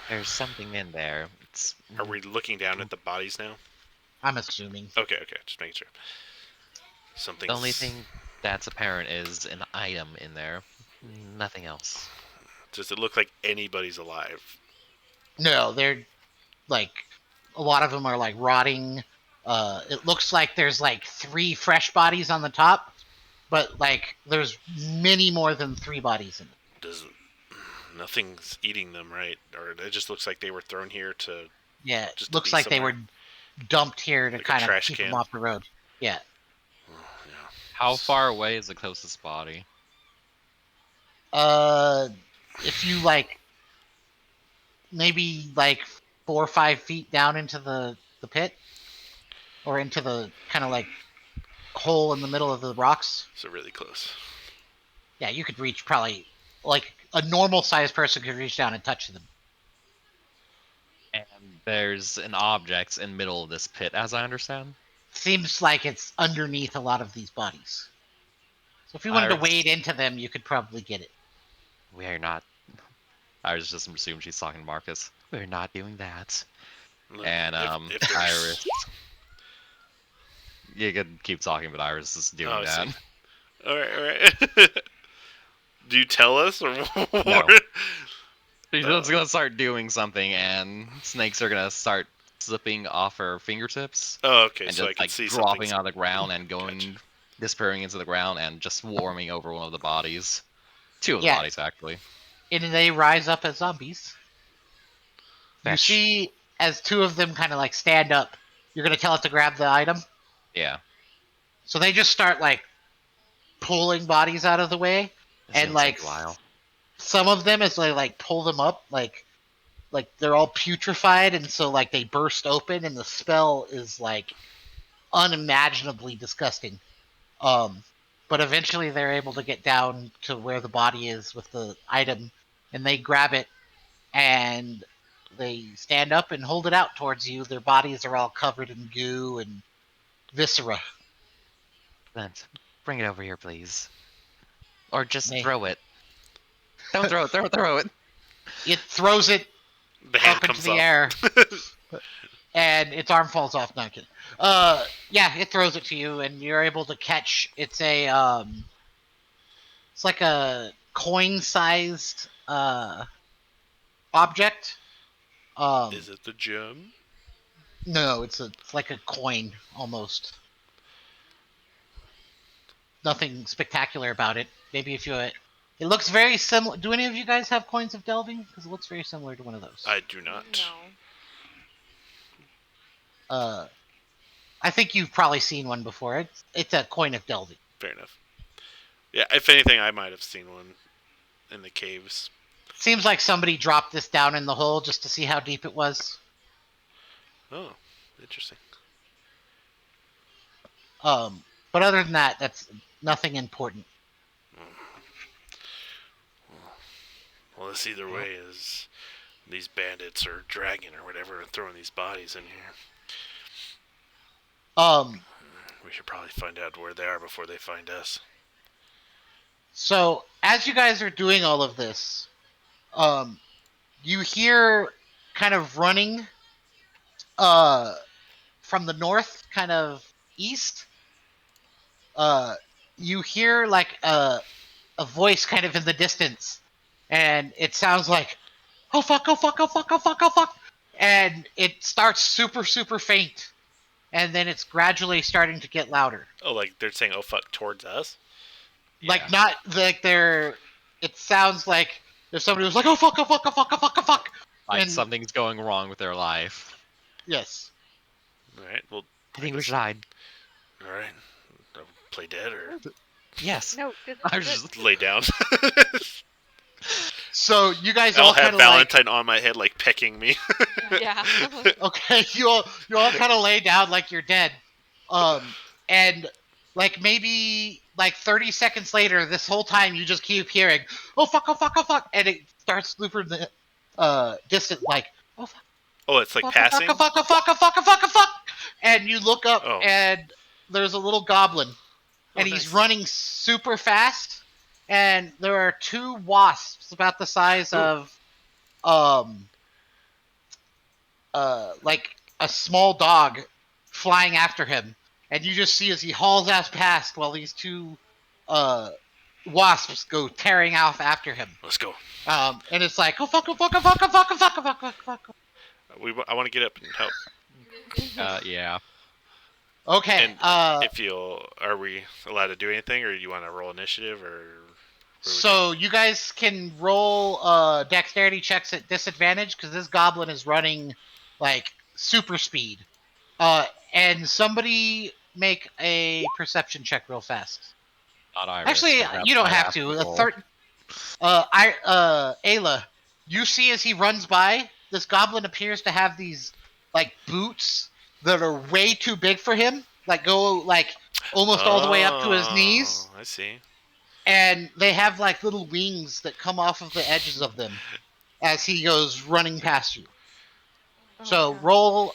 There's something in there. It's Are we looking down at the bodies now? I'm assuming. Okay, just making sure. the only thing that's apparent is an item in there. Nothing else. Does it look like anybody's alive? No, they're like a lot of them are like rotting. It looks like there's like 3 fresh bodies on the top, but like there's many more than 3 bodies in it. Nothing's eating them, right? Or it just looks like they were thrown here to. Yeah, Just to looks be like they somewhere. were dumped here to Like a kind of trash keep can? them off the road. Yeah. Yeah. How far away is the closest body? If you like, maybe like 4 or 5 feet down into the pit, or into the kind of like hole in the middle of the rocks. So really close. Yeah, you could reach probably like a normal sized person could reach down and touch them. And there's an object in the middle of this pit, as I understand. Seems like it's underneath a lot of these bodies. So if you wanted to Iris, wade into them, you could probably get it. we are not. Iris just assumed she's talking to Marcus. We're not doing that. And if there's... Iris, you could keep talking, but Iris is doing I that. see. All right. Do you tell us or what? No. She's just gonna start doing something, and snakes are gonna start slipping off her fingertips Oh, okay. and So I just can like see dropping something. out of the ground and going, Gotcha. disappearing into the ground and just swarming over one of the bodies. Two of the Yeah. bodies, actually. And they rise up as zombies. You Fetch. see, as two of them kind of like stand up, you're gonna tell it to grab the item. Yeah. So they just start like pulling bodies out of the way, It's and gonna like take a while. some of them, as they like pull them up, like they're all putrefied, and so like they burst open, and the spell is like unimaginably disgusting. But eventually they're able to get down to where the body is with the item, and they grab it, and they stand up and hold it out towards you. Their bodies are all covered in goo and viscera. Clint, bring it over here, please. Or just They, throw it. Don't throw it. Throw it. it throws it The hand up into comes the off. air, and its arm falls off. No, I'm kidding. Yeah, it throws it to you, and you're able to catch. It's like a coin-sized object. Is it the gem? No, it's like a coin almost. Nothing spectacular about it. Maybe if you, it looks very similar. Do any of you guys have coins of delving? Because it looks very similar to one of those. I do not. No. I think you've probably seen one before. It's a coin of delving. Fair enough. Yeah, if anything, I might have seen one in the caves. Seems like somebody dropped this down in the hole just to see how deep it was. Oh, interesting. But other than that, that's nothing important. Well, this either way is these bandits or dragon or whatever are throwing these bodies in here. We should probably find out where they are before they find us. So as you guys are doing all of this, you hear kind of running from the north, kind of east. You hear like a voice kind of in the distance, and it sounds like, "Oh fuck! Oh fuck! Oh fuck! Oh fuck! Oh fuck!" And it starts super super faint, and then it's gradually starting to get louder. Oh, like they're saying "oh fuck" towards us? Like not like they're. It sounds like there's somebody who's like, "Oh fuck! Oh fuck! Oh fuck! Oh fuck! Oh fuck!" Like And something's going wrong with their life. yes. All right. Well, I think we guess- should hide. All right. Play dead or Yes. No. I was just lay down. So you guys I'll all have kind of like, Valentine on my head, like pecking me. Yeah. okay, you all kind of lay down like you're dead. And like maybe like 30 seconds later, this whole time you just keep hearing, "Oh fuck! Oh fuck! Oh fuck!" And it starts super distant, like, "Oh fuck! Oh, it's like Fuck! passing. Oh fuck! Oh fuck! Oh fuck! Oh fuck! Oh fuck!" And you look up, Oh. and there's a little goblin, and he's nice. running super fast. And there are two wasps about the size of like a small dog flying after him, and you just see as he hauls ass past while these two wasps go tearing off after him. Let's go. And it's like, "Oh fuck! Oh fuck! Oh fuck! Oh fuck! Oh fuck! Oh fuck! Oh fuck!" I want to get up and help. yeah. Okay. And are we allowed to do anything, or you want to roll initiative, or? So you guys can roll dexterity checks at disadvantage because this goblin is running like super speed. And somebody make a perception check real fast. Not Iris. Actually, so that's you don't my have last to. roll. Ayla, you see as he runs by, this goblin appears to have these like boots that are way too big for him, like go like almost all the way up to his knees, I see. and they have like little wings that come off of the edges of them as he goes running past you. Oh, So God. roll.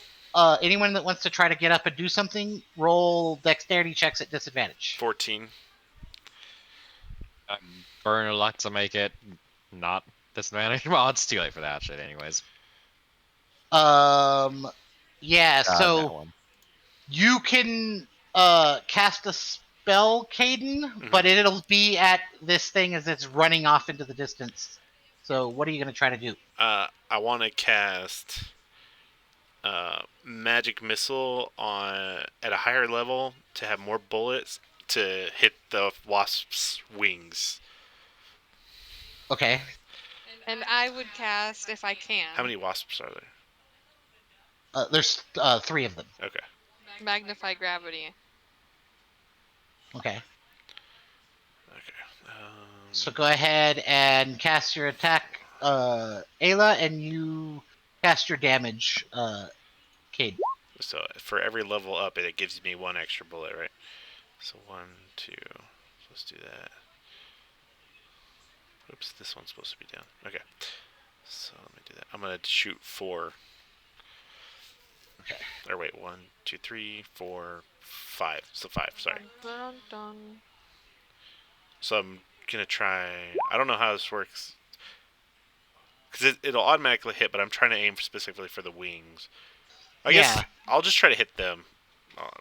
Anyone that wants to try to get up and do something, roll dexterity checks at disadvantage. 14. I'm burning luck to make it not disadvantage. Well, it's too late for that shit, anyways. Yeah. God, that So one. you can cast a spell, Caden, but Mhm. it'll be at this thing as it's running off into the distance. So what are you going to try to do? I want to cast magic missile on at a higher level to have more bullets to hit the wasp's wings. Okay. And I would cast, if I can, How many wasps are there? There's 3 of them. Okay. magnify gravity. Okay. Okay. So go ahead and cast your attack, Ayla, and you cast your damage, Cade. So for every level up, it gives me 1 extra bullet, right? So 1, 2. Let's do that. Oops, this one's supposed to be down. Okay. So let me do that. I'm gonna shoot 4. Okay. Or wait, 1, 2, 3, 4, 5. So 5. Sorry. Dun, dun, dun. So I'm gonna try. I don't know how this works because it'll automatically hit, but I'm trying to aim specifically for the wings. I guess Yeah. I'll just try to hit them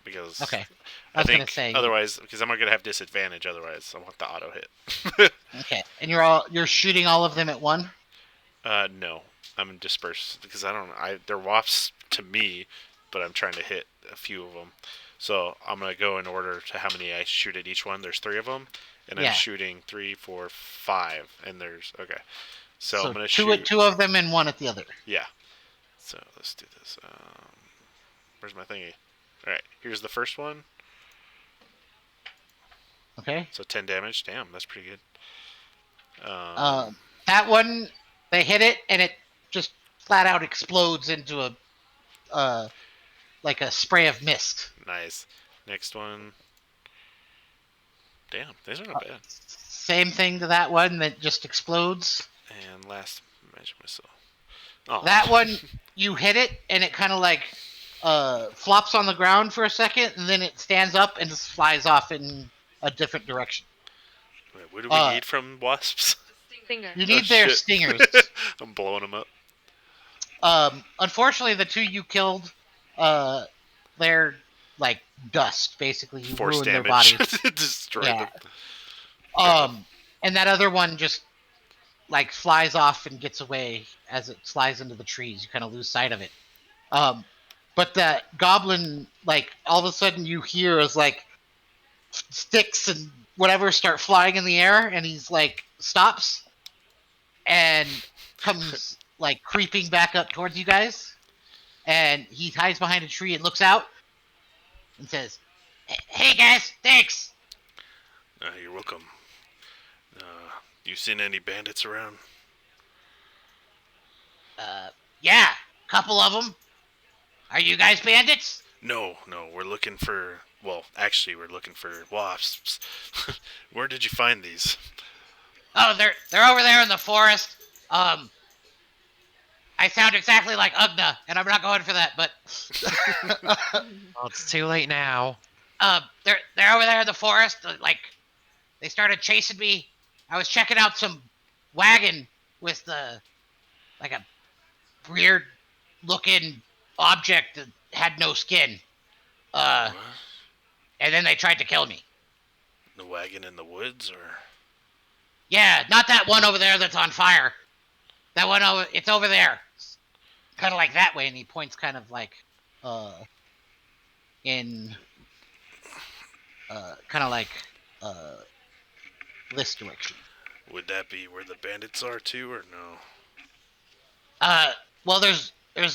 because Okay. I I was gonna think say. otherwise, because I'm gonna have disadvantage. Otherwise, I want the auto hit. Okay. And you're shooting all of them at one. No, I'm dispersed because they're wasps to me, but I'm trying to hit a few of them. So I'm gonna go in order to how many I shoot at each one. There's 3 of them, and I'm Yeah. shooting 3, 4, 5, and there's okay. So I'm So gonna 2 shoot. at 2 of them and 1 at the other. Yeah. So let's do this. Where's my thingy? All right. Here's the first one. Okay. So 10 damage. Damn, that's pretty good. That one, they hit it and it just flat out explodes into like a spray of mist. Nice. Next one. Damn, these are not bad. Same thing to that one that just explodes. And last magic missile. Oh. That one, you hit it and it kind of like flops on the ground for a second, and then it stands up and just flies off in a different direction. Wait, what do we need from wasps? Stinger. You need Oh, their shit. stingers. I'm blowing them up. Unfortunately, the 2 you killed, they're like dust. Basically, you Force ruined their damage. bodies. Destroyed Yeah. them. Fair enough. And that other one just like flies off and gets away as it flies into the trees. You kind of lose sight of it. But that goblin, like all of a sudden you hear as like sticks and whatever start flying in the air, and he's like stops and comes like creeping back up towards you guys, and he hides behind a tree and looks out and says, "Hey guys, thanks." You're welcome. You seen any bandits around? Yeah, couple of them. Are you guys bandits? No, we're looking for. Well, actually, we're looking for wasps. Where did you find these? Oh, they're over there in the forest. I sound exactly like Ugna, and I'm not going for that, but Oh, it's too late now. they're over there in the forest. Like they started chasing me. I was checking out some wagon with like a weird looking object that had no skin. What? And then they tried to kill me. The wagon in the woods, or Yeah, not that one over there that's on fire. That one it's over there. Kind of like that way, and he points kind of like in kind of like this direction. would that be where the bandits are too, or no? Well, there's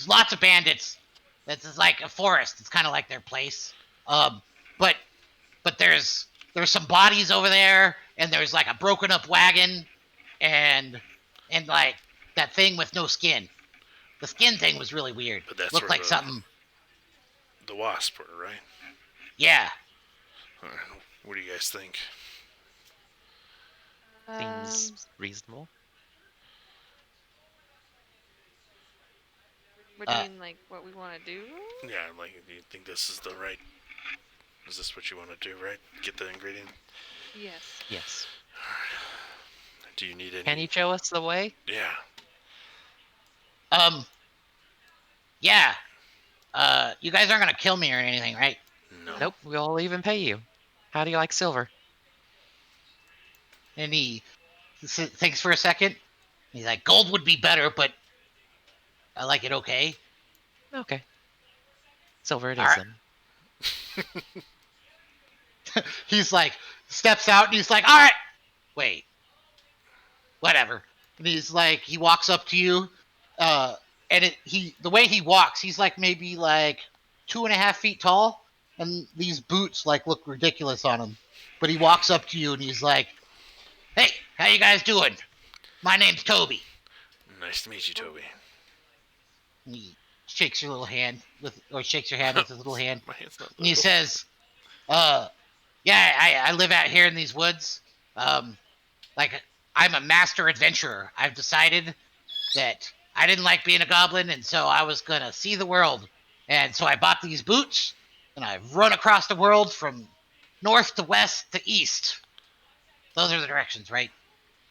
lots of bandits. This is like a forest. It's kind of like their place. But there's some bodies over there, and there's like a broken up wagon, and like that thing with no skin. The skin thing was really weird. But that's Looked where like something. the wasp were, right? Yeah. All right, what do you guys think? Seems reasonable. What do you mean, like what we want to do? Yeah, like, do you think this is the right? Is this what you want to do? Right? Get the ingredient. Yes. Yes. Do you need any? Can you show us the way? Yeah. Yeah. You guys aren't gonna kill me or anything, right? No. Nope, we'll even pay you. How do you like silver? And he thinks for a second. He's like, gold would be better, but I like it okay. Okay. Silver it All is right. then. He's like, steps out and he's like, all right, wait, whatever. And he's like, he walks up to you, and the way he walks, he's like maybe like 2.5 feet tall, and these boots like look ridiculous on him. But he walks up to you and he's like, hey, how you guys doing? My name's Toby. Nice to meet you, Toby. And he shakes your little hand or shakes your hand with his little hand. My hand's not And he little. says, yeah, I live out here in these woods. Like, I'm a master adventurer. I've decided that I didn't like being a goblin, and so I was going to see the world. And so I bought these boots, and I've run across the world from north to west to east. Those are the directions, right?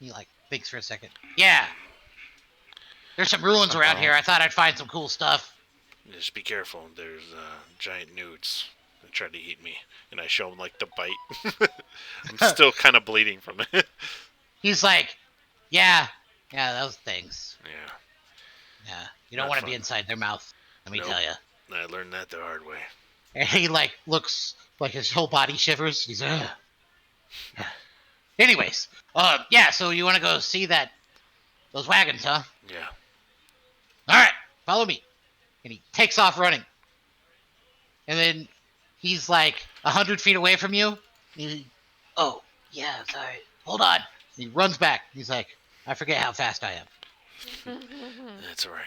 He, like, thinks for a second. Yeah. There's some ruins around here. I thought I'd find some cool stuff. Just be careful. There's giant newts that tried to eat me, and I show him like the bite. I'm still kind of bleeding from it. He's like, yeah, those things. Yeah. Yeah, you don't Not want to be fun. inside their mouth. Let me Nope. tell you. I learned that the hard way. And he like looks like his whole body shivers. He's like, ugh. Anyways, yeah. So you want to go see those wagons, huh? Yeah. All right, follow me. And he takes off running. And then he's like 100 feet away from you. Oh, yeah, sorry. Hold on. And he runs back. He's like, I forget how fast I am. That's all right.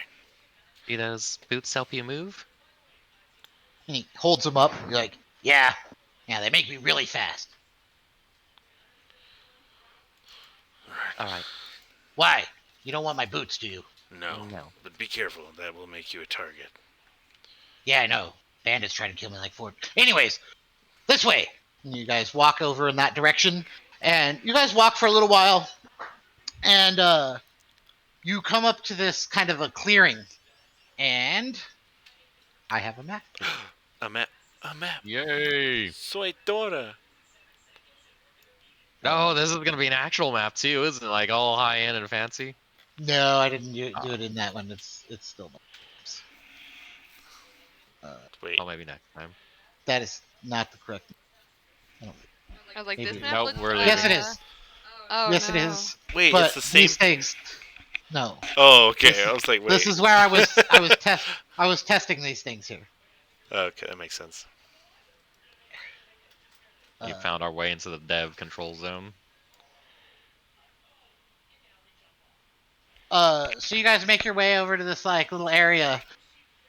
Do those boots help you move? And he holds them up. You're like, yeah, they make me really fast. All right. Alright. Why? You don't want my boots, do you? No. No. But be careful. That will make you a target. Yeah, I know. Bandits trying to kill me like 4. Anyways, this way. And you guys walk over in that direction. And you guys walk for a little while. And you come up to this kind of a clearing. And I have a map. A map. A map. Yay! Soy Dora. Oh, this is gonna be an actual map too, isn't it? Like all high end and fancy. No, I didn't do it in that one. It's still Wait. Oh, maybe next time. that is not the correct. I was like, Maybe. this map Nope, looks we're like Yes, it a- is. Oh, Yes, it no. is. Wait, But it's the same. these things. No. Oh, okay. I was like, wait. This is where I was testing these things here. Okay, that makes sense. You Uh, found our way into the dev control zone. So you guys make your way over to this like little area,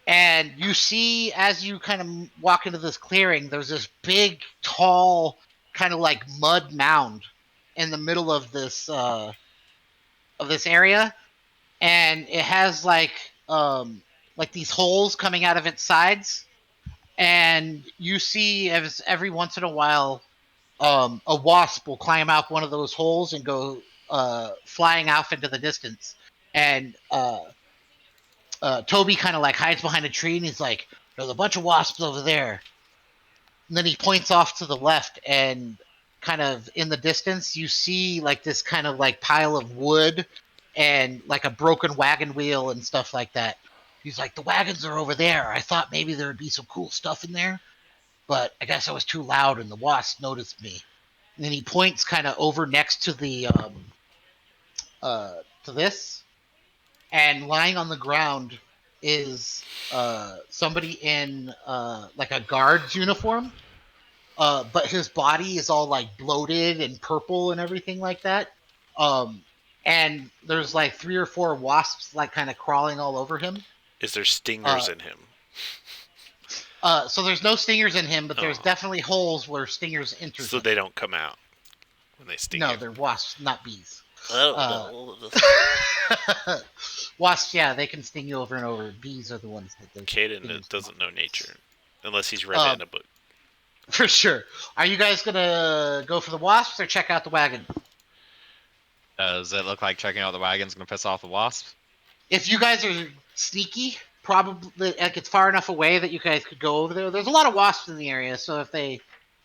and you see as you kind of walk into this clearing, there's this big, tall, kind of like mud mound in the middle of this area, and it has like these holes coming out of its sides, and you see as every once in a while, a wasp will climb out one of those holes and go flying off into the distance. And Toby kind of like hides behind a tree and he's like, there's a bunch of wasps over there. And then he points off to the left, and kind of in the distance, you see like this kind of like pile of wood and like a broken wagon wheel and stuff like that. He's like, the wagons are over there. I thought maybe there would be some cool stuff in there, but I guess I was too loud and the wasp noticed me. And then he points kind of over next to the to this, and lying on the ground is somebody in like a guard's uniform, but his body is all like bloated and purple and everything like that. And there's like 3 or 4 wasps like kind of crawling all over him. Is there stingers in him? So there's no stingers in him, but there's Oh. definitely holes where stingers enter. So him. they don't come out when they sting No, you. they're wasps, not bees. Oh, Wasps, yeah, they can sting you over and over. Bees are the ones that those Caden things. doesn't know nature unless he's read it in a book. For sure. Are you guys gonna go for the wasps or check out the wagon? Does it look like checking out the wagon's gonna piss off the wasp? If you guys are sneaky, probably like it's far enough away that you guys could go over there. There's a lot of wasps in the area, so if they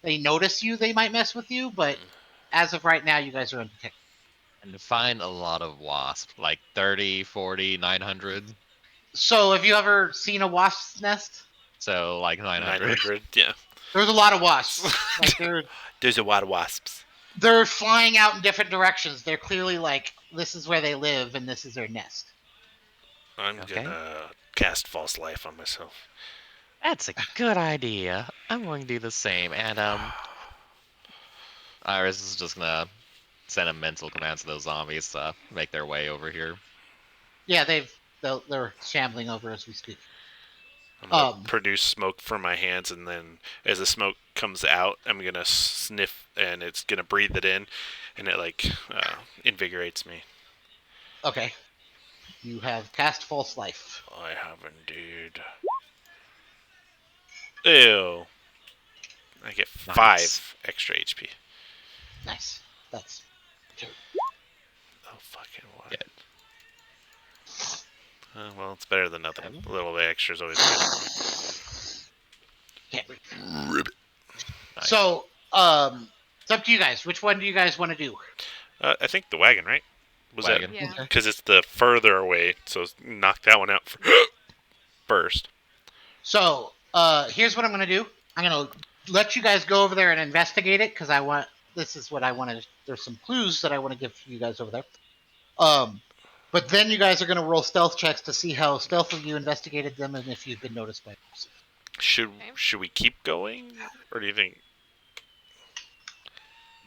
notice you, they might mess with you. But as of right now, you guys are undetected. And to find a lot of wasp, like 30, 40, 900. So have you ever seen a wasp's nest? So like 900. 900, yeah. There's a lot of wasps. Like There's a lot of wasps. they're flying out in different directions. They're clearly like this is where they live and this is their nest. I'm Okay. gonna cast false life on myself. That's a good idea. I'm going to do the same. And Iris is just gonna send a mental command to those zombies to make their way over here. Yeah, they're shambling over as we speak. I'm gonna produce smoke from my hands, and then as the smoke comes out, I'm gonna sniff, and it's gonna breathe it in, and it invigorates me. Okay. You have cast false life. I have indeed. Ew. I get 5 Nice. extra HP. Nice. That's Oh, fucking what? Yeah. Well, it's better than nothing. A little bit extra is always good. Ribbit. Nice. So, it's up to you guys. Which one do you guys want to do? I think the wagon, right? Was Wagon. Yeah. because it's the further away, so knock that one out first. So, here's what I'm gonna do. I'm gonna let you guys go over there and investigate it because I want. This is what I want to. There's some clues that I want to give you guys over there. But then you guys are gonna roll stealth checks to see how stealthily you investigated them and if you've been noticed by others. Should we keep going, or do you think?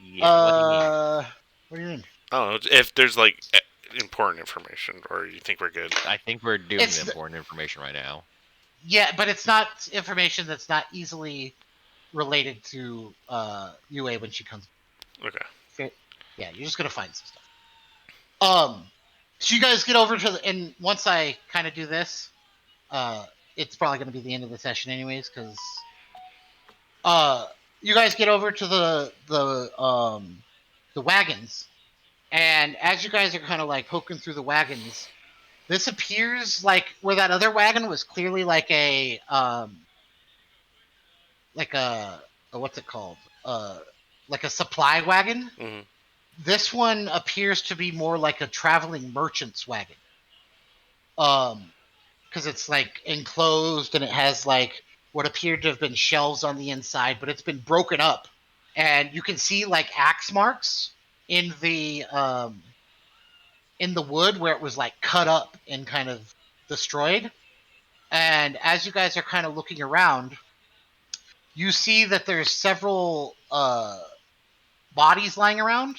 Yeah, What do you mean? I don't know if there's like important information, or you think we're good. I think we're doing It's the the- important information right now. Yeah, but it's not information that's not easily related to UA when she comes. Okay. Yeah, you're just gonna find some stuff. So you guys get over to and once I kind of do this, it's probably gonna be the end of the session anyways, because you guys get over to the wagons, and as you guys are kind of like poking through the wagons, this appears like where that other wagon was clearly like a what's it called? Like a supply wagon. Mm-hmm. This one appears to be more like a traveling merchant's wagon. Because it's like enclosed and it has like what appeared to have been shelves on the inside, but it's been broken up, and you can see like axe marks in the wood where it was like cut up and kind of destroyed. And as you guys are kind of looking around, you see that there's several bodies lying around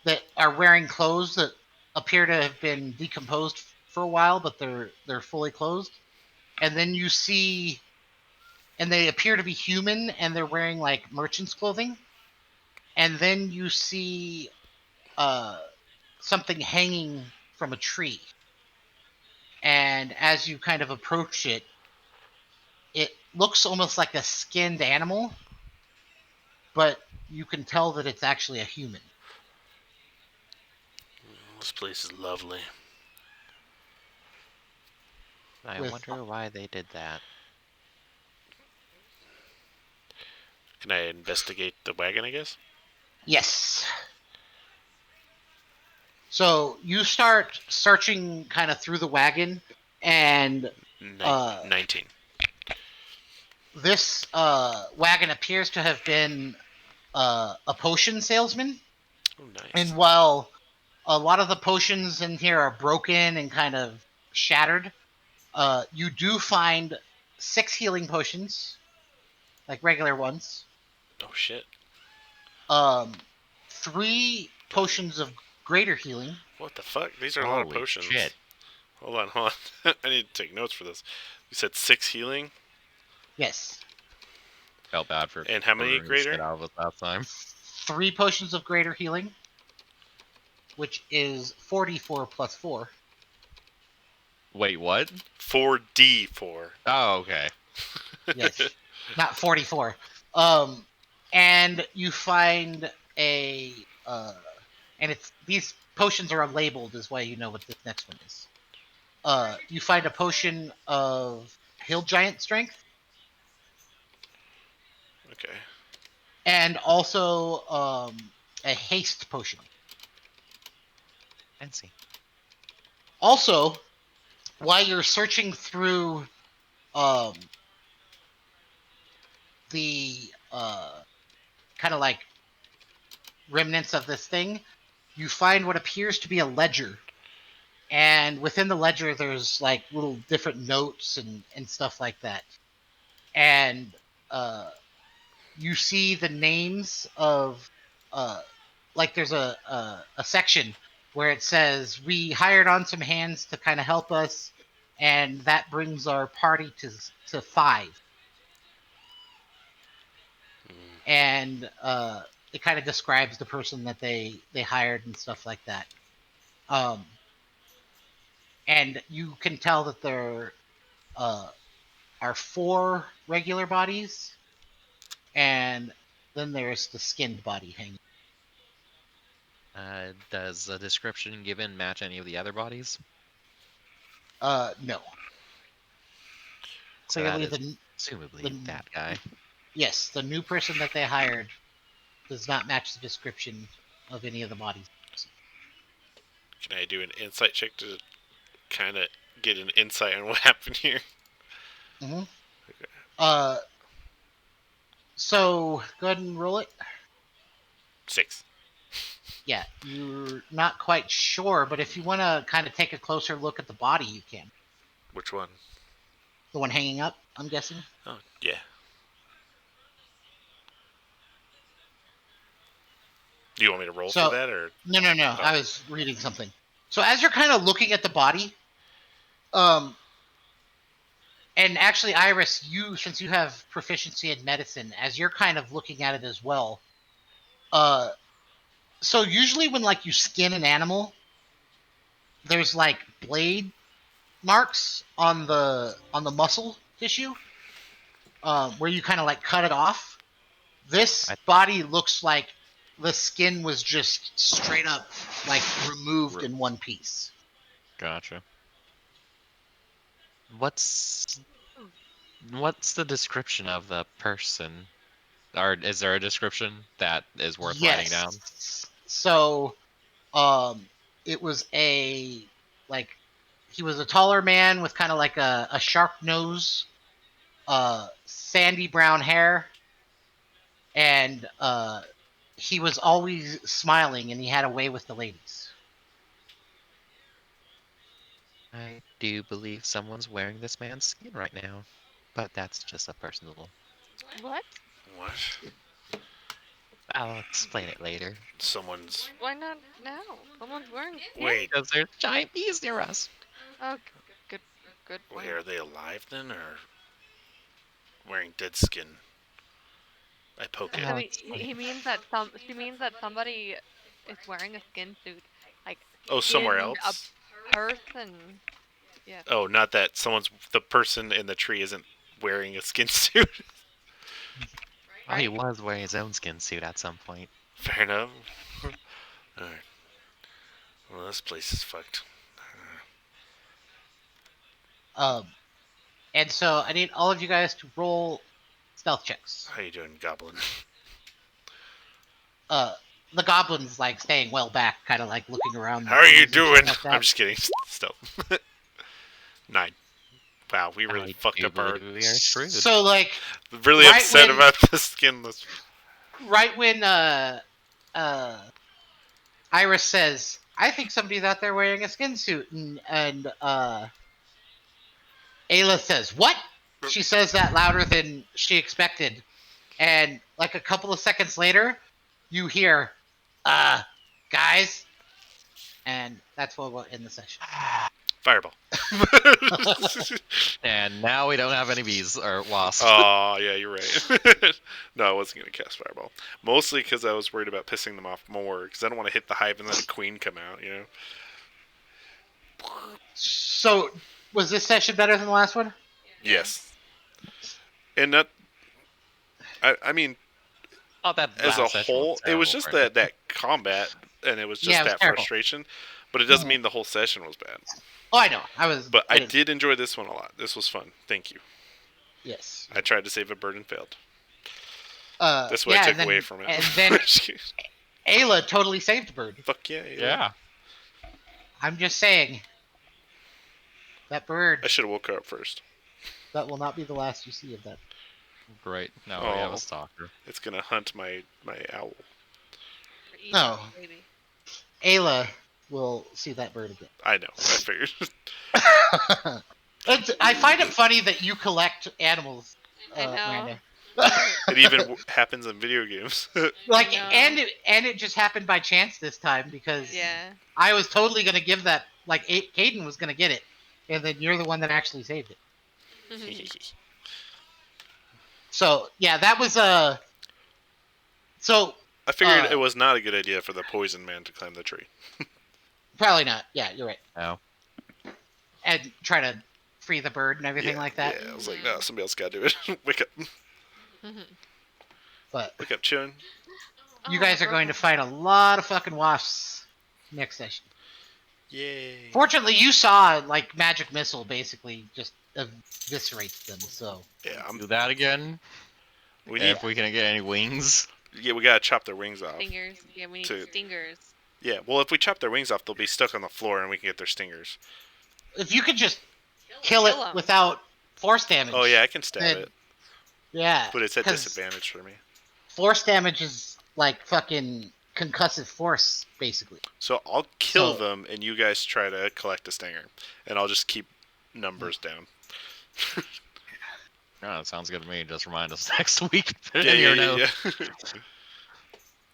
that are wearing clothes that appear to have been decomposed for a while, but they're fully clothed. And then you see, and they appear to be human, and they're wearing like merchant's clothing. And then you see something hanging from a tree. And as you kind of approach it, it looks almost like a skinned animal, but you can tell that it's actually a human. This place is lovely. I with- wonder why they did that. Can I investigate the wagon, I guess? Yes. So you start searching kind of through the wagon, and 19. this wagon appears to have been a potion salesman. Oh, nice. And while a lot of the potions in here are broken and kind of shattered, you do find 6 healing potions, like regular ones. Oh, shit. 3 potions of greater healing. What the fuck? These are a lot of Holy potions. shit. Hold on. I need to take notes for this. You said 6 healing? Yes. Felt bad for. And how many ordering this greater? shit out of us last time. 3 potions of greater healing. which is 44 plus 4. Wait, what? 4d4. Oh, okay. Yes, not 44. And you find a and it's these potions are unlabeled, is why you know what this next one is. You find a potion of hill giant strength, Okay. and also a haste potion. Fancy. Also, while you're searching through um, the kind of like remnants of this thing, you find what appears to be a ledger. And within the ledger, there's like little different notes and stuff like that. And uh, you see the names of, like there's a section where it says, we hired on some hands to kind of help us, and that brings our party to 5. Mm. And it kind of describes the person that they hired and stuff like that. Um, and you can tell that there are 4 regular bodies, and then there's the skinned body hanging. Does the description given match any of the other bodies? No. So that Clearly, is the presumably that guy. yes, the new person that they hired does not match the description of any of the bodies. Can I do an insight check to kind of get an insight on what happened here? Mm-hmm. Okay. So go ahead and roll it. 6. Yeah, you're not quite sure, but if you want to kind of take a closer look at the body, you can. Which one? The one hanging up, I'm guessing. Oh, yeah. Do you want me to roll for So that, or? no. Oh. I was reading something. So as you're kind of looking at the body, um, and actually, Iris, you since you have proficiency in medicine, as you're kind of looking at it as well. So usually when like you skin an animal, there's like blade marks on the muscle tissue, where you kind of like cut it off. This I body looks like the skin was just straight up like removed in one piece. Gotcha. what's what's the description of the person? Or is there a description that is worth writing down? Yes. So, um, it was a like he was a taller man with kind of like a sharp nose, sandy brown hair, and he was always smiling, and he had a way with the ladies. I do believe someone's wearing this man's skin right now, but that's just a personal. What? What? I'll explain it later. Someone's. Why not now? Someone's wearing skin. Wait. Because there's giant bees near us. Oh, good, good point. Wait, are they alive then, or wearing dead skin? I poke it. I I'll mean, explain. he means that she means that somebody is wearing a skin suit, like Oh, somewhere in a else? person. Yes. Oh, not that the person in the tree isn't wearing a skin suit. Oh, he Right. was wearing his own skin suit at some point. Fair enough. Alright. Well, this place is fucked. Um, and so I need all of you guys to roll stealth checks. How you doing, Goblin? The goblin's like staying well back, kind of like looking around. How are you doing? Like I'm just kidding. Still. 9. Wow, we really I fucked do up our. believe we are screwed. So like Really right upset when- about the skinless. right when Iris says, "I think somebody's out there wearing a skin suit," and Ayla says, "What?" She says that louder than she expected, and like a couple of seconds later, you hear, "Guys," and that's what we'll end the session. Fireball. And now we don't have any bees or wasps. Oh, yeah, you're right. No, I wasn't going to cast Fireball. Mostly because I was worried about pissing them off more, because I don't want to hit the hive and then a queen come out, you know? So, was this session better than the last one? Yes. And that, I mean, Not that as a last session whole, it was just terrible, that combat, and it was just Yeah, it was that terrible. frustration. But it doesn't mean the whole session was bad. Oh, I know. But I didn't- did enjoy this one a lot. This was fun. Thank you. Yes. I tried to save a bird and failed. Uh, That's what yeah, I took and then, away from it. And then Ayla totally saved Bird. Fuck yeah. Yeah. I'm just saying. That bird, I should have woke her up first. that will not be the last you see of that. Great. Now we have Oh. a stalker. It's gonna hunt my owl. For eating No. the baby. Ayla will see that bird again. I know. I figured. I find it funny that you collect animals, I know. Miranda. It even happens in video games. Like, I know. and it just happened by chance this time because Yeah. I was totally gonna give that. Like, Caden was gonna get it, and then you're the one that actually saved it. So yeah, that was So I figured Uh, it was not a good idea for the poison man to climb the tree. probably not. Yeah, you're right. No. And try to free the bird and everything Yeah, like that. Yeah, I was like, no, somebody else gotta do it. Wake up. But Wake up, Chun. you guys are going to fight a lot of fucking wasps next session. Yay. Fortunately, you saw like magic missile basically just eviscerates them. So Yeah, Do that again. we need. If we can get any wings. Yeah, we gotta chop their wings off. Stingers. Yeah, we need To- stingers. Yeah, well, if we chop their wings off, they'll be stuck on the floor, and we can get their stingers. if you could just kill it 'em. without force damage. Oh yeah, I can stab Then- it, Yeah. but it's at 'cause disadvantage for me. Force damage is like fucking concussive force, basically. So I'll kill So- them, and you guys try to collect a stinger, and I'll just keep numbers down. No, that sounds good to me. Just remind us next week. Put it in your notes.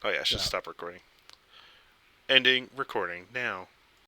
Oh yeah, I should Yeah. stop recording. Ending recording now.